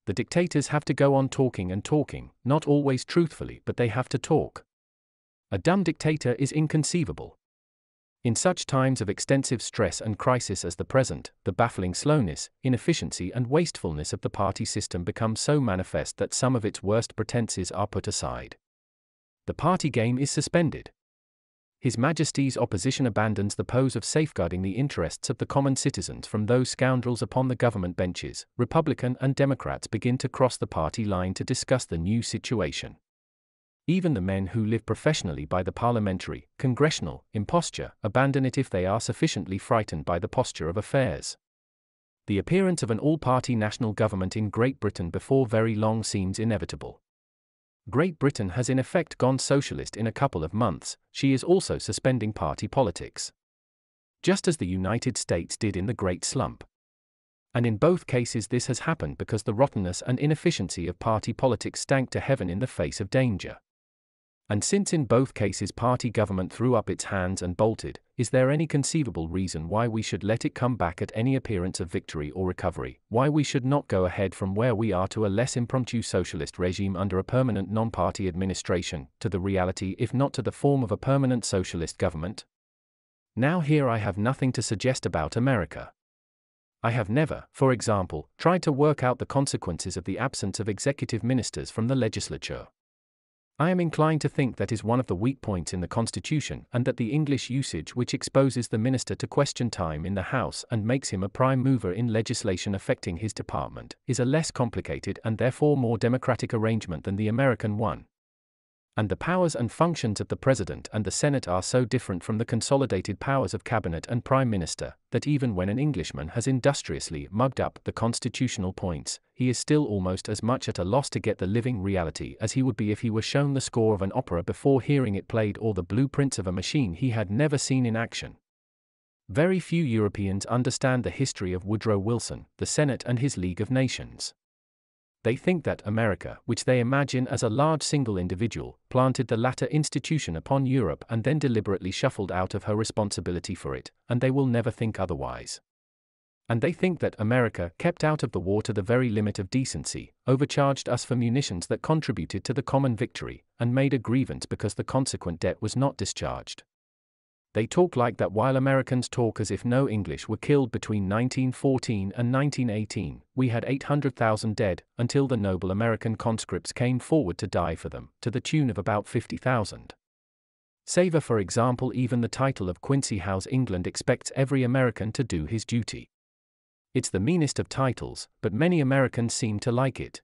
The dictators have to go on talking and talking, not always truthfully, but they have to talk. A dumb dictator is inconceivable. In such times of extensive stress and crisis as the present, the baffling slowness, inefficiency and wastefulness of the party system become so manifest that some of its worst pretenses are put aside. The party game is suspended. His Majesty's opposition abandons the pose of safeguarding the interests of the common citizens from those scoundrels upon the government benches. Republican and Democrats begin to cross the party line to discuss the new situation. Even the men who live professionally by the parliamentary, congressional, imposture, abandon it if they are sufficiently frightened by the posture of affairs. The appearance of an all-party national government in Great Britain before very long seems inevitable. Great Britain has in effect gone socialist in a couple of months. She is also suspending party politics. Just as the United States did in the Great Slump. And in both cases this has happened because the rottenness and inefficiency of party politics stank to heaven in the face of danger. And since in both cases party government threw up its hands and bolted, is there any conceivable reason why we should let it come back at any appearance of victory or recovery, why we should not go ahead from where we are to a less impromptu socialist regime under a permanent non-party administration, to the reality if not to the form of a permanent socialist government? Now here I have nothing to suggest about America. I have never, for example, tried to work out the consequences of the absence of executive ministers from the legislature. I am inclined to think that is one of the weak points in the Constitution, and that the English usage which exposes the minister to question time in the House and makes him a prime mover in legislation affecting his department, is a less complicated and therefore more democratic arrangement than the American one. And the powers and functions of the President and the Senate are so different from the consolidated powers of Cabinet and Prime Minister, that even when an Englishman has industriously mugged up the constitutional points, he is still almost as much at a loss to get the living reality as he would be if he were shown the score of an opera before hearing it played or the blueprints of a machine he had never seen in action. Very few Europeans understand the history of Woodrow Wilson, the Senate and his League of Nations. They think that America, which they imagine as a large single individual, planted the latter institution upon Europe and then deliberately shuffled out of her responsibility for it, and they will never think otherwise. And they think that America kept out of the war to the very limit of decency, overcharged us for munitions that contributed to the common victory, and made a grievance because the consequent debt was not discharged. They talk like that while Americans talk as if no English were killed between 1914 and 1918. We had 800,000 dead, until the noble American conscripts came forward to die for them, to the tune of about 50,000. Savor for example even the title of Quincy House England expects every American to do his duty. It's the meanest of titles, but many Americans seem to like it.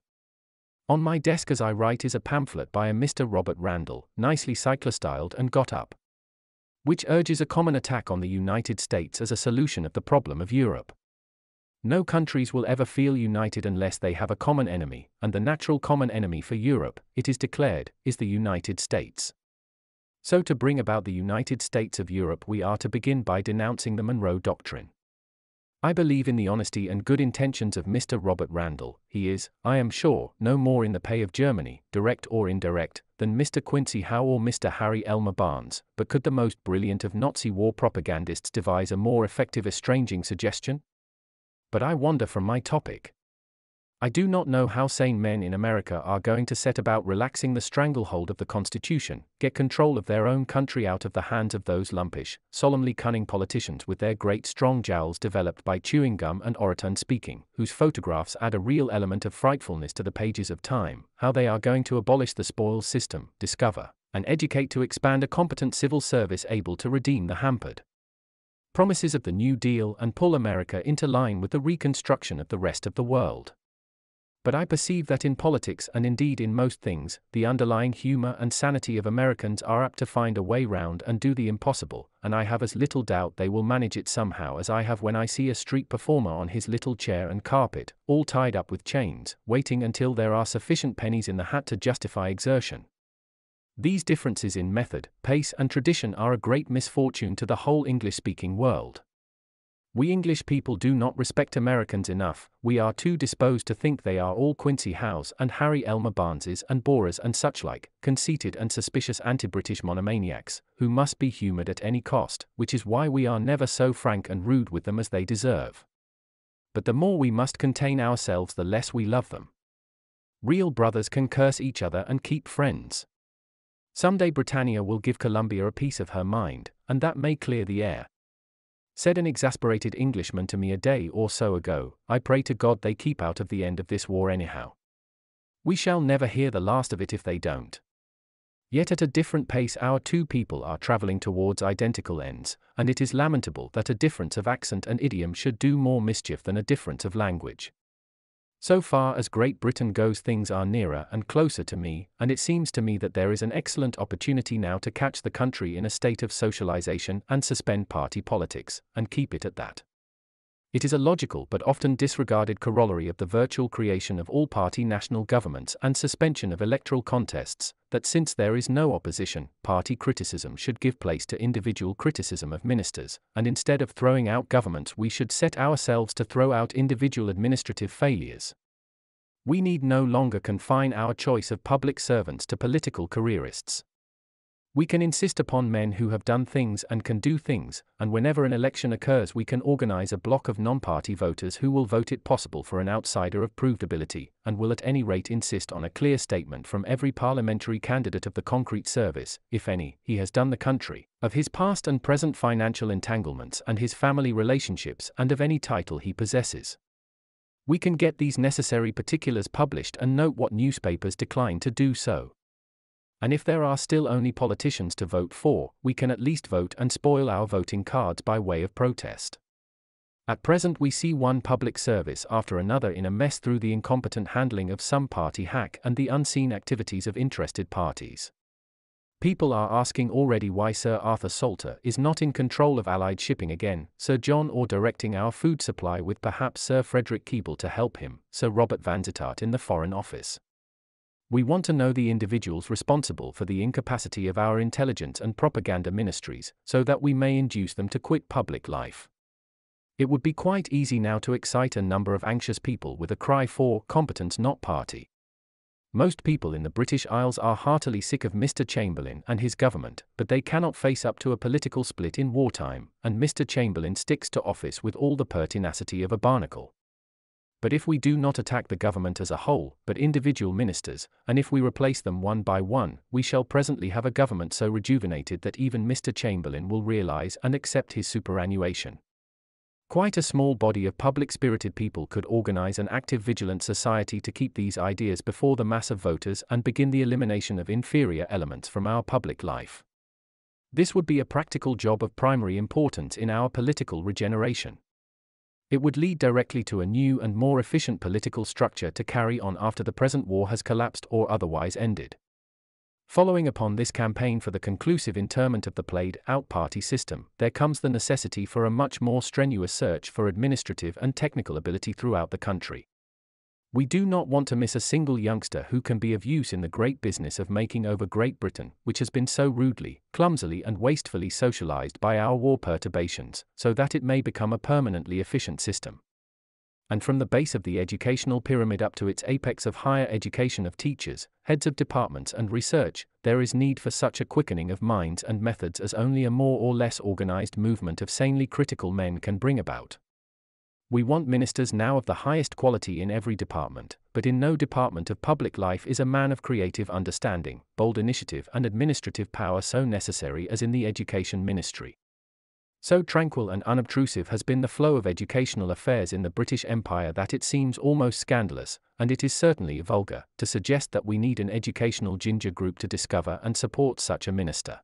On my desk as I write is a pamphlet by a Mr. Robert Randall, nicely cyclostyled and got up, which urges a common attack on the United States as a solution of the problem of Europe. No countries will ever feel united unless they have a common enemy, and the natural common enemy for Europe, it is declared, is the United States. So to bring about the United States of Europe we are to begin by denouncing the Monroe Doctrine. I believe in the honesty and good intentions of Mr. Robert Randall. He is, I am sure, no more in the pay of Germany, direct or indirect, than Mr. Quincy Howe or Mr. Harry Elmer Barnes, but could the most brilliant of Nazi war propagandists devise a more effective estranging suggestion? But I wander from my topic. I do not know how sane men in America are going to set about relaxing the stranglehold of the Constitution, get control of their own country out of the hands of those lumpish, solemnly cunning politicians with their great strong jowls developed by chewing gum and orotund speaking, whose photographs add a real element of frightfulness to the pages of time, how they are going to abolish the spoils system, discover, and educate to expand a competent civil service able to redeem the hampered promises of the New Deal and pull America into line with the reconstruction of the rest of the world. But I perceive that in politics and indeed in most things, the underlying humor and sanity of Americans are apt to find a way round and do the impossible, and I have as little doubt they will manage it somehow as I have when I see a street performer on his little chair and carpet, all tied up with chains, waiting until there are sufficient pennies in the hat to justify exertion. These differences in method, pace and tradition are a great misfortune to the whole English-speaking world. We English people do not respect Americans enough. We are too disposed to think they are all Quincy Howes and Harry Elmer Barneses and Borers and suchlike, conceited and suspicious anti-British monomaniacs, who must be humoured at any cost, which is why we are never so frank and rude with them as they deserve. But the more we must contain ourselves the less we love them. Real brothers can curse each other and keep friends. Someday Britannia will give Columbia a piece of her mind, and that may clear the air. Said an exasperated Englishman to me a day or so ago, I pray to God they keep out of the end of this war anyhow. We shall never hear the last of it if they don't. Yet at a different pace our two people are travelling towards identical ends, and it is lamentable that a difference of accent and idiom should do more mischief than a difference of language. So far as Great Britain goes things are nearer and closer to me, and it seems to me that there is an excellent opportunity now to catch the country in a state of socialization and suspend party politics, and keep it at that. It is a logical but often disregarded corollary of the virtual creation of all-party national governments and suspension of electoral contests, that since there is no opposition, party criticism should give place to individual criticism of ministers, and instead of throwing out governments we should set ourselves to throw out individual administrative failures. We need no longer confine our choice of public servants to political careerists. We can insist upon men who have done things and can do things, and whenever an election occurs we can organize a block of non-party voters who will vote it possible for an outsider of proved ability, and will at any rate insist on a clear statement from every parliamentary candidate of the concrete service, if any, he has done the country, of his past and present financial entanglements and his family relationships and of any title he possesses. We can get these necessary particulars published and note what newspapers decline to do so. And if there are still only politicians to vote for, we can at least vote and spoil our voting cards by way of protest. At present we see one public service after another in a mess through the incompetent handling of some party hack and the unseen activities of interested parties. People are asking already why Sir Arthur Salter is not in control of Allied shipping again, Sir John, or directing our food supply with perhaps Sir Frederick Keble to help him, Sir Robert Vansittart in the Foreign Office. We want to know the individuals responsible for the incapacity of our intelligence and propaganda ministries, so that we may induce them to quit public life. It would be quite easy now to excite a number of anxious people with a cry for competence not party. Most people in the British Isles are heartily sick of Mr. Chamberlain and his government, but they cannot face up to a political split in wartime, and Mr. Chamberlain sticks to office with all the pertinacity of a barnacle. But if we do not attack the government as a whole, but individual ministers, and if we replace them one by one, we shall presently have a government so rejuvenated that even Mr. Chamberlain will realize and accept his superannuation. Quite a small body of public-spirited people could organize an active vigilant society to keep these ideas before the mass of voters and begin the elimination of inferior elements from our public life. This would be a practical job of primary importance in our political regeneration. It would lead directly to a new and more efficient political structure to carry on after the present war has collapsed or otherwise ended. Following upon this campaign for the conclusive interment of the played-out party system, there comes the necessity for a much more strenuous search for administrative and technical ability throughout the country. We do not want to miss a single youngster who can be of use in the great business of making over Great Britain, which has been so rudely, clumsily and wastefully socialized by our war perturbations, so that it may become a permanently efficient system. And from the base of the educational pyramid up to its apex of higher education of teachers, heads of departments and research, there is need for such a quickening of minds and methods as only a more or less organized movement of sanely critical men can bring about. We want ministers now of the highest quality in every department, but in no department of public life is a man of creative understanding, bold initiative and administrative power so necessary as in the education ministry. So tranquil and unobtrusive has been the flow of educational affairs in the British Empire that it seems almost scandalous, and it is certainly vulgar, to suggest that we need an educational ginger group to discover and support such a minister.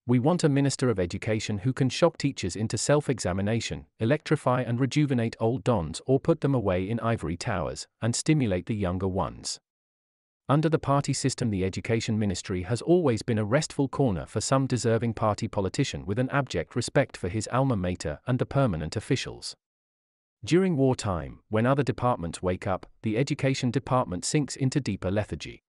We want a minister of education who can shock teachers into self-examination, electrify and rejuvenate old dons or put them away in ivory towers, and stimulate the younger ones. Under the party system, the education ministry has always been a restful corner for some deserving party politician with an abject respect for his alma mater and the permanent officials. During wartime, when other departments wake up, the education department sinks into deeper lethargy.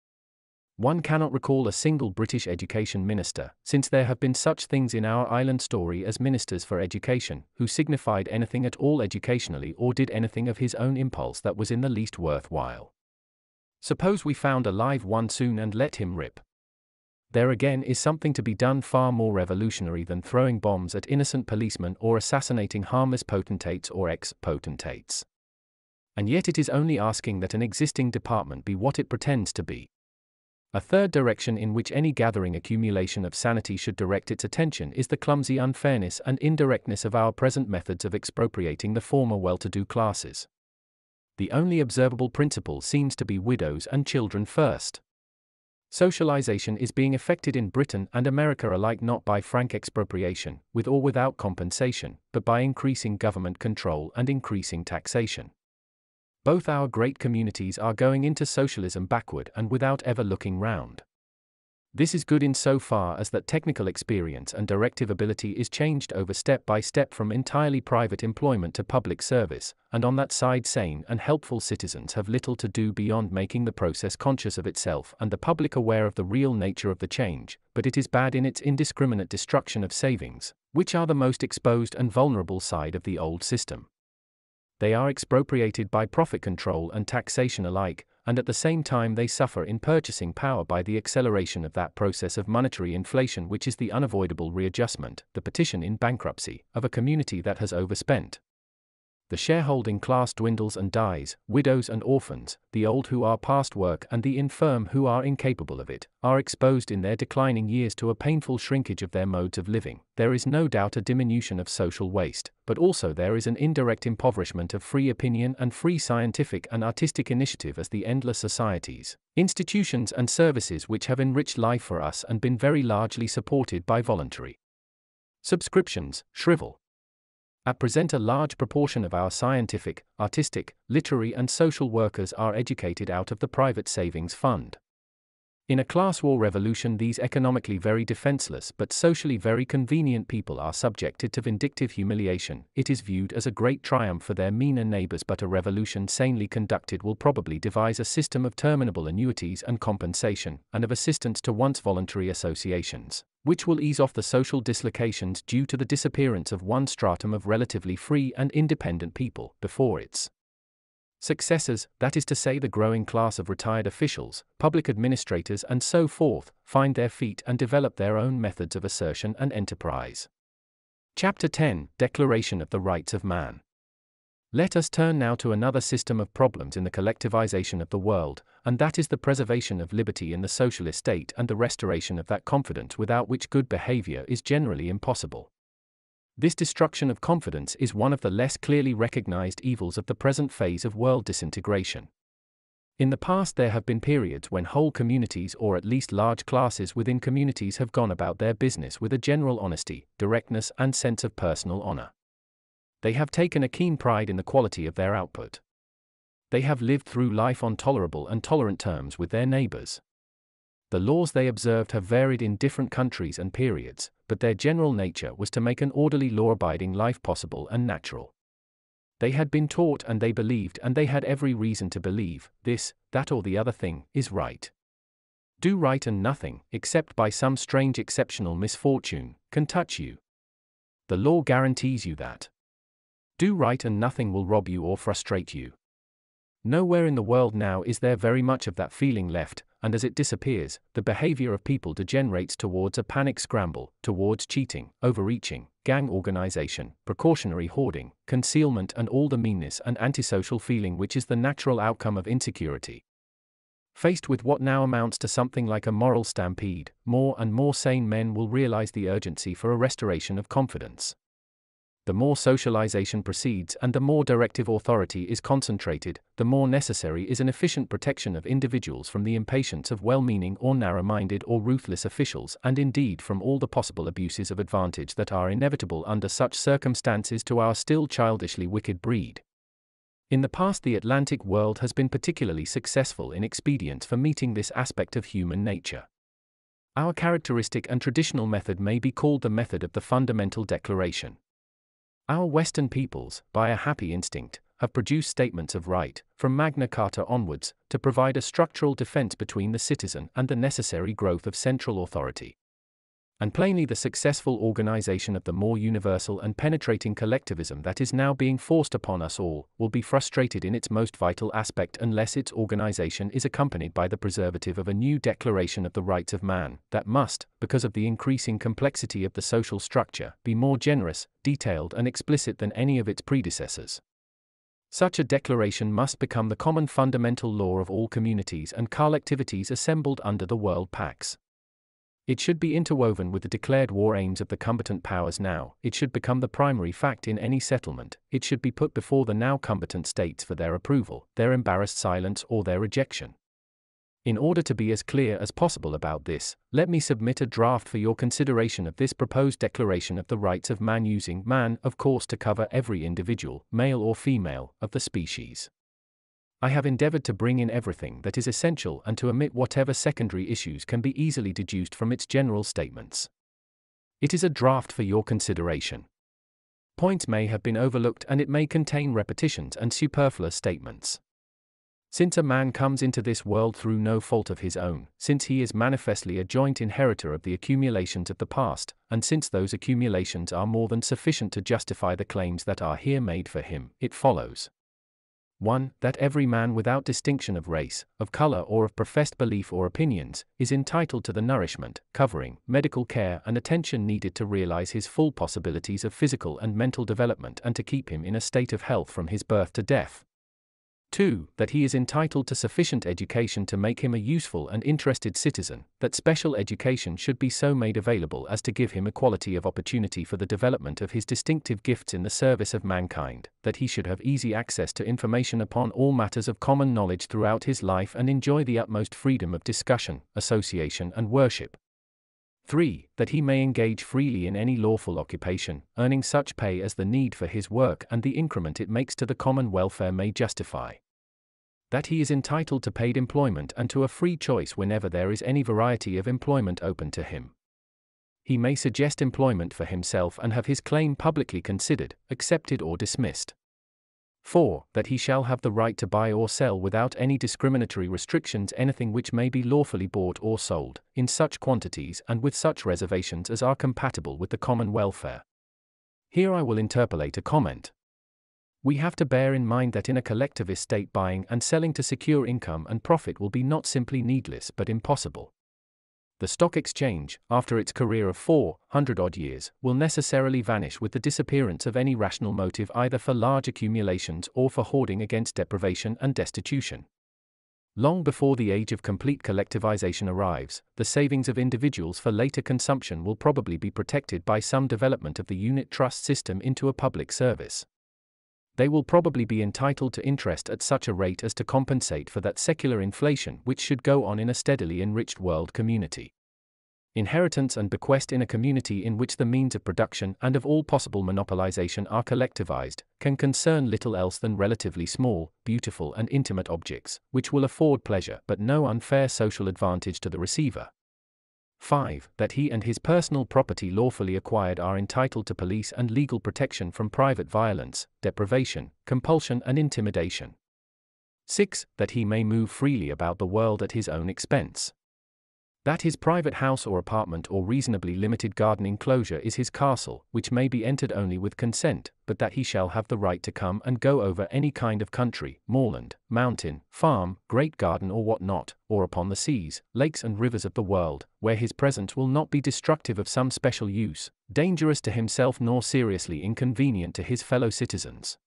One cannot recall a single British education minister, since there have been such things in our island story as ministers for education, who signified anything at all educationally or did anything of his own impulse that was in the least worthwhile. Suppose we found a live one soon and let him rip. There again is something to be done far more revolutionary than throwing bombs at innocent policemen or assassinating harmless potentates or ex-potentates. And yet it is only asking that an existing department be what it pretends to be. A third direction in which any gathering accumulation of sanity should direct its attention is the clumsy unfairness and indirectness of our present methods of expropriating the former well-to-do classes. The only observable principle seems to be widows and children first. Socialization is being effected in Britain and America alike not by frank expropriation, with or without compensation, but by increasing government control and increasing taxation. Both our great communities are going into socialism backward and without ever looking round. This is good in so far as that technical experience and directive ability is changed over step by step from entirely private employment to public service, and on that side sane and helpful citizens have little to do beyond making the process conscious of itself and the public aware of the real nature of the change, but it is bad in its indiscriminate destruction of savings, which are the most exposed and vulnerable side of the old system. They are expropriated by profit control and taxation alike, and at the same time they suffer in purchasing power by the acceleration of that process of monetary inflation which is the unavoidable readjustment, the petition in bankruptcy, of a community that has overspent. The shareholding class dwindles and dies, widows and orphans, the old who are past work and the infirm who are incapable of it, are exposed in their declining years to a painful shrinkage of their modes of living. There is no doubt a diminution of social waste, but also there is an indirect impoverishment of free opinion and free scientific and artistic initiative as the endless societies, institutions and services which have enriched life for us and been very largely supported by voluntary subscriptions, shrivel. At present a large proportion of our scientific, artistic, literary and social workers are educated out of the private savings fund. In a class war revolution, these economically very defenseless but socially very convenient people are subjected to vindictive humiliation. It is viewed as a great triumph for their meaner neighbors, but a revolution sanely conducted will probably devise a system of terminable annuities and compensation, and of assistance to once voluntary associations, which will ease off the social dislocations due to the disappearance of one stratum of relatively free and independent people before its successors, that is to say the growing class of retired officials, public administrators and so forth, find their feet and develop their own methods of assertion and enterprise. Chapter 10, Declaration of the Rights of Man. Let us turn now to another system of problems in the collectivization of the world, and that is the preservation of liberty in the socialist state and the restoration of that confidence without which good behavior is generally impossible. This destruction of confidence is one of the less clearly recognized evils of the present phase of world disintegration. In the past there have been periods when whole communities or at least large classes within communities have gone about their business with a general honesty, directness and sense of personal honor. They have taken a keen pride in the quality of their output. They have lived through life on tolerable and tolerant terms with their neighbors. The laws they observed have varied in different countries and periods, but their general nature was to make an orderly law-abiding life possible and natural. They had been taught and they believed, and they had every reason to believe, this, that or the other thing, is right. Do right and nothing, except by some strange exceptional misfortune, can touch you. The law guarantees you that. Do right and nothing will rob you or frustrate you. Nowhere in the world now is there very much of that feeling left, and as it disappears, the behavior of people degenerates towards a panic scramble, towards cheating, overreaching, gang organization, precautionary hoarding, concealment and all the meanness and antisocial feeling which is the natural outcome of insecurity. Faced with what now amounts to something like a moral stampede, more and more sane men will realize the urgency for a restoration of confidence. The more socialization proceeds and the more directive authority is concentrated, the more necessary is an efficient protection of individuals from the impatience of well-meaning or narrow-minded or ruthless officials, and indeed from all the possible abuses of advantage that are inevitable under such circumstances to our still childishly wicked breed. In the past the Atlantic world has been particularly successful in expedients for meeting this aspect of human nature. Our characteristic and traditional method may be called the method of the fundamental declaration. Our Western peoples, by a happy instinct, have produced statements of right, from Magna Carta onwards, to provide a structural defense between the citizen and the necessary growth of central authority. And plainly the successful organization of the more universal and penetrating collectivism that is now being forced upon us all, will be frustrated in its most vital aspect unless its organization is accompanied by the preservative of a new declaration of the rights of man, that must, because of the increasing complexity of the social structure, be more generous, detailed and explicit than any of its predecessors. Such a declaration must become the common fundamental law of all communities and collectivities assembled under the World Pax. It should be interwoven with the declared war aims of the combatant powers now, it should become the primary fact in any settlement, it should be put before the now combatant states for their approval, their embarrassed silence or their rejection. In order to be as clear as possible about this, let me submit a draft for your consideration of this proposed Declaration of the Rights of Man, using man, of course, to cover every individual, male or female, of the species. I have endeavored to bring in everything that is essential and to omit whatever secondary issues can be easily deduced from its general statements. It is a draft for your consideration. Points may have been overlooked and it may contain repetitions and superfluous statements. Since a man comes into this world through no fault of his own, since he is manifestly a joint inheritor of the accumulations of the past, and since those accumulations are more than sufficient to justify the claims that are here made for him, it follows. 1. That every man without distinction of race, of color or of professed belief or opinions, is entitled to the nourishment, covering, medical care and attention needed to realize his full possibilities of physical and mental development and to keep him in a state of health from his birth to death. 2. That he is entitled to sufficient education to make him a useful and interested citizen, that special education should be so made available as to give him equality of opportunity for the development of his distinctive gifts in the service of mankind, that he should have easy access to information upon all matters of common knowledge throughout his life and enjoy the utmost freedom of discussion, association and worship. 3. That he may engage freely in any lawful occupation, earning such pay as the need for his work and the increment it makes to the common welfare may justify. That he is entitled to paid employment and to a free choice whenever there is any variety of employment open to him. He may suggest employment for himself and have his claim publicly considered, accepted or dismissed. 4. That he shall have the right to buy or sell without any discriminatory restrictions anything which may be lawfully bought or sold, in such quantities and with such reservations as are compatible with the common welfare. Here I will interpolate a comment. We have to bear in mind that in a collectivist state buying and selling to secure income and profit will be not simply needless but impossible. The stock exchange, after its career of 400-odd years, will necessarily vanish with the disappearance of any rational motive either for large accumulations or for hoarding against deprivation and destitution. Long before the age of complete collectivization arrives, the savings of individuals for later consumption will probably be protected by some development of the unit trust system into a public service. They will probably be entitled to interest at such a rate as to compensate for that secular inflation which should go on in a steadily enriched world community. Inheritance and bequest in a community in which the means of production and of all possible monopolization are collectivized, can concern little else than relatively small, beautiful and intimate objects, which will afford pleasure but no unfair social advantage to the receiver. 5. That he and his personal property lawfully acquired are entitled to police and legal protection from private violence, deprivation, compulsion and intimidation. 6. That he may move freely about the world at his own expense. That his private house or apartment or reasonably limited garden enclosure is his castle, which may be entered only with consent, but that he shall have the right to come and go over any kind of country, moorland, mountain, farm, great garden or what not, or upon the seas, lakes and rivers of the world, where his presence will not be destructive of some special use, dangerous to himself nor seriously inconvenient to his fellow citizens.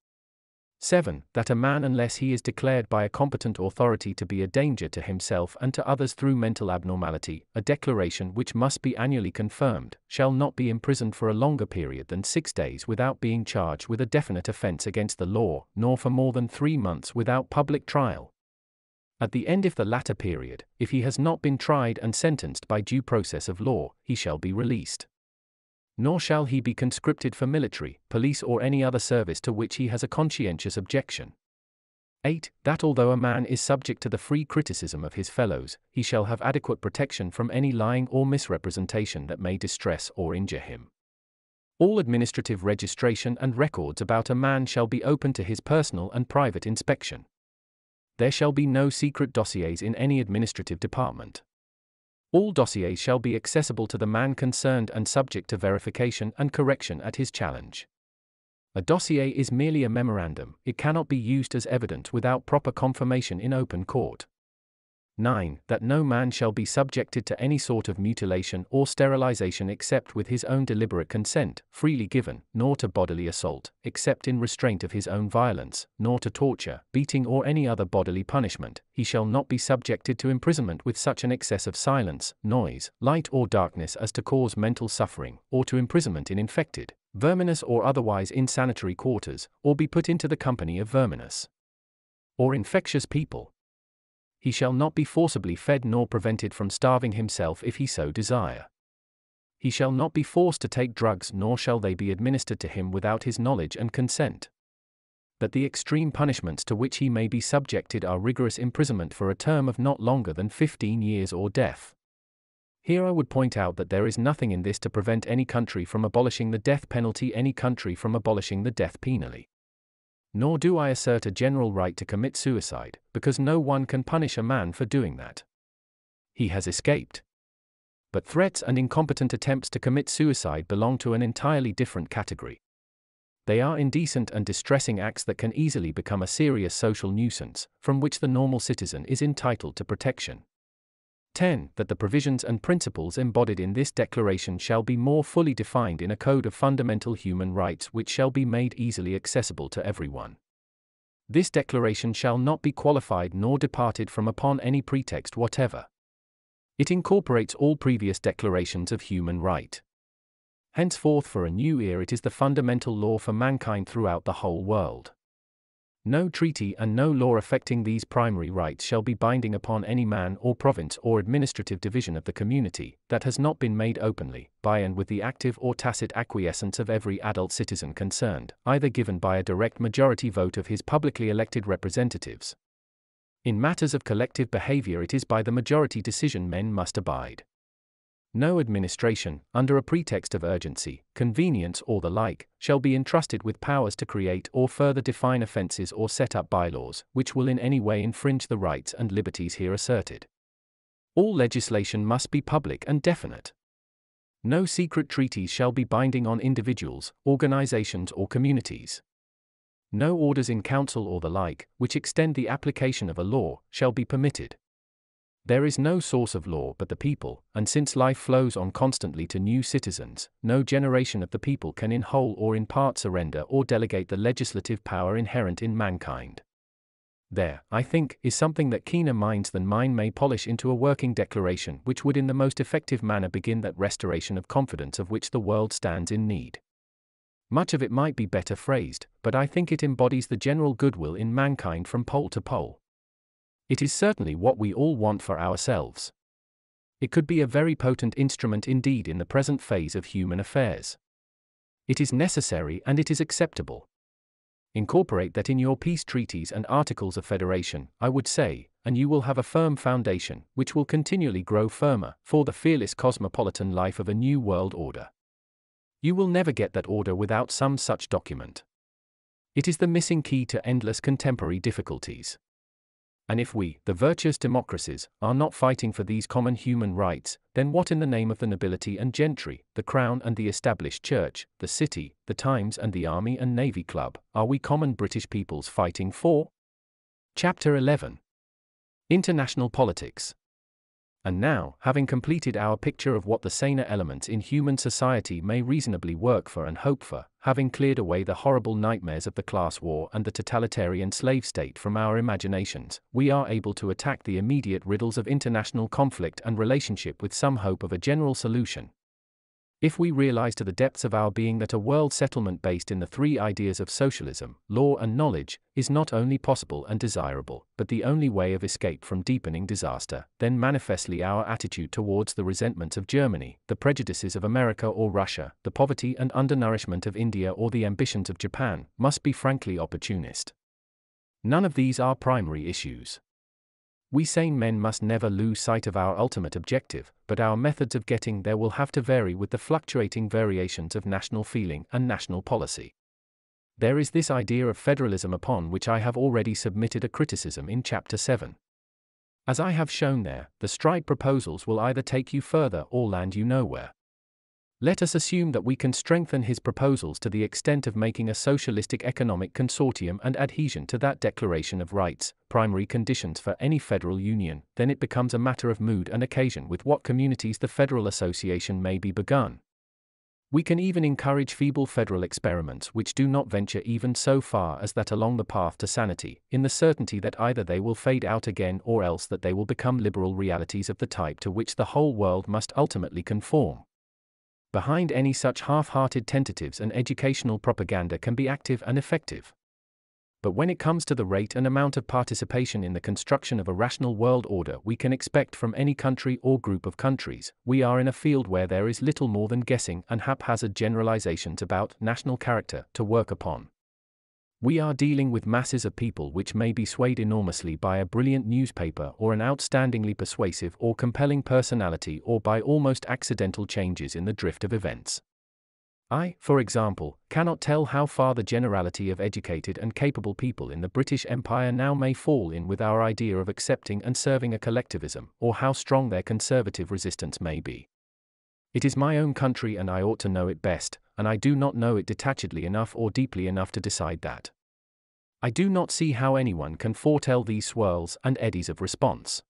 7. That a man, unless he is declared by a competent authority to be a danger to himself and to others through mental abnormality, a declaration which must be annually confirmed, shall not be imprisoned for a longer period than 6 days without being charged with a definite offense against the law, nor for more than 3 months without public trial. At the end of the latter period, if he has not been tried and sentenced by due process of law, he shall be released. Nor shall he be conscripted for military, police or any other service to which he has a conscientious objection. 8. That although a man is subject to the free criticism of his fellows, he shall have adequate protection from any lying or misrepresentation that may distress or injure him. All administrative registration and records about a man shall be open to his personal and private inspection. There shall be no secret dossiers in any administrative department. All dossiers shall be accessible to the man concerned and subject to verification and correction at his challenge. A dossier is merely a memorandum, it cannot be used as evidence without proper confirmation in open court. 9. That no man shall be subjected to any sort of mutilation or sterilization except with his own deliberate consent, freely given, nor to bodily assault, except in restraint of his own violence, nor to torture, beating or any other bodily punishment. He shall not be subjected to imprisonment with such an excess of silence, noise, light or darkness as to cause mental suffering, or to imprisonment in infected, verminous or otherwise insanitary quarters, or be put into the company of verminous or infectious people. He shall not be forcibly fed nor prevented from starving himself if he so desire. He shall not be forced to take drugs nor shall they be administered to him without his knowledge and consent. That the extreme punishments to which he may be subjected are rigorous imprisonment for a term of not longer than 15 years or death. Here I would point out that there is nothing in this to prevent any country from abolishing the death penalty, any country from abolishing the death penalty. Nor do I assert a general right to commit suicide, because no one can punish a man for doing that. He has escaped. But threats and incompetent attempts to commit suicide belong to an entirely different category. They are indecent and distressing acts that can easily become a serious social nuisance, from which the normal citizen is entitled to protection. 10. That the provisions and principles embodied in this declaration shall be more fully defined in a code of fundamental human rights which shall be made easily accessible to everyone. This declaration shall not be qualified nor departed from upon any pretext whatever. It incorporates all previous declarations of human right. Henceforth for a new era it is the fundamental law for mankind throughout the whole world. No treaty and no law affecting these primary rights shall be binding upon any man or province or administrative division of the community that has not been made openly, by and with the active or tacit acquiescence of every adult citizen concerned, either given by a direct majority vote of his publicly elected representatives, In matters of collective behavior, it is by the majority decision men must abide. No administration, under a pretext of urgency, convenience, or the like, shall be entrusted with powers to create or further define offences or set up bylaws, which will in any way infringe the rights and liberties here asserted. All legislation must be public and definite. No secret treaties shall be binding on individuals, organizations, or communities. No orders in council or the like, which extend the application of a law, shall be permitted. There is no source of law but the people, and since life flows on constantly to new citizens, no generation of the people can in whole or in part surrender or delegate the legislative power inherent in mankind. There, I think, is something that keener minds than mine may polish into a working declaration which would in the most effective manner begin that restoration of confidence of which the world stands in need. Much of it might be better phrased, but I think it embodies the general goodwill in mankind from pole to pole. It is certainly what we all want for ourselves. It could be a very potent instrument indeed in the present phase of human affairs. It is necessary and it is acceptable. Incorporate that in your peace treaties and articles of federation, I would say, and you will have a firm foundation, which will continually grow firmer, for the fearless cosmopolitan life of a new world order. You will never get that order without some such document. It is the missing key to endless contemporary difficulties. And if we, the virtuous democracies, are not fighting for these common human rights, then what in the name of the nobility and gentry, the crown and the established church, the city, the Times and the Army and Navy Club, are we common British peoples fighting for? Chapter 11. International Politics. And now, having completed our picture of what the saner elements in human society may reasonably work for and hope for, having cleared away the horrible nightmares of the class war and the totalitarian slave state from our imaginations, we are able to attack the immediate riddles of international conflict and relationship with some hope of a general solution. If we realize to the depths of our being that a world settlement based in the three ideas of socialism, law and knowledge, is not only possible and desirable, but the only way of escape from deepening disaster, then manifestly our attitude towards the resentments of Germany, the prejudices of America or Russia, the poverty and undernourishment of India or the ambitions of Japan, must be frankly opportunist. None of these are primary issues. We sane men must never lose sight of our ultimate objective, but our methods of getting there will have to vary with the fluctuating variations of national feeling and national policy. There is this idea of federalism upon which I have already submitted a criticism in Chapter 7. As I have shown there, the Stride proposals will either take you further or land you nowhere. Let us assume that we can strengthen his proposals to the extent of making a socialistic economic consortium and adhesion to that Declaration of Rights, primary conditions for any federal union, then it becomes a matter of mood and occasion with what communities the federal association may be begun. We can even encourage feeble federal experiments which do not venture even so far as that along the path to sanity, in the certainty that either they will fade out again or else that they will become liberal realities of the type to which the whole world must ultimately conform. Behind any such half-hearted tentatives an educational propaganda can be active and effective. But when it comes to the rate and amount of participation in the construction of a rational world order we can expect from any country or group of countries, we are in a field where there is little more than guessing and haphazard generalizations about national character to work upon. We are dealing with masses of people which may be swayed enormously by a brilliant newspaper or an outstandingly persuasive or compelling personality or by almost accidental changes in the drift of events. I, for example, cannot tell how far the generality of educated and capable people in the British Empire now may fall in with our idea of accepting and serving a collectivism, or how strong their conservative resistance may be. It is my own country and I ought to know it best, and I do not know it detachedly enough or deeply enough to decide that. I do not see how anyone can foretell these swirls and eddies of response.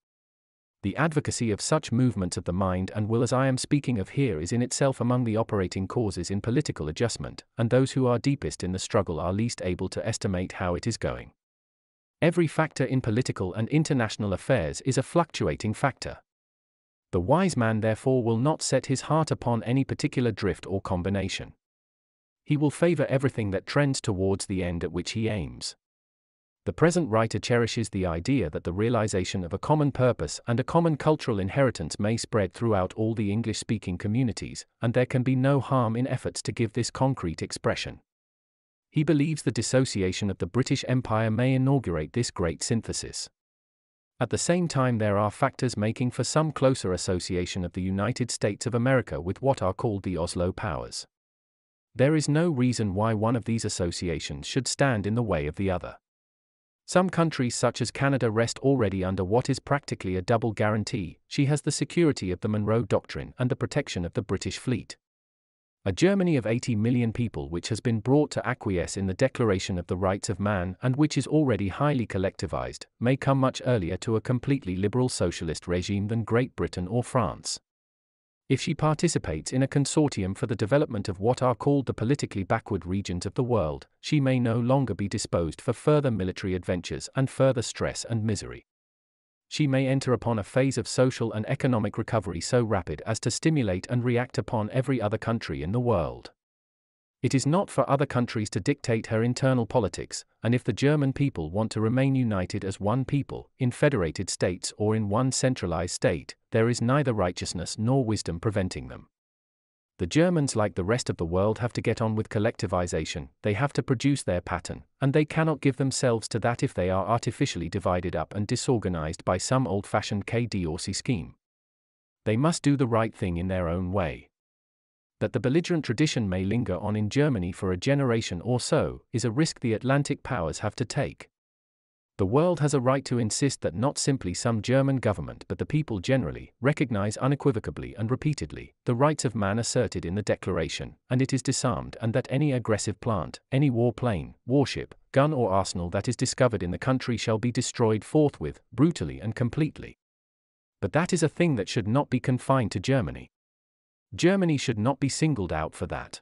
The advocacy of such movements of the mind and will as I am speaking of here is in itself among the operating causes in political adjustment, and those who are deepest in the struggle are least able to estimate how it is going. Every factor in political and international affairs is a fluctuating factor. The wise man therefore will not set his heart upon any particular drift or combination. He will favor everything that trends towards the end at which he aims. The present writer cherishes the idea that the realization of a common purpose and a common cultural inheritance may spread throughout all the English-speaking communities, and there can be no harm in efforts to give this concrete expression. He believes the dissociation of the British Empire may inaugurate this great synthesis. At the same time, there are factors making for some closer association of the United States of America with what are called the Oslo powers. There is no reason why one of these associations should stand in the way of the other. Some countries such as Canada rest already under what is practically a double guarantee. She has the security of the Monroe Doctrine and the protection of the British fleet. A Germany of 80 million people which has been brought to acquiesce in the Declaration of the Rights of Man and which is already highly collectivized, may come much earlier to a completely liberal socialist regime than Great Britain or France. If she participates in a consortium for the development of what are called the politically backward regions of the world, she may no longer be disposed for further military adventures and further stress and misery. She may enter upon a phase of social and economic recovery so rapid as to stimulate and react upon every other country in the world. It is not for other countries to dictate her internal politics, and if the German people want to remain united as one people, in federated states or in one centralized state, there is neither righteousness nor wisdom preventing them. The Germans, like the rest of the world, have to get on with collectivization. They have to produce their pattern, and they cannot give themselves to that if they are artificially divided up and disorganized by some old-fashioned K-Dorsey scheme. They must do the right thing in their own way. That the belligerent tradition may linger on in Germany for a generation or so, is a risk the Atlantic powers have to take. The world has a right to insist that not simply some German government but the people generally recognize unequivocally and repeatedly the rights of man asserted in the Declaration, and it is disarmed, and that any aggressive plant, any warplane, warship, gun or arsenal that is discovered in the country shall be destroyed forthwith, brutally and completely. But that is a thing that should not be confined to Germany. Germany should not be singled out for that.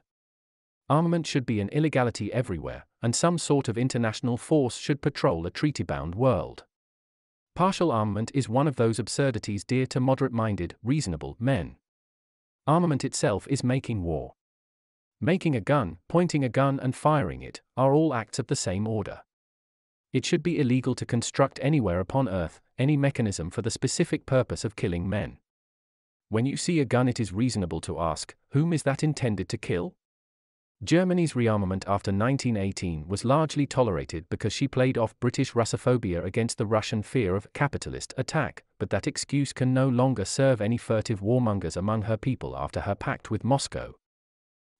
Armament should be an illegality everywhere, and some sort of international force should patrol a treaty-bound world. Partial armament is one of those absurdities dear to moderate-minded, reasonable men. Armament itself is making war. Making a gun, pointing a gun and firing it, are all acts of the same order. It should be illegal to construct anywhere upon earth any mechanism for the specific purpose of killing men. When you see a gun, it is reasonable to ask, whom is that intended to kill? Germany's rearmament after 1918 was largely tolerated because she played off British Russophobia against the Russian fear of capitalist attack, but that excuse can no longer serve any furtive warmongers among her people after her pact with Moscow.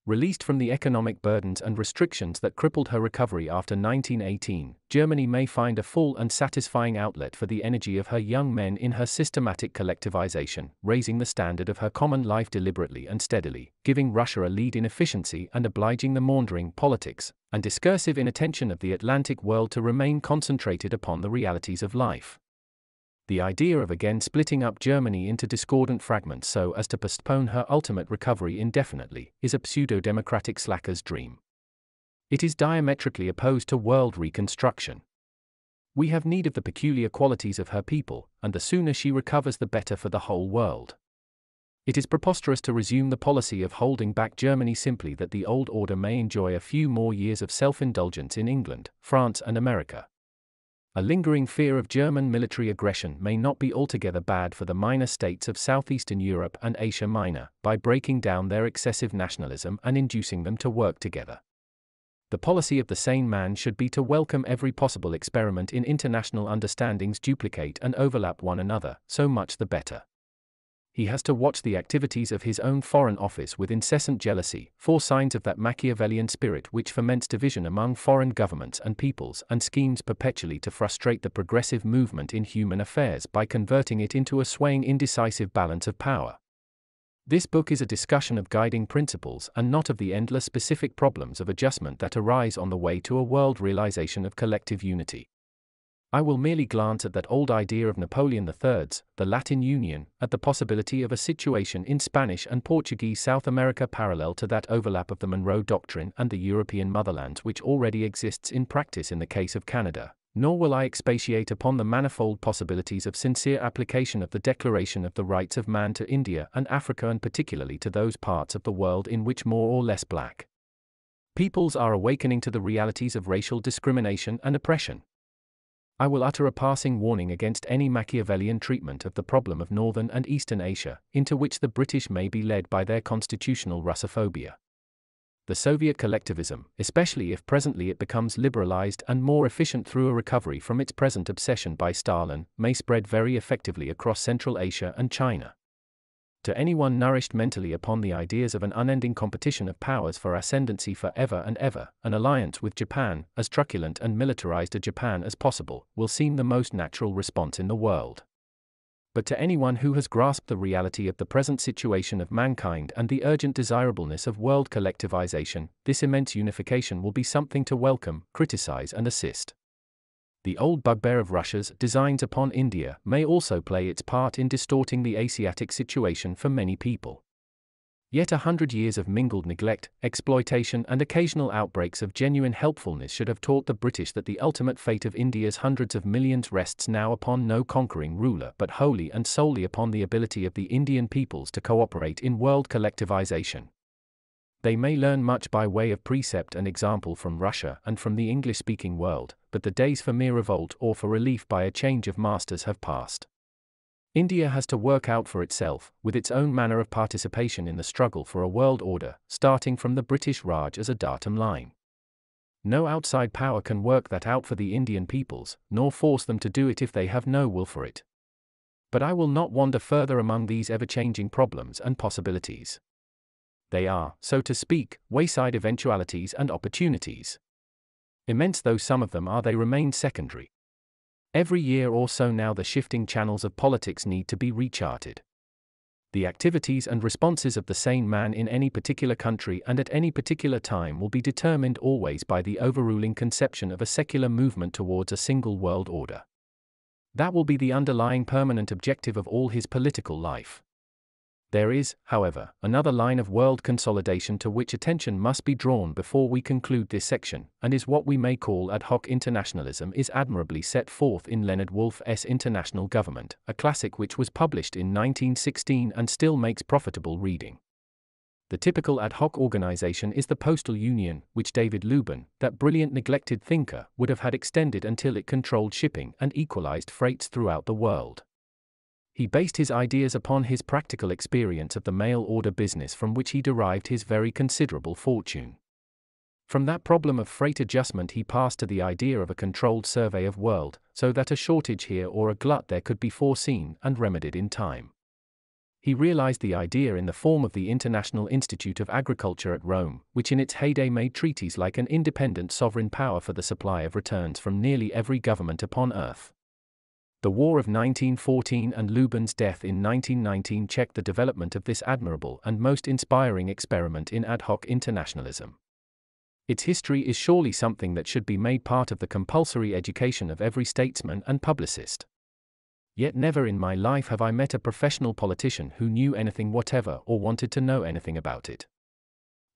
Released from the economic burdens and restrictions that crippled her recovery after 1918, Germany may find a full and satisfying outlet for the energy of her young men in her systematic collectivization, raising the standard of her common life deliberately and steadily, giving Russia a lead in efficiency and obliging the maundering politics and discursive inattention of the Atlantic world to remain concentrated upon the realities of life. The idea of again splitting up Germany into discordant fragments so as to postpone her ultimate recovery indefinitely is a pseudo-democratic slacker's dream. It is diametrically opposed to world reconstruction. We have need of the peculiar qualities of her people, and the sooner she recovers the better for the whole world. It is preposterous to resume the policy of holding back Germany simply that the old order may enjoy a few more years of self-indulgence in England, France and America. A lingering fear of German military aggression may not be altogether bad for the minor states of southeastern Europe and Asia Minor, by breaking down their excessive nationalism and inducing them to work together. The policy of the sane man should be to welcome every possible experiment in international understandings duplicate and overlap one another, so much the better. He has to watch the activities of his own foreign office with incessant jealousy, for signs of that Machiavellian spirit which foments division among foreign governments and peoples and schemes perpetually to frustrate the progressive movement in human affairs by converting it into a swaying indecisive balance of power. This book is a discussion of guiding principles and not of the endless specific problems of adjustment that arise on the way to a world realization of collective unity. I will merely glance at that old idea of Napoleon III's, the Latin Union, at the possibility of a situation in Spanish and Portuguese South America parallel to that overlap of the Monroe Doctrine and the European motherlands which already exists in practice in the case of Canada, nor will I expatiate upon the manifold possibilities of sincere application of the Declaration of the Rights of Man to India and Africa, and particularly to those parts of the world in which more or less black peoples are awakening to the realities of racial discrimination and oppression. I will utter a passing warning against any Machiavellian treatment of the problem of Northern and Eastern Asia, into which the British may be led by their constitutional Russophobia. The Soviet collectivism, especially if presently it becomes liberalized and more efficient through a recovery from its present obsession by Stalin, may spread very effectively across Central Asia and China. To anyone nourished mentally upon the ideas of an unending competition of powers for ascendancy for ever and ever, an alliance with Japan, as truculent and militarized a Japan as possible, will seem the most natural response in the world. But to anyone who has grasped the reality of the present situation of mankind and the urgent desirableness of world collectivization, this immense unification will be something to welcome, criticize and assist. The old bugbear of Russia's designs upon India may also play its part in distorting the Asiatic situation for many people. Yet 100 years of mingled neglect, exploitation and occasional outbreaks of genuine helpfulness should have taught the British that the ultimate fate of India's hundreds of millions rests now upon no conquering ruler but wholly and solely upon the ability of the Indian peoples to cooperate in world collectivization. They may learn much by way of precept and example from Russia and from the English-speaking world, but the days for mere revolt or for relief by a change of masters have passed. India has to work out for itself, with its own manner of participation in the struggle for a world order, starting from the British Raj as a datum line. No outside power can work that out for the Indian peoples, nor force them to do it if they have no will for it. But I will not wander further among these ever-changing problems and possibilities. They are, so to speak, wayside eventualities and opportunities. Immense though some of them are, they remain secondary. Every year or so now the shifting channels of politics need to be recharted. The activities and responses of the sane man in any particular country and at any particular time will be determined always by the overruling conception of a secular movement towards a single world order. That will be the underlying permanent objective of all his political life. There is, however, another line of world consolidation to which attention must be drawn before we conclude this section, and is what we may call ad hoc internationalism, is admirably set forth in Leonard Woolf's International Government, a classic which was published in 1916 and still makes profitable reading. The typical ad hoc organization is the Postal Union, which David Lubin, that brilliant neglected thinker, would have had extended until it controlled shipping and equalized freights throughout the world. He based his ideas upon his practical experience of the mail order business, from which he derived his very considerable fortune. From that problem of freight adjustment he passed to the idea of a controlled survey of world, so that a shortage here or a glut there could be foreseen and remedied in time. He realized the idea in the form of the International Institute of Agriculture at Rome, which in its heyday made treaties like an independent sovereign power for the supply of returns from nearly every government upon earth. The War of 1914 and Lubin's death in 1919 checked the development of this admirable and most inspiring experiment in ad hoc internationalism. Its history is surely something that should be made part of the compulsory education of every statesman and publicist. Yet never in my life have I met a professional politician who knew anything whatever or wanted to know anything about it.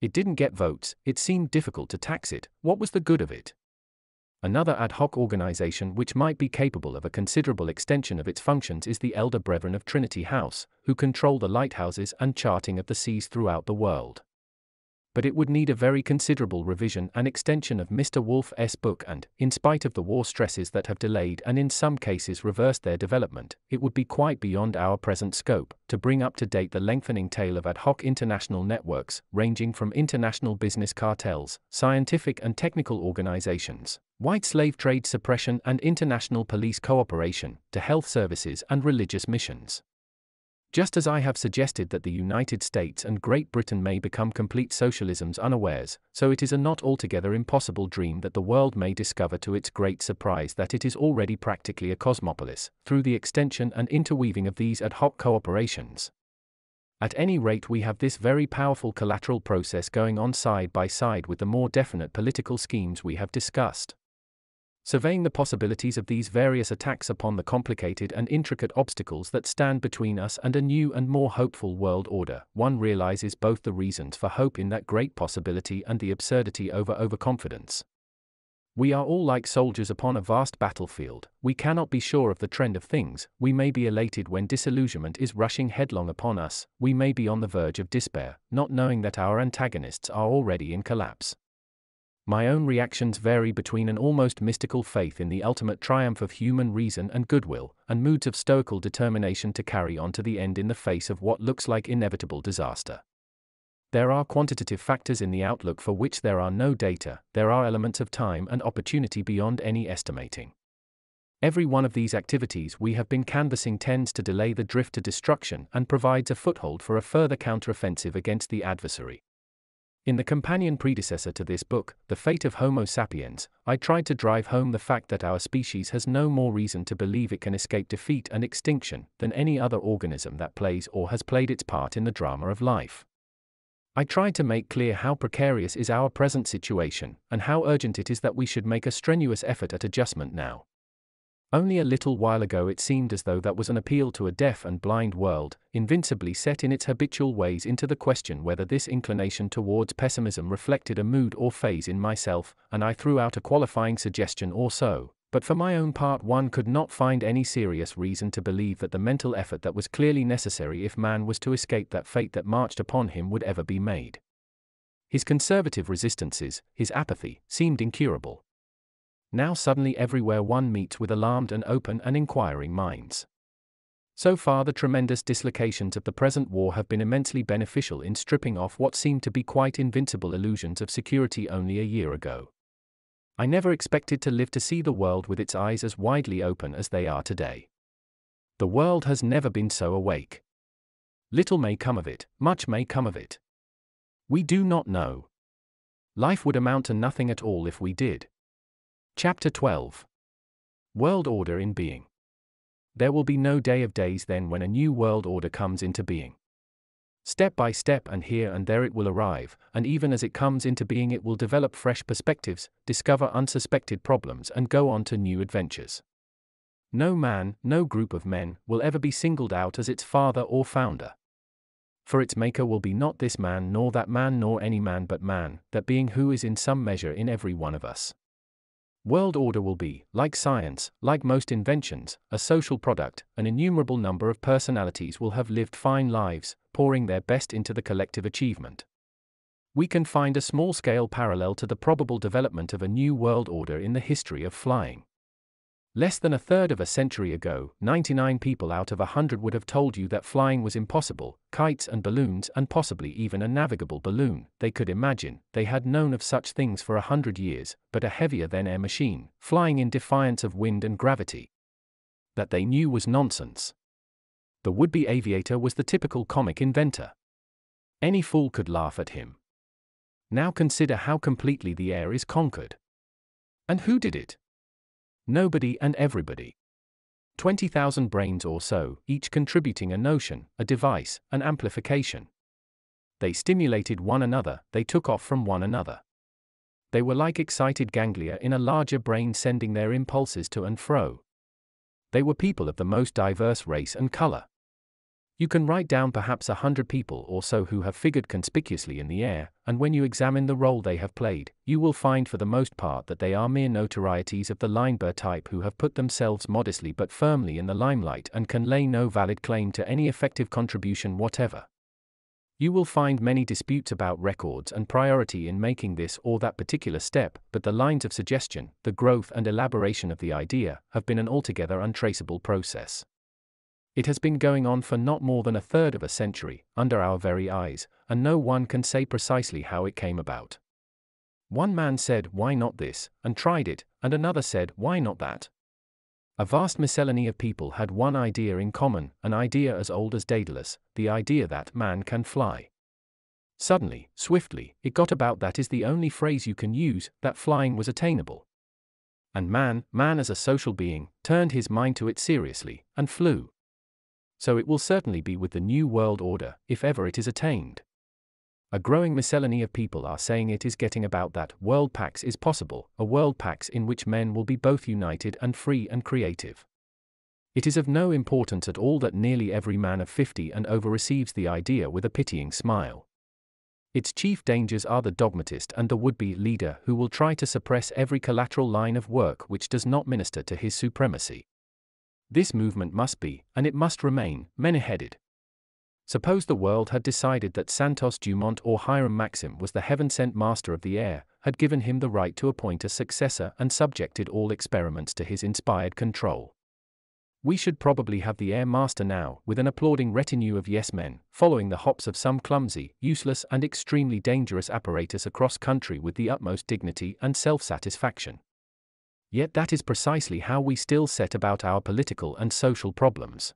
It didn't get votes, it seemed difficult to tax it, what was the good of it? Another ad hoc organization which might be capable of a considerable extension of its functions is the Elder Brethren of Trinity House, who control the lighthouses and charting of the seas throughout the world. But it would need a very considerable revision and extension of Mr. Woolf's book, and, in spite of the war stresses that have delayed and in some cases reversed their development, it would be quite beyond our present scope to bring up to date the lengthening tale of ad hoc international networks, ranging from international business cartels, scientific and technical organizations, white slave trade suppression and international police cooperation, to health services and religious missions. Just as I have suggested that the United States and Great Britain may become complete socialisms unawares, so it is a not altogether impossible dream that the world may discover to its great surprise that it is already practically a cosmopolis, through the extension and interweaving of these ad hoc cooperations. At any rate, we have this very powerful collateral process going on side by side with the more definite political schemes we have discussed. Surveying the possibilities of these various attacks upon the complicated and intricate obstacles that stand between us and a new and more hopeful world order, one realizes both the reasons for hope in that great possibility and the absurdity over overconfidence. We are all like soldiers upon a vast battlefield, we cannot be sure of the trend of things, we may be elated when disillusionment is rushing headlong upon us, we may be on the verge of despair, not knowing that our antagonists are already in collapse. My own reactions vary between an almost mystical faith in the ultimate triumph of human reason and goodwill, and moods of stoical determination to carry on to the end in the face of what looks like inevitable disaster. There are quantitative factors in the outlook for which there are no data, there are elements of time and opportunity beyond any estimating. Every one of these activities we have been canvassing tends to delay the drift to destruction and provides a foothold for a further counteroffensive against the adversary. In the companion predecessor to this book, The Fate of Homo sapiens, I tried to drive home the fact that our species has no more reason to believe it can escape defeat and extinction than any other organism that plays or has played its part in the drama of life. I tried to make clear how precarious is our present situation, and how urgent it is that we should make a strenuous effort at adjustment now. Only a little while ago it seemed as though that was an appeal to a deaf and blind world, invincibly set in its habitual ways into the question whether this inclination towards pessimism reflected a mood or phase in myself, and I threw out a qualifying suggestion or so, but for my own part one could not find any serious reason to believe that the mental effort that was clearly necessary if man was to escape that fate that marched upon him would ever be made. His conservative resistances, his apathy, seemed incurable. Now suddenly everywhere one meets with alarmed and open and inquiring minds. So far the tremendous dislocations of the present war have been immensely beneficial in stripping off what seemed to be quite invincible illusions of security only a year ago. I never expected to live to see the world with its eyes as widely open as they are today. The world has never been so awake. Little may come of it, much may come of it. We do not know. Life would amount to nothing at all if we did. Chapter 12. World Order in Being. There will be no day of days then when a new world order comes into being. Step by step and here and there it will arrive, and even as it comes into being it will develop fresh perspectives, discover unsuspected problems and go on to new adventures. No man, no group of men, will ever be singled out as its father or founder. For its maker will be not this man nor that man nor any man but man, that being who is in some measure in every one of us. World order will be, like science, like most inventions, a social product. An innumerable number of personalities will have lived fine lives, pouring their best into the collective achievement. We can find a small-scale parallel to the probable development of a new world order in the history of flying. Less than a third of a century ago, 99 people out of 100 would have told you that flying was impossible. Kites and balloons, and possibly even a navigable balloon, they could imagine. They had known of such things for 100 years, but a heavier-than-air machine, flying in defiance of wind and gravity. That they knew was nonsense. The would-be aviator was the typical comic inventor. Any fool could laugh at him. Now consider how completely the air is conquered. And who did it? Nobody and everybody. 20,000 brains or so, each contributing a notion, a device, an amplification. They stimulated one another, they took off from one another. They were like excited ganglia in a larger brain sending their impulses to and fro. They were people of the most diverse race and color. You can write down perhaps 100 people or so who have figured conspicuously in the air, and when you examine the role they have played, you will find for the most part that they are mere notorieties of the Lineburg type who have put themselves modestly but firmly in the limelight and can lay no valid claim to any effective contribution whatever. You will find many disputes about records and priority in making this or that particular step, but the lines of suggestion, the growth and elaboration of the idea, have been an altogether untraceable process. It has been going on for not more than a third of a century, under our very eyes, and no one can say precisely how it came about. One man said, "Why not this?" and tried it, and another said, "Why not that?" A vast miscellany of people had one idea in common, an idea as old as Daedalus, the idea that man can fly. Suddenly, swiftly, it got about that is the only phrase you can use, that flying was attainable. And man as a social being, turned his mind to it seriously, and flew. So it will certainly be with the New World Order, if ever it is attained. A growing miscellany of people are saying it is getting about that world pax is possible, a world pax in which men will be both united and free and creative. It is of no importance at all that nearly every man of 50 and over receives the idea with a pitying smile. Its chief dangers are the dogmatist and the would-be leader who will try to suppress every collateral line of work which does not minister to his supremacy. This movement must be, and it must remain, many-headed. Suppose the world had decided that Santos Dumont or Hiram Maxim was the heaven-sent master of the air, had given him the right to appoint a successor and subjected all experiments to his inspired control. We should probably have the air master now, with an applauding retinue of yes-men, following the hops of some clumsy, useless and extremely dangerous apparatus across country with the utmost dignity and self-satisfaction. Yet that is precisely how we still set about our political and social problems.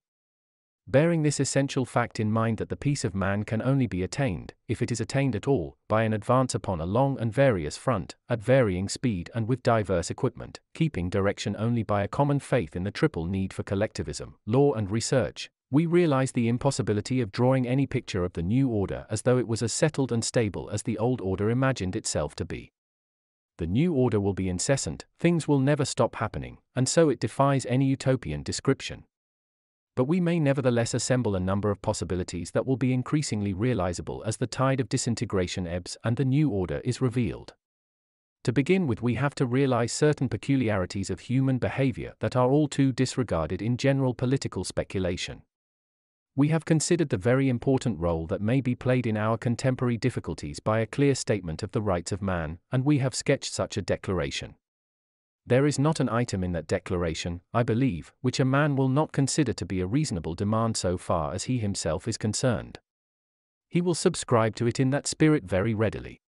Bearing this essential fact in mind that the peace of man can only be attained, if it is attained at all, by an advance upon a long and various front, at varying speed and with diverse equipment, keeping direction only by a common faith in the triple need for collectivism, law and research, we realize the impossibility of drawing any picture of the new order as though it was as settled and stable as the old order imagined itself to be. The new order will be incessant, things will never stop happening, and so it defies any utopian description. But we may nevertheless assemble a number of possibilities that will be increasingly realizable as the tide of disintegration ebbs and the new order is revealed. To begin with, we have to realize certain peculiarities of human behavior that are all too disregarded in general political speculation. We have considered the very important role that may be played in our contemporary difficulties by a clear statement of the rights of man, and we have sketched such a declaration. There is not an item in that declaration, I believe, which a man will not consider to be a reasonable demand so far as he himself is concerned. He will subscribe to it in that spirit very readily.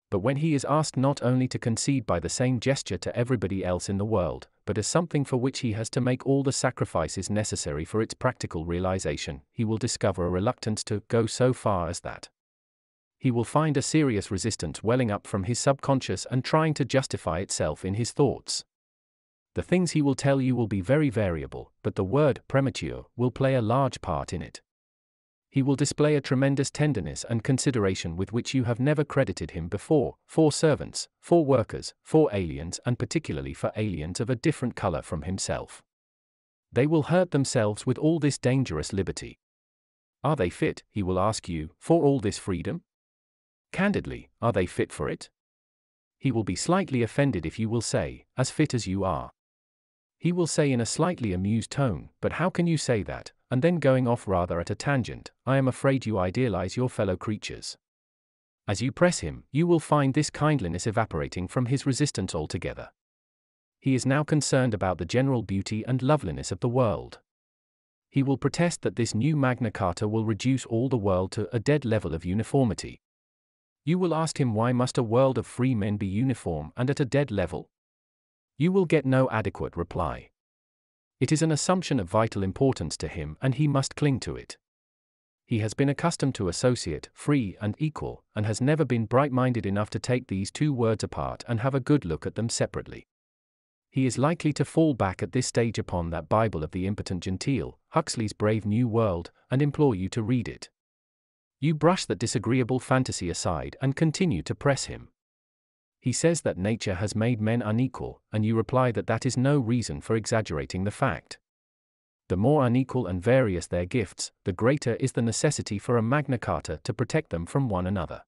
But when he is asked not only to concede by the same gesture to everybody else in the world, but as something for which he has to make all the sacrifices necessary for its practical realization, he will discover a reluctance to go so far as that. He will find a serious resistance welling up from his subconscious and trying to justify itself in his thoughts. The things he will tell you will be very variable, but the word premature will play a large part in it. He will display a tremendous tenderness and consideration with which you have never credited him before, for servants, for workers, for aliens, and particularly for aliens of a different color from himself. They will hurt themselves with all this dangerous liberty. Are they fit, he will ask you, for all this freedom? Candidly, are they fit for it? He will be slightly offended if you will say, as fit as you are. He will say in a slightly amused tone, but how can you say that? And then going off rather at a tangent, I am afraid you idealize your fellow creatures. As you press him, you will find this kindliness evaporating from his resistance altogether. He is now concerned about the general beauty and loveliness of the world. He will protest that this new Magna Carta will reduce all the world to a dead level of uniformity. You will ask him why must a world of free men be uniform and at a dead level? You will get no adequate reply. It is an assumption of vital importance to him and he must cling to it. He has been accustomed to associate, free and equal, and has never been bright-minded enough to take these two words apart and have a good look at them separately. He is likely to fall back at this stage upon that Bible of the impotent gentile, Huxley's Brave New World, and implore you to read it. You brush that disagreeable fantasy aside and continue to press him. He says that nature has made men unequal, and you reply that that is no reason for exaggerating the fact. The more unequal and various their gifts, the greater is the necessity for a Magna Carta to protect them from one another.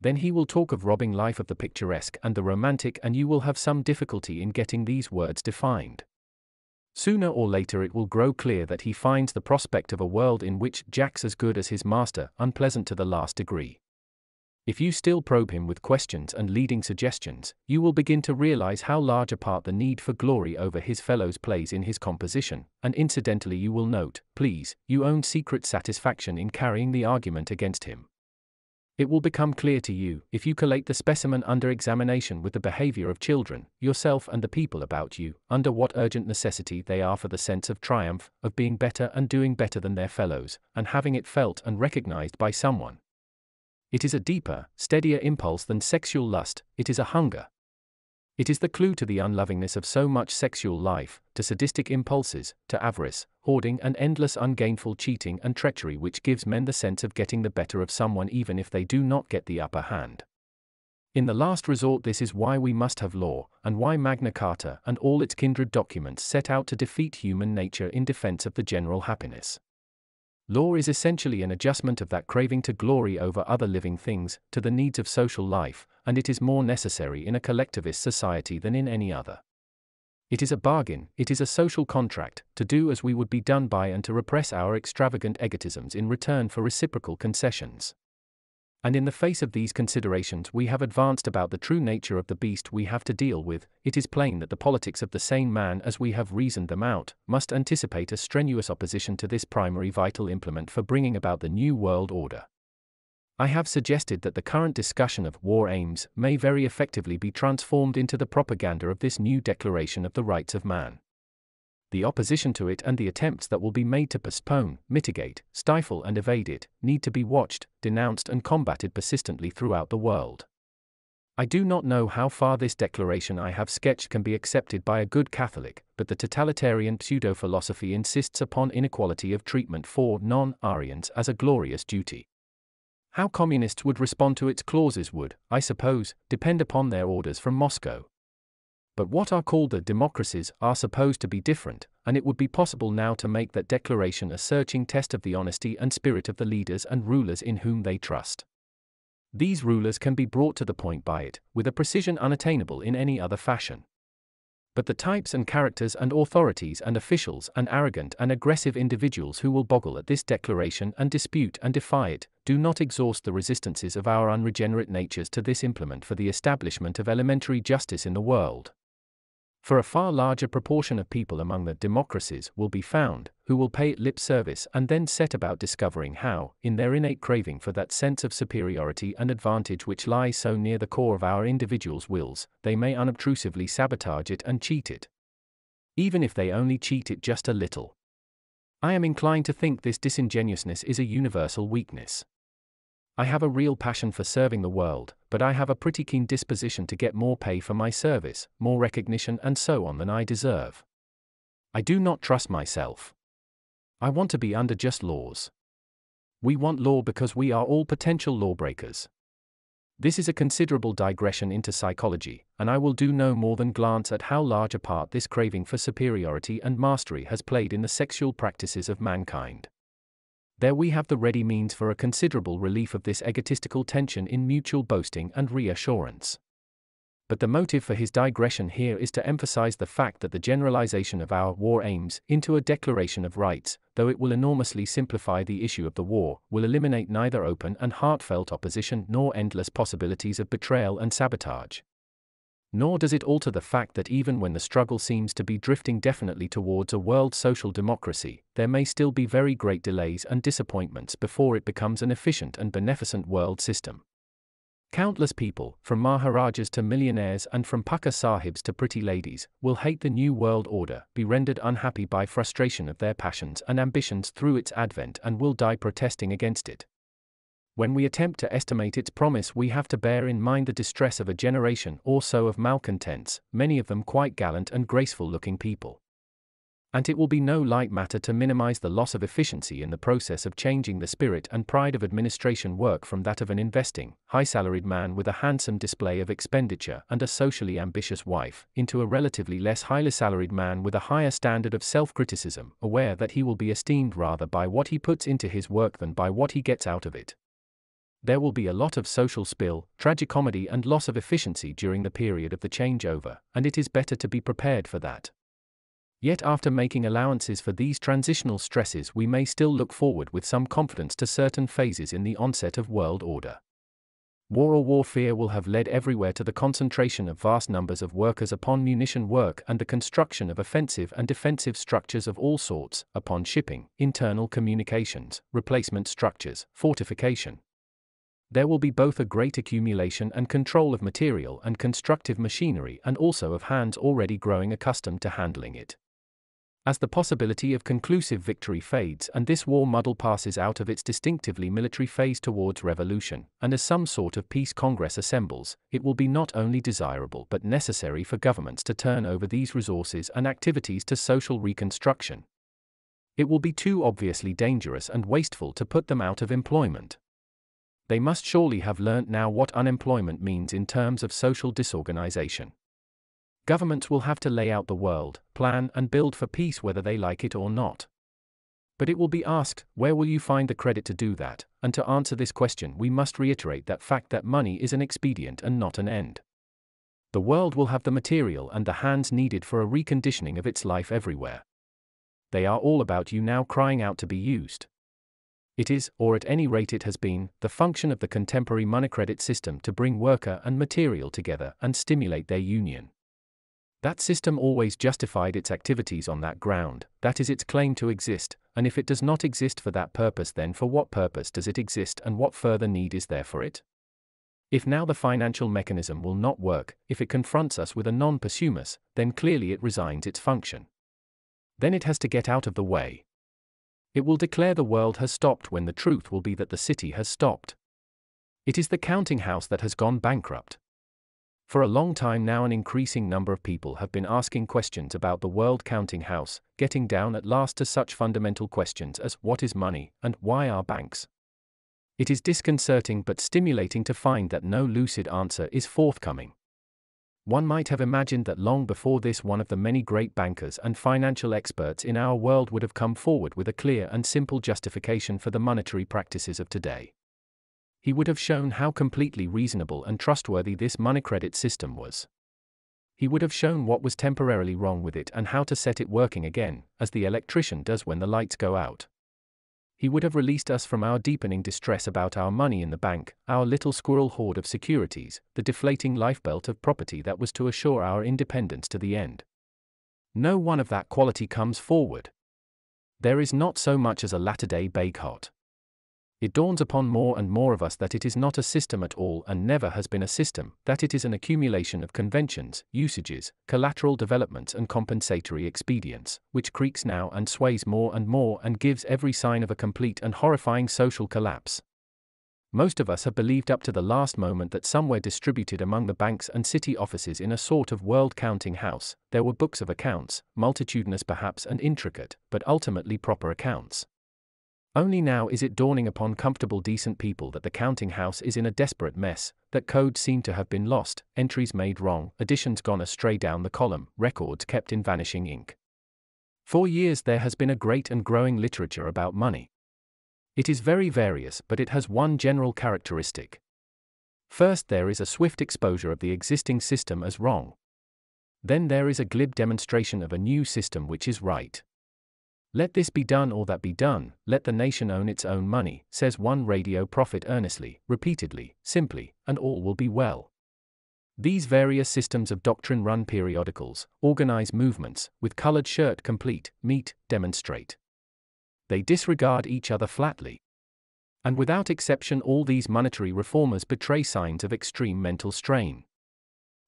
Then he will talk of robbing life of the picturesque and the romantic, and you will have some difficulty in getting these words defined. Sooner or later it will grow clear that he finds the prospect of a world in which Jack's as good as his master unpleasant to the last degree. If you still probe him with questions and leading suggestions, you will begin to realize how large a part the need for glory over his fellows plays in his composition, and incidentally you will note, please, your own secret satisfaction in carrying the argument against him. It will become clear to you, if you collate the specimen under examination with the behavior of children, yourself and the people about you, under what urgent necessity they are for the sense of triumph, of being better and doing better than their fellows, and having it felt and recognized by someone. It is a deeper, steadier impulse than sexual lust, it is a hunger. It is the clue to the unlovingness of so much sexual life, to sadistic impulses, to avarice, hoarding and endless ungainful cheating and treachery which gives men the sense of getting the better of someone even if they do not get the upper hand. In the last resort this is why we must have law, and why Magna Carta and all its kindred documents set out to defeat human nature in defense of the general happiness. Law is essentially an adjustment of that craving to glory over other living things, to the needs of social life, and it is more necessary in a collectivist society than in any other. It is a bargain, it is a social contract, to do as we would be done by and to repress our extravagant egotisms in return for reciprocal concessions. And in the face of these considerations we have advanced about the true nature of the beast we have to deal with, it is plain that the politics of the sane man as we have reasoned them out, must anticipate a strenuous opposition to this primary vital implement for bringing about the new world order. I have suggested that the current discussion of war aims may very effectively be transformed into the propaganda of this new declaration of the rights of man. The opposition to it and the attempts that will be made to postpone, mitigate, stifle and evade it, need to be watched, denounced and combated persistently throughout the world. I do not know how far this declaration I have sketched can be accepted by a good Catholic, but the totalitarian pseudo-philosophy insists upon inequality of treatment for non-Aryans as a glorious duty. How communists would respond to its clauses would, I suppose, depend upon their orders from Moscow. But what are called the democracies are supposed to be different, and it would be possible now to make that declaration a searching test of the honesty and spirit of the leaders and rulers in whom they trust. These rulers can be brought to the point by it, with a precision unattainable in any other fashion. But the types and characters and authorities and officials and arrogant and aggressive individuals who will boggle at this declaration and dispute and defy it, do not exhaust the resistances of our unregenerate natures to this implement for the establishment of elementary justice in the world. For a far larger proportion of people among the democracies will be found, who will pay it lip service and then set about discovering how, in their innate craving for that sense of superiority and advantage which lies so near the core of our individuals' wills, they may unobtrusively sabotage it and cheat it. Even if they only cheat it just a little. I am inclined to think this disingenuousness is a universal weakness. I have a real passion for serving the world, but I have a pretty keen disposition to get more pay for my service, more recognition and so on than I deserve. I do not trust myself. I want to be under just laws. We want law because we are all potential lawbreakers. This is a considerable digression into psychology, and I will do no more than glance at how large a part this craving for superiority and mastery has played in the sexual practices of mankind. There we have the ready means for a considerable relief of this egotistical tension in mutual boasting and reassurance. But the motive for his digression here is to emphasize the fact that the generalization of our war aims into a declaration of rights, though it will enormously simplify the issue of the war, will eliminate neither open and heartfelt opposition nor endless possibilities of betrayal and sabotage. Nor does it alter the fact that even when the struggle seems to be drifting definitely towards a world social democracy, there may still be very great delays and disappointments before it becomes an efficient and beneficent world system. Countless people, from Maharajas to millionaires and from Pukka Sahibs to pretty ladies, will hate the new world order, be rendered unhappy by frustration of their passions and ambitions through its advent and will die protesting against it. When we attempt to estimate its promise we have to bear in mind the distress of a generation or so of malcontents, many of them quite gallant and graceful-looking people. And it will be no light matter to minimize the loss of efficiency in the process of changing the spirit and pride of administration work from that of an investing, high-salaried man with a handsome display of expenditure and a socially ambitious wife, into a relatively less highly salaried man with a higher standard of self-criticism, aware that he will be esteemed rather by what he puts into his work than by what he gets out of it. There will be a lot of social spill, tragicomedy and loss of efficiency during the period of the changeover, and it is better to be prepared for that. Yet after making allowances for these transitional stresses we may still look forward with some confidence to certain phases in the onset of world order. War or warfare will have led everywhere to the concentration of vast numbers of workers upon munition work and the construction of offensive and defensive structures of all sorts, upon shipping, internal communications, replacement structures, fortification. There will be both a great accumulation and control of material and constructive machinery and also of hands already growing accustomed to handling it. As the possibility of conclusive victory fades and this war muddle passes out of its distinctively military phase towards revolution, and as some sort of peace congress assembles, it will be not only desirable but necessary for governments to turn over these resources and activities to social reconstruction. It will be too obviously dangerous and wasteful to put them out of employment. They must surely have learnt now what unemployment means in terms of social disorganization. Governments will have to lay out the world, plan and build for peace whether they like it or not. But it will be asked, where will you find the credit to do that? And to answer this question we must reiterate that fact that money is an expedient and not an end. The world will have the material and the hands needed for a reconditioning of its life everywhere. They are all about you now crying out to be used. It is, or at any rate it has been, the function of the contemporary money-credit system to bring worker and material together and stimulate their union. That system always justified its activities on that ground, that is its claim to exist, and if it does not exist for that purpose, then for what purpose does it exist and what further need is there for it? If now the financial mechanism will not work, if it confronts us with a non-possumus, then clearly it resigns its function. Then it has to get out of the way. It will declare the world has stopped when the truth will be that the city has stopped. It is the counting house that has gone bankrupt. For a long time now an increasing number of people have been asking questions about the world counting house, getting down at last to such fundamental questions as what is money, and why are banks? It is disconcerting but stimulating to find that no lucid answer is forthcoming. One might have imagined that long before this one of the many great bankers and financial experts in our world would have come forward with a clear and simple justification for the monetary practices of today. He would have shown how completely reasonable and trustworthy this money-credit system was. He would have shown what was temporarily wrong with it and how to set it working again, as the electrician does when the lights go out. He would have released us from our deepening distress about our money in the bank, our little squirrel hoard of securities, the deflating lifebelt of property that was to assure our independence to the end. No one of that quality comes forward. There is not so much as a latter-day bake-hot. It dawns upon more and more of us that it is not a system at all and never has been a system, that it is an accumulation of conventions, usages, collateral developments and compensatory expedients, which creaks now and sways more and gives every sign of a complete and horrifying social collapse. Most of us have believed up to the last moment that somewhere distributed among the banks and city offices in a sort of world counting house, there were books of accounts, multitudinous perhaps and intricate, but ultimately proper accounts. Only now is it dawning upon comfortable decent people that the counting house is in a desperate mess, that codes seem to have been lost, entries made wrong, additions gone astray down the column, records kept in vanishing ink. For years there has been a great and growing literature about money. It is very various, but it has one general characteristic. First, there is a swift exposure of the existing system as wrong. Then there is a glib demonstration of a new system which is right. Let this be done or that be done, let the nation own its own money, says one radio prophet earnestly, repeatedly, simply, and all will be well. These various systems of doctrine run periodicals, organize movements, with colored shirt complete, meet, demonstrate. They disregard each other flatly. And without exception all these monetary reformers betray signs of extreme mental strain.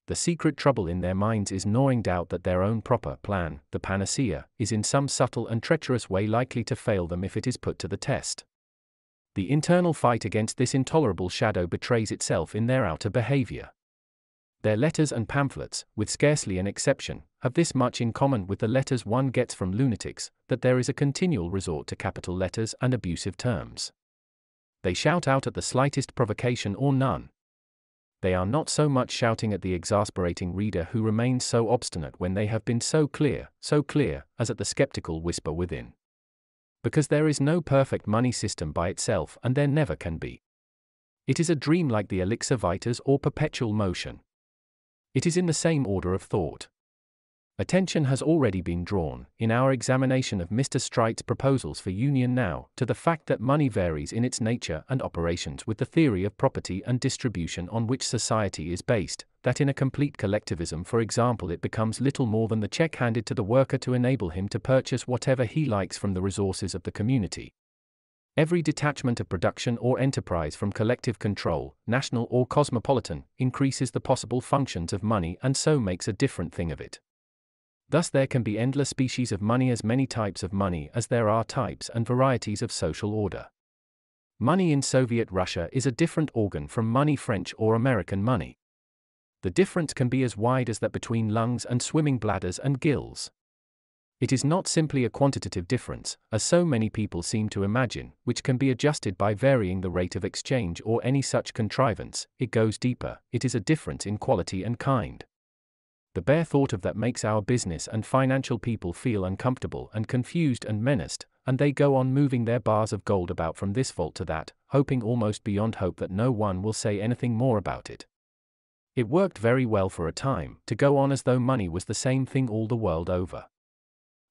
The secret trouble in their minds is gnawing doubt that their own proper plan, the panacea, is in some subtle and treacherous way likely to fail them if it is put to the test. The internal fight against this intolerable shadow betrays itself in their outer behavior. Their letters and pamphlets, with scarcely an exception, have this much in common with the letters one gets from lunatics, that there is a continual resort to capital letters and abusive terms. They shout out at the slightest provocation or none. They are not so much shouting at the exasperating reader who remains so obstinate when they have been so clear, as at the skeptical whisper within. Because there is no perfect money system by itself and there never can be. It is a dream like the elixir vitae or perpetual motion. It is in the same order of thought. Attention has already been drawn, in our examination of Mr. Streight's proposals for union now, to the fact that money varies in its nature and operations with the theory of property and distribution on which society is based, that in a complete collectivism, for example, it becomes little more than the check handed to the worker to enable him to purchase whatever he likes from the resources of the community. Every detachment of production or enterprise from collective control, national or cosmopolitan, increases the possible functions of money and so makes a different thing of it. Thus there can be endless species of money, as many types of money as there are types and varieties of social order. Money in Soviet Russia is a different organ from money French or American money. The difference can be as wide as that between lungs and swimming bladders and gills. It is not simply a quantitative difference, as so many people seem to imagine, which can be adjusted by varying the rate of exchange or any such contrivance. It goes deeper, it is a difference in quality and kind. The bare thought of that makes our business and financial people feel uncomfortable and confused and menaced, and they go on moving their bars of gold about from this vault to that, hoping almost beyond hope that no one will say anything more about it. It worked very well for a time, to go on as though money was the same thing all the world over.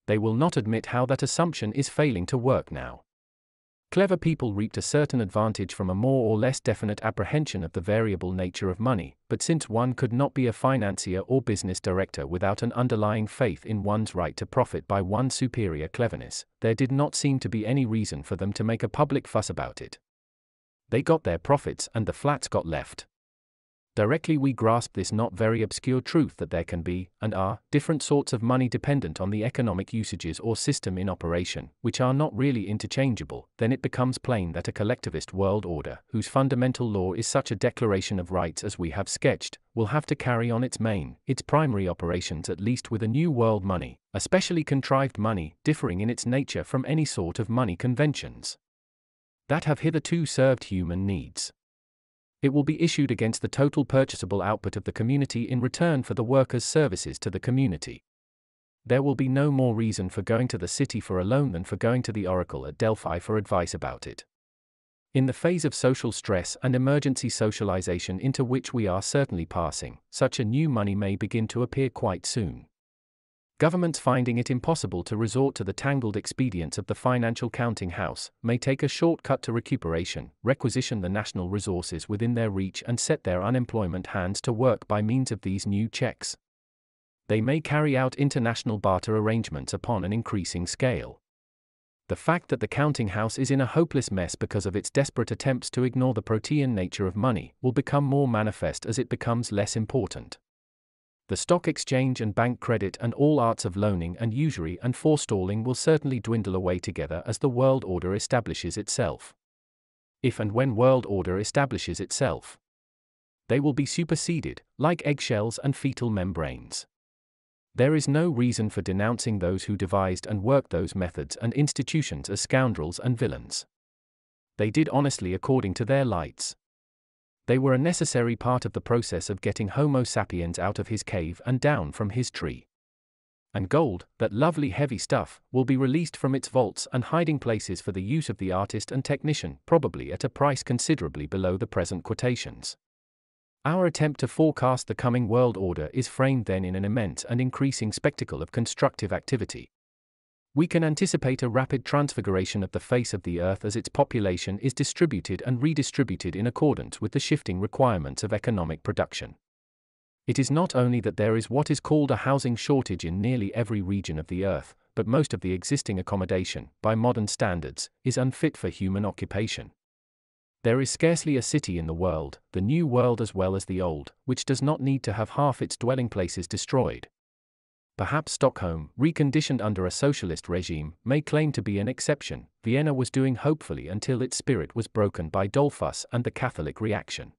They will not admit how that assumption is failing to work now. Clever people reaped a certain advantage from a more or less definite apprehension of the variable nature of money, but since one could not be a financier or business director without an underlying faith in one's right to profit by one's superior cleverness, there did not seem to be any reason for them to make a public fuss about it. They got their profits and the flats got left. Directly we grasp this not very obscure truth that there can be, and are, different sorts of money dependent on the economic usages or system in operation, which are not really interchangeable, then it becomes plain that a collectivist world order, whose fundamental law is such a declaration of rights as we have sketched, will have to carry on its primary operations at least with a new world money, a specially contrived money, differing in its nature from any sort of money conventions that have hitherto served human needs. It will be issued against the total purchasable output of the community in return for the workers' services to the community. There will be no more reason for going to the city for a loan than for going to the oracle at Delphi for advice about it. In the phase of social stress and emergency socialization into which we are certainly passing, such a new money may begin to appear quite soon. Governments, finding it impossible to resort to the tangled expedients of the financial counting house, may take a short cut to recuperation, requisition the national resources within their reach and set their unemployment hands to work by means of these new checks. They may carry out international barter arrangements upon an increasing scale. The fact that the counting house is in a hopeless mess because of its desperate attempts to ignore the protean nature of money will become more manifest as it becomes less important. The stock exchange and bank credit and all arts of loaning and usury and forestalling will certainly dwindle away together as the world order establishes itself. If and when world order establishes itself, they will be superseded, like eggshells and fetal membranes. There is no reason for denouncing those who devised and worked those methods and institutions as scoundrels and villains. They did honestly according to their lights. They were a necessary part of the process of getting Homo sapiens out of his cave and down from his tree. And gold, that lovely heavy stuff, will be released from its vaults and hiding places for the use of the artist and technician, probably at a price considerably below the present quotations. Our attempt to forecast the coming world order is framed then in an immense and increasing spectacle of constructive activity. We can anticipate a rapid transfiguration of the face of the earth as its population is distributed and redistributed in accordance with the shifting requirements of economic production. It is not only that there is what is called a housing shortage in nearly every region of the earth, but most of the existing accommodation, by modern standards, is unfit for human occupation. There is scarcely a city in the world, the New World as well as the Old, which does not need to have half its dwelling places destroyed. Perhaps Stockholm, reconditioned under a socialist regime, may claim to be an exception. Vienna was doing hopefully until its spirit was broken by Dollfuss and the Catholic reaction.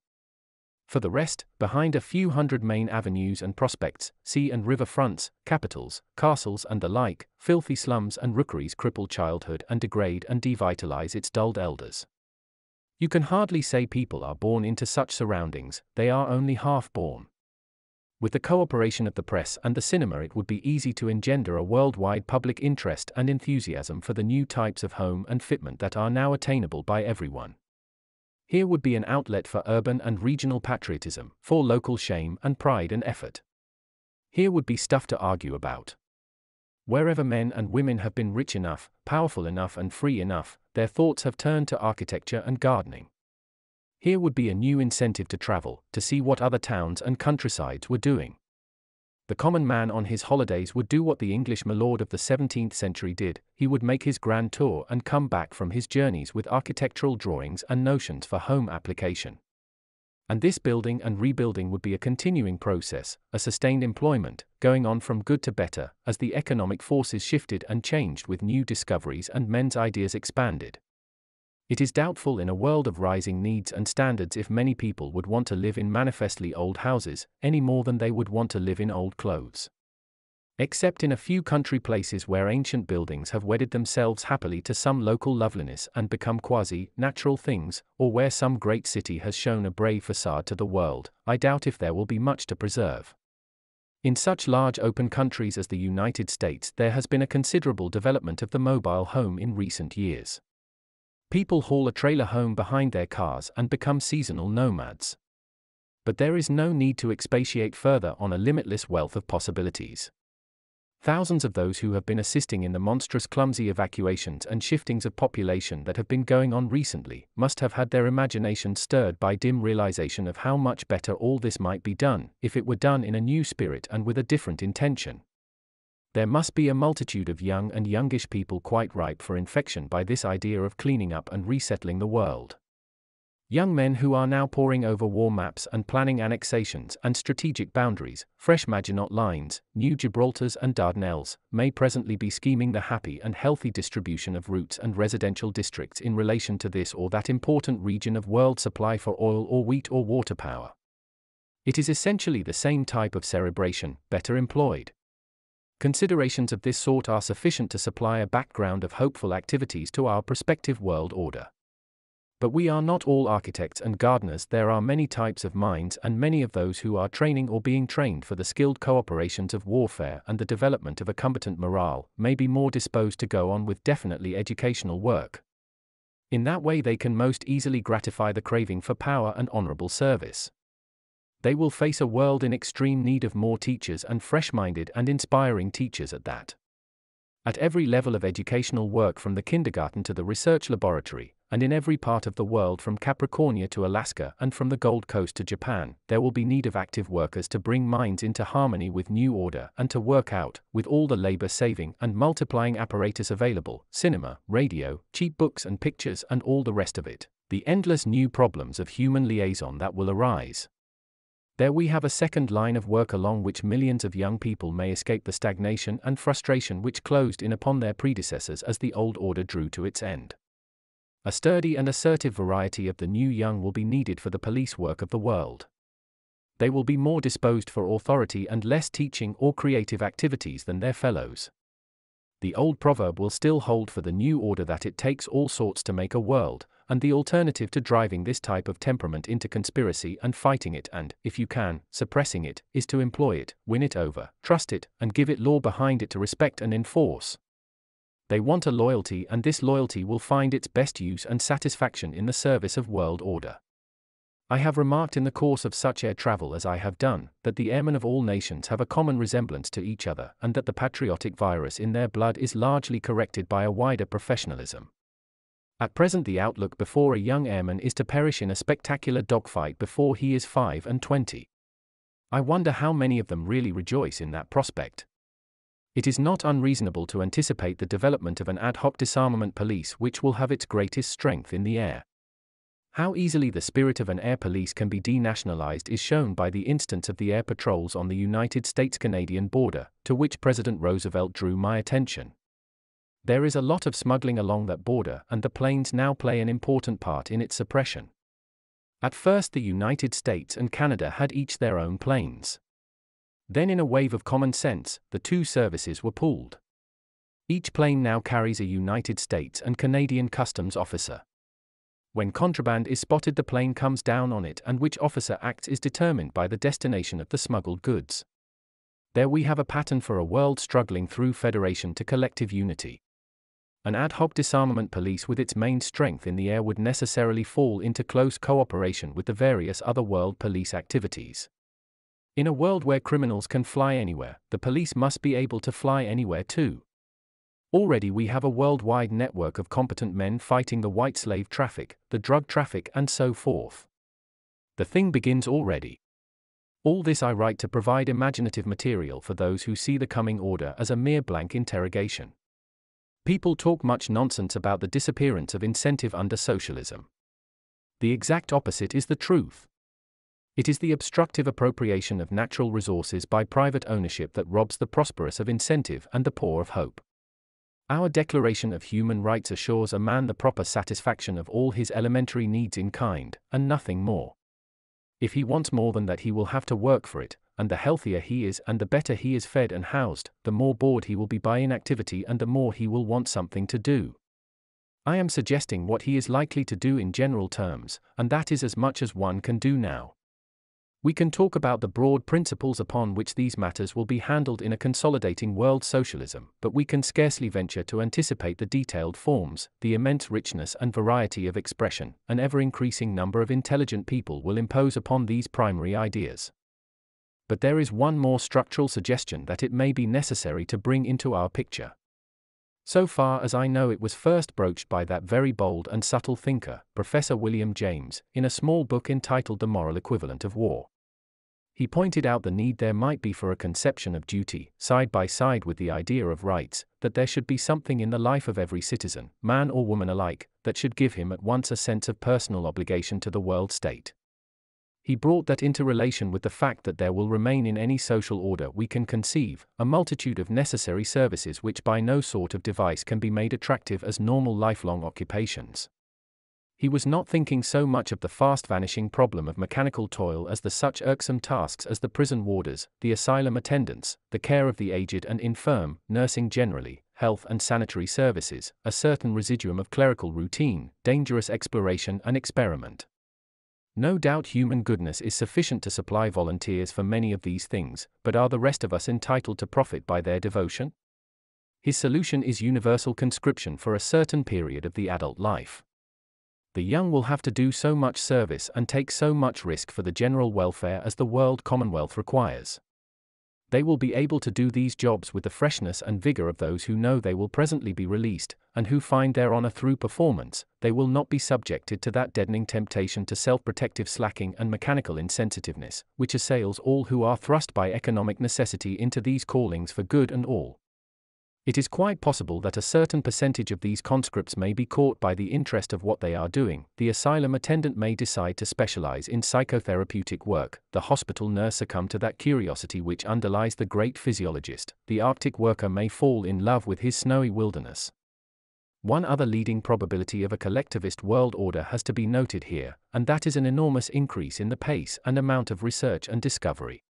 For the rest, behind a few hundred main avenues and prospects, sea and river fronts, capitals, castles and the like, filthy slums and rookeries cripple childhood and degrade and devitalize its dulled elders. You can hardly say people are born into such surroundings, they are only half born. With the cooperation of the press and the cinema, it would be easy to engender a worldwide public interest and enthusiasm for the new types of home and fitment that are now attainable by everyone. Here would be an outlet for urban and regional patriotism, for local shame and pride and effort. Here would be stuff to argue about. Wherever men and women have been rich enough, powerful enough and free enough, their thoughts have turned to architecture and gardening. Here would be a new incentive to travel, to see what other towns and countrysides were doing. The common man on his holidays would do what the English milord of the 17th century did, he would make his grand tour and come back from his journeys with architectural drawings and notions for home application. And this building and rebuilding would be a continuing process, a sustained employment, going on from good to better, as the economic forces shifted and changed with new discoveries and men's ideas expanded. It is doubtful in a world of rising needs and standards if many people would want to live in manifestly old houses, any more than they would want to live in old clothes. Except in a few country places where ancient buildings have wedded themselves happily to some local loveliness and become quasi-natural things, or where some great city has shown a brave facade to the world, I doubt if there will be much to preserve. In such large open countries as the United States, there has been a considerable development of the mobile home in recent years. People haul a trailer home behind their cars and become seasonal nomads. But there is no need to expatiate further on a limitless wealth of possibilities. Thousands of those who have been assisting in the monstrous clumsy evacuations and shiftings of population that have been going on recently must have had their imagination stirred by dim realization of how much better all this might be done if it were done in a new spirit and with a different intention. There must be a multitude of young and youngish people quite ripe for infection by this idea of cleaning up and resettling the world. Young men who are now poring over war maps and planning annexations and strategic boundaries, fresh Maginot lines, new Gibraltars and Dardanelles, may presently be scheming the happy and healthy distribution of routes and residential districts in relation to this or that important region of world supply for oil or wheat or water power. It is essentially the same type of cerebration, better employed. Considerations of this sort are sufficient to supply a background of hopeful activities to our prospective world order. But we are not all architects and gardeners. There are many types of minds, and many of those who are training or being trained for the skilled cooperations of warfare and the development of a combatant morale may be more disposed to go on with definitely educational work. In that way they can most easily gratify the craving for power and honorable service. They will face a world in extreme need of more teachers, and fresh-minded and inspiring teachers at that. At every level of educational work, from the kindergarten to the research laboratory, and in every part of the world from Capricornia to Alaska and from the Gold Coast to Japan, there will be need of active workers to bring minds into harmony with new order and to work out, with all the labor-saving and multiplying apparatus available, cinema, radio, cheap books and pictures and all the rest of it, the endless new problems of human liaison that will arise. There we have a second line of work along which millions of young people may escape the stagnation and frustration which closed in upon their predecessors as the old order drew to its end. A sturdy and assertive variety of the new young will be needed for the police work of the world. They will be more disposed for authority and less teaching or creative activities than their fellows. The old proverb will still hold for the new order that it takes all sorts to make a world, and the alternative to driving this type of temperament into conspiracy and fighting it and, if you can, suppressing it, is to employ it, win it over, trust it, and give it law behind it to respect and enforce. They want a loyalty, and this loyalty will find its best use and satisfaction in the service of world order. I have remarked in the course of such air travel as I have done, that the airmen of all nations have a common resemblance to each other, and that the patriotic virus in their blood is largely corrected by a wider professionalism. At present the outlook before a young airman is to perish in a spectacular dogfight before he is 25. I wonder how many of them really rejoice in that prospect. It is not unreasonable to anticipate the development of an ad hoc disarmament police which will have its greatest strength in the air. How easily the spirit of an air police can be denationalized is shown by the instance of the air patrols on the United States-Canadian border, to which President Roosevelt drew my attention. There is a lot of smuggling along that border, and the planes now play an important part in its suppression. At first the United States and Canada had each their own planes. Then, in a wave of common sense, the two services were pooled. Each plane now carries a United States and Canadian customs officer. When contraband is spotted, the plane comes down on it, and which officer acts is determined by the destination of the smuggled goods. There we have a pattern for a world struggling through federation to collective unity. An ad hoc disarmament police with its main strength in the air would necessarily fall into close cooperation with the various other world police activities. In a world where criminals can fly anywhere, the police must be able to fly anywhere too. Already we have a worldwide network of competent men fighting the white slave traffic, the drug traffic, and so forth. The thing begins already. All this I write to provide imaginative material for those who see the coming order as a mere blank interrogation. People talk much nonsense about the disappearance of incentive under socialism. The exact opposite is the truth. It is the obstructive appropriation of natural resources by private ownership that robs the prosperous of incentive and the poor of hope. Our Declaration of Human Rights assures a man the proper satisfaction of all his elementary needs in kind, and nothing more. If he wants more than that, he will have to work for it, and the healthier he is and the better he is fed and housed, the more bored he will be by inactivity and the more he will want something to do. I am suggesting what he is likely to do in general terms, and that is as much as one can do now. We can talk about the broad principles upon which these matters will be handled in a consolidating world socialism, but we can scarcely venture to anticipate the detailed forms, the immense richness and variety of expression an ever-increasing number of intelligent people will impose upon these primary ideas. But there is one more structural suggestion that it may be necessary to bring into our picture. So far as I know, it was first broached by that very bold and subtle thinker, Professor William James, in a small book entitled The Moral Equivalent of War. He pointed out the need there might be for a conception of duty, side by side with the idea of rights, that there should be something in the life of every citizen, man or woman alike, that should give him at once a sense of personal obligation to the world state. He brought that into relation with the fact that there will remain in any social order we can conceive, a multitude of necessary services which by no sort of device can be made attractive as normal lifelong occupations. He was not thinking so much of the fast-vanishing problem of mechanical toil as the such irksome tasks as the prison warders, the asylum attendants, the care of the aged and infirm, nursing generally, health and sanitary services, a certain residuum of clerical routine, dangerous exploration and experiment. No doubt human goodness is sufficient to supply volunteers for many of these things, but are the rest of us entitled to profit by their devotion? His solution is universal conscription for a certain period of the adult life. The young will have to do so much service and take so much risk for the general welfare as the world commonwealth requires. They will be able to do these jobs with the freshness and vigor of those who know they will presently be released, and who find their honor through performance. They will not be subjected to that deadening temptation to self-protective slacking and mechanical insensitiveness, which assails all who are thrust by economic necessity into these callings for good and all. It is quite possible that a certain percentage of these conscripts may be caught by the interest of what they are doing. The asylum attendant may decide to specialize in psychotherapeutic work, the hospital nurse succumb to that curiosity which underlies the great physiologist, the Arctic worker may fall in love with his snowy wilderness. One other leading probability of a collectivist world order has to be noted here, and that is an enormous increase in the pace and amount of research and discovery.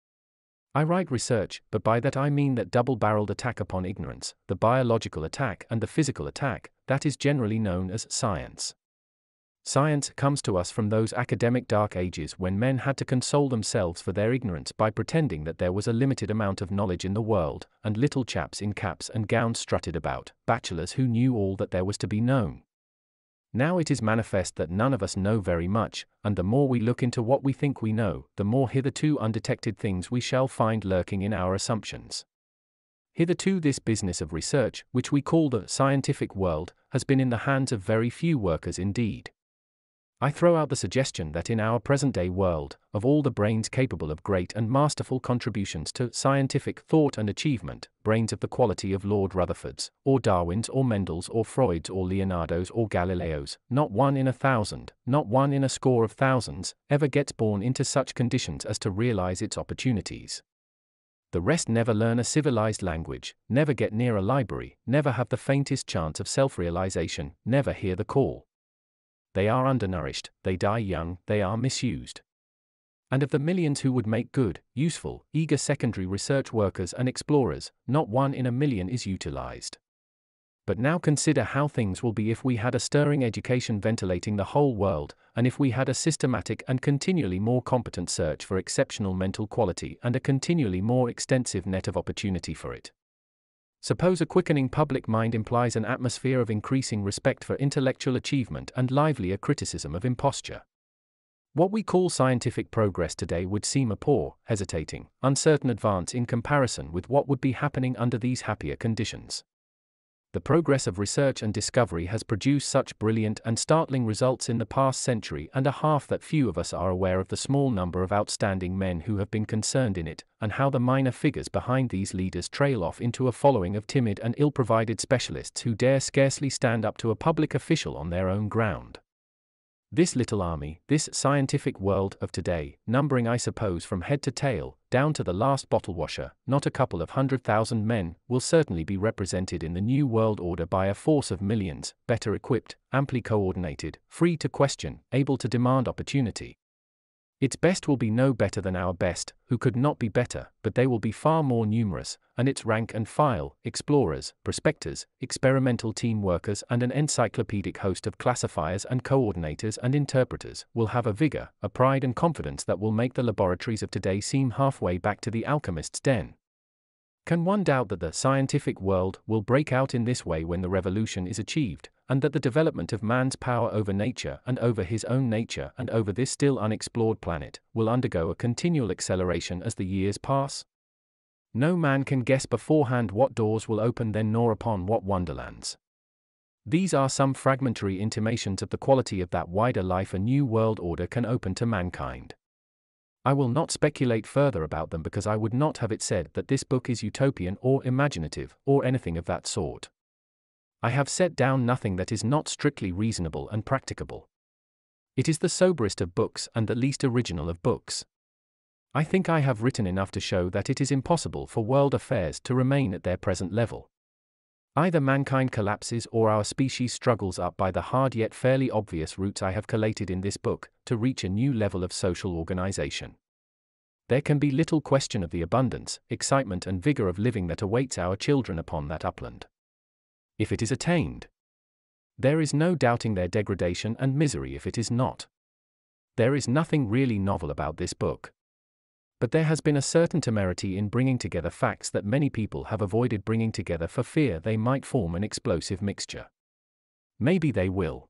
I write research, but by that I mean that double-barreled attack upon ignorance, the biological attack and the physical attack, that is generally known as science. Science comes to us from those academic dark ages when men had to console themselves for their ignorance by pretending that there was a limited amount of knowledge in the world, and little chaps in caps and gowns strutted about, bachelors who knew all that there was to be known. Now it is manifest that none of us know very much, and the more we look into what we think we know, the more hitherto undetected things we shall find lurking in our assumptions. Hitherto this business of research, which we call the scientific world, has been in the hands of very few workers indeed. I throw out the suggestion that in our present-day world, of all the brains capable of great and masterful contributions to scientific thought and achievement, brains of the quality of Lord Rutherford's, or Darwin's or Mendel's or Freud's or Leonardo's or Galileo's, not one in 1,000, not one in a score of thousands, ever gets born into such conditions as to realize its opportunities. The rest never learn a civilized language, never get near a library, never have the faintest chance of self-realization, never hear the call. They are undernourished, they die young, they are misused. And of the millions who would make good, useful, eager secondary research workers and explorers, not 1 in a million is utilized. But now consider how things will be if we had a stirring education ventilating the whole world, and if we had a systematic and continually more competent search for exceptional mental quality and a continually more extensive net of opportunity for it. Suppose a quickening public mind implies an atmosphere of increasing respect for intellectual achievement and livelier criticism of imposture. What we call scientific progress today would seem a poor, hesitating, uncertain advance in comparison with what would be happening under these happier conditions. The progress of research and discovery has produced such brilliant and startling results in the past century and a half that few of us are aware of the small number of outstanding men who have been concerned in it, and how the minor figures behind these leaders trail off into a following of timid and ill-provided specialists who dare scarcely stand up to a public official on their own ground. This little army, this scientific world of today, numbering I suppose from head to tail, down to the last bottle washer, not a couple of 100,000 men, will certainly be represented in the new world order by a force of millions, better equipped, amply coordinated, free to question, able to demand opportunity. Its best will be no better than our best, who could not be better, but they will be far more numerous, and its rank and file, explorers, prospectors, experimental team workers and an encyclopedic host of classifiers and coordinators and interpreters, will have a vigor, a pride and confidence that will make the laboratories of today seem halfway back to the alchemist's den. Can one doubt that the scientific world will break out in this way when the revolution is achieved, and that the development of man's power over nature and over his own nature and over this still unexplored planet will undergo a continual acceleration as the years pass? No man can guess beforehand what doors will open then nor upon what wonderlands. These are some fragmentary intimations of the quality of that wider life a new world order can open to mankind. I will not speculate further about them because I would not have it said that this book is utopian or imaginative or anything of that sort. I have set down nothing that is not strictly reasonable and practicable. It is the soberest of books and the least original of books. I think I have written enough to show that it is impossible for world affairs to remain at their present level. Either mankind collapses or our species struggles up by the hard yet fairly obvious routes I have collated in this book, to reach a new level of social organization. There can be little question of the abundance, excitement and vigor of living that awaits our children upon that upland. If it is attained, there is no doubting their degradation and misery if it is not. There is nothing really novel about this book. But there has been a certain temerity in bringing together facts that many people have avoided bringing together for fear they might form an explosive mixture. Maybe they will.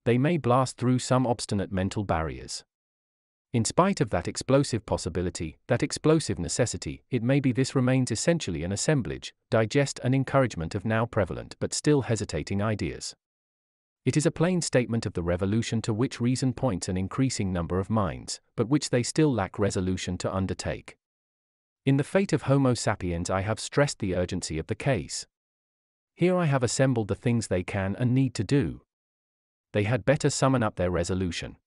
They may blast through some obstinate mental barriers. In spite of that explosive possibility, that explosive necessity, it may be this remains essentially an assemblage, digest and encouragement of now prevalent but still hesitating ideas. It is a plain statement of the revolution to which reason points an increasing number of minds, but which they still lack resolution to undertake. In the fate of Homo sapiens I have stressed the urgency of the case. Here I have assembled the things they can and need to do. They had better summon up their resolution.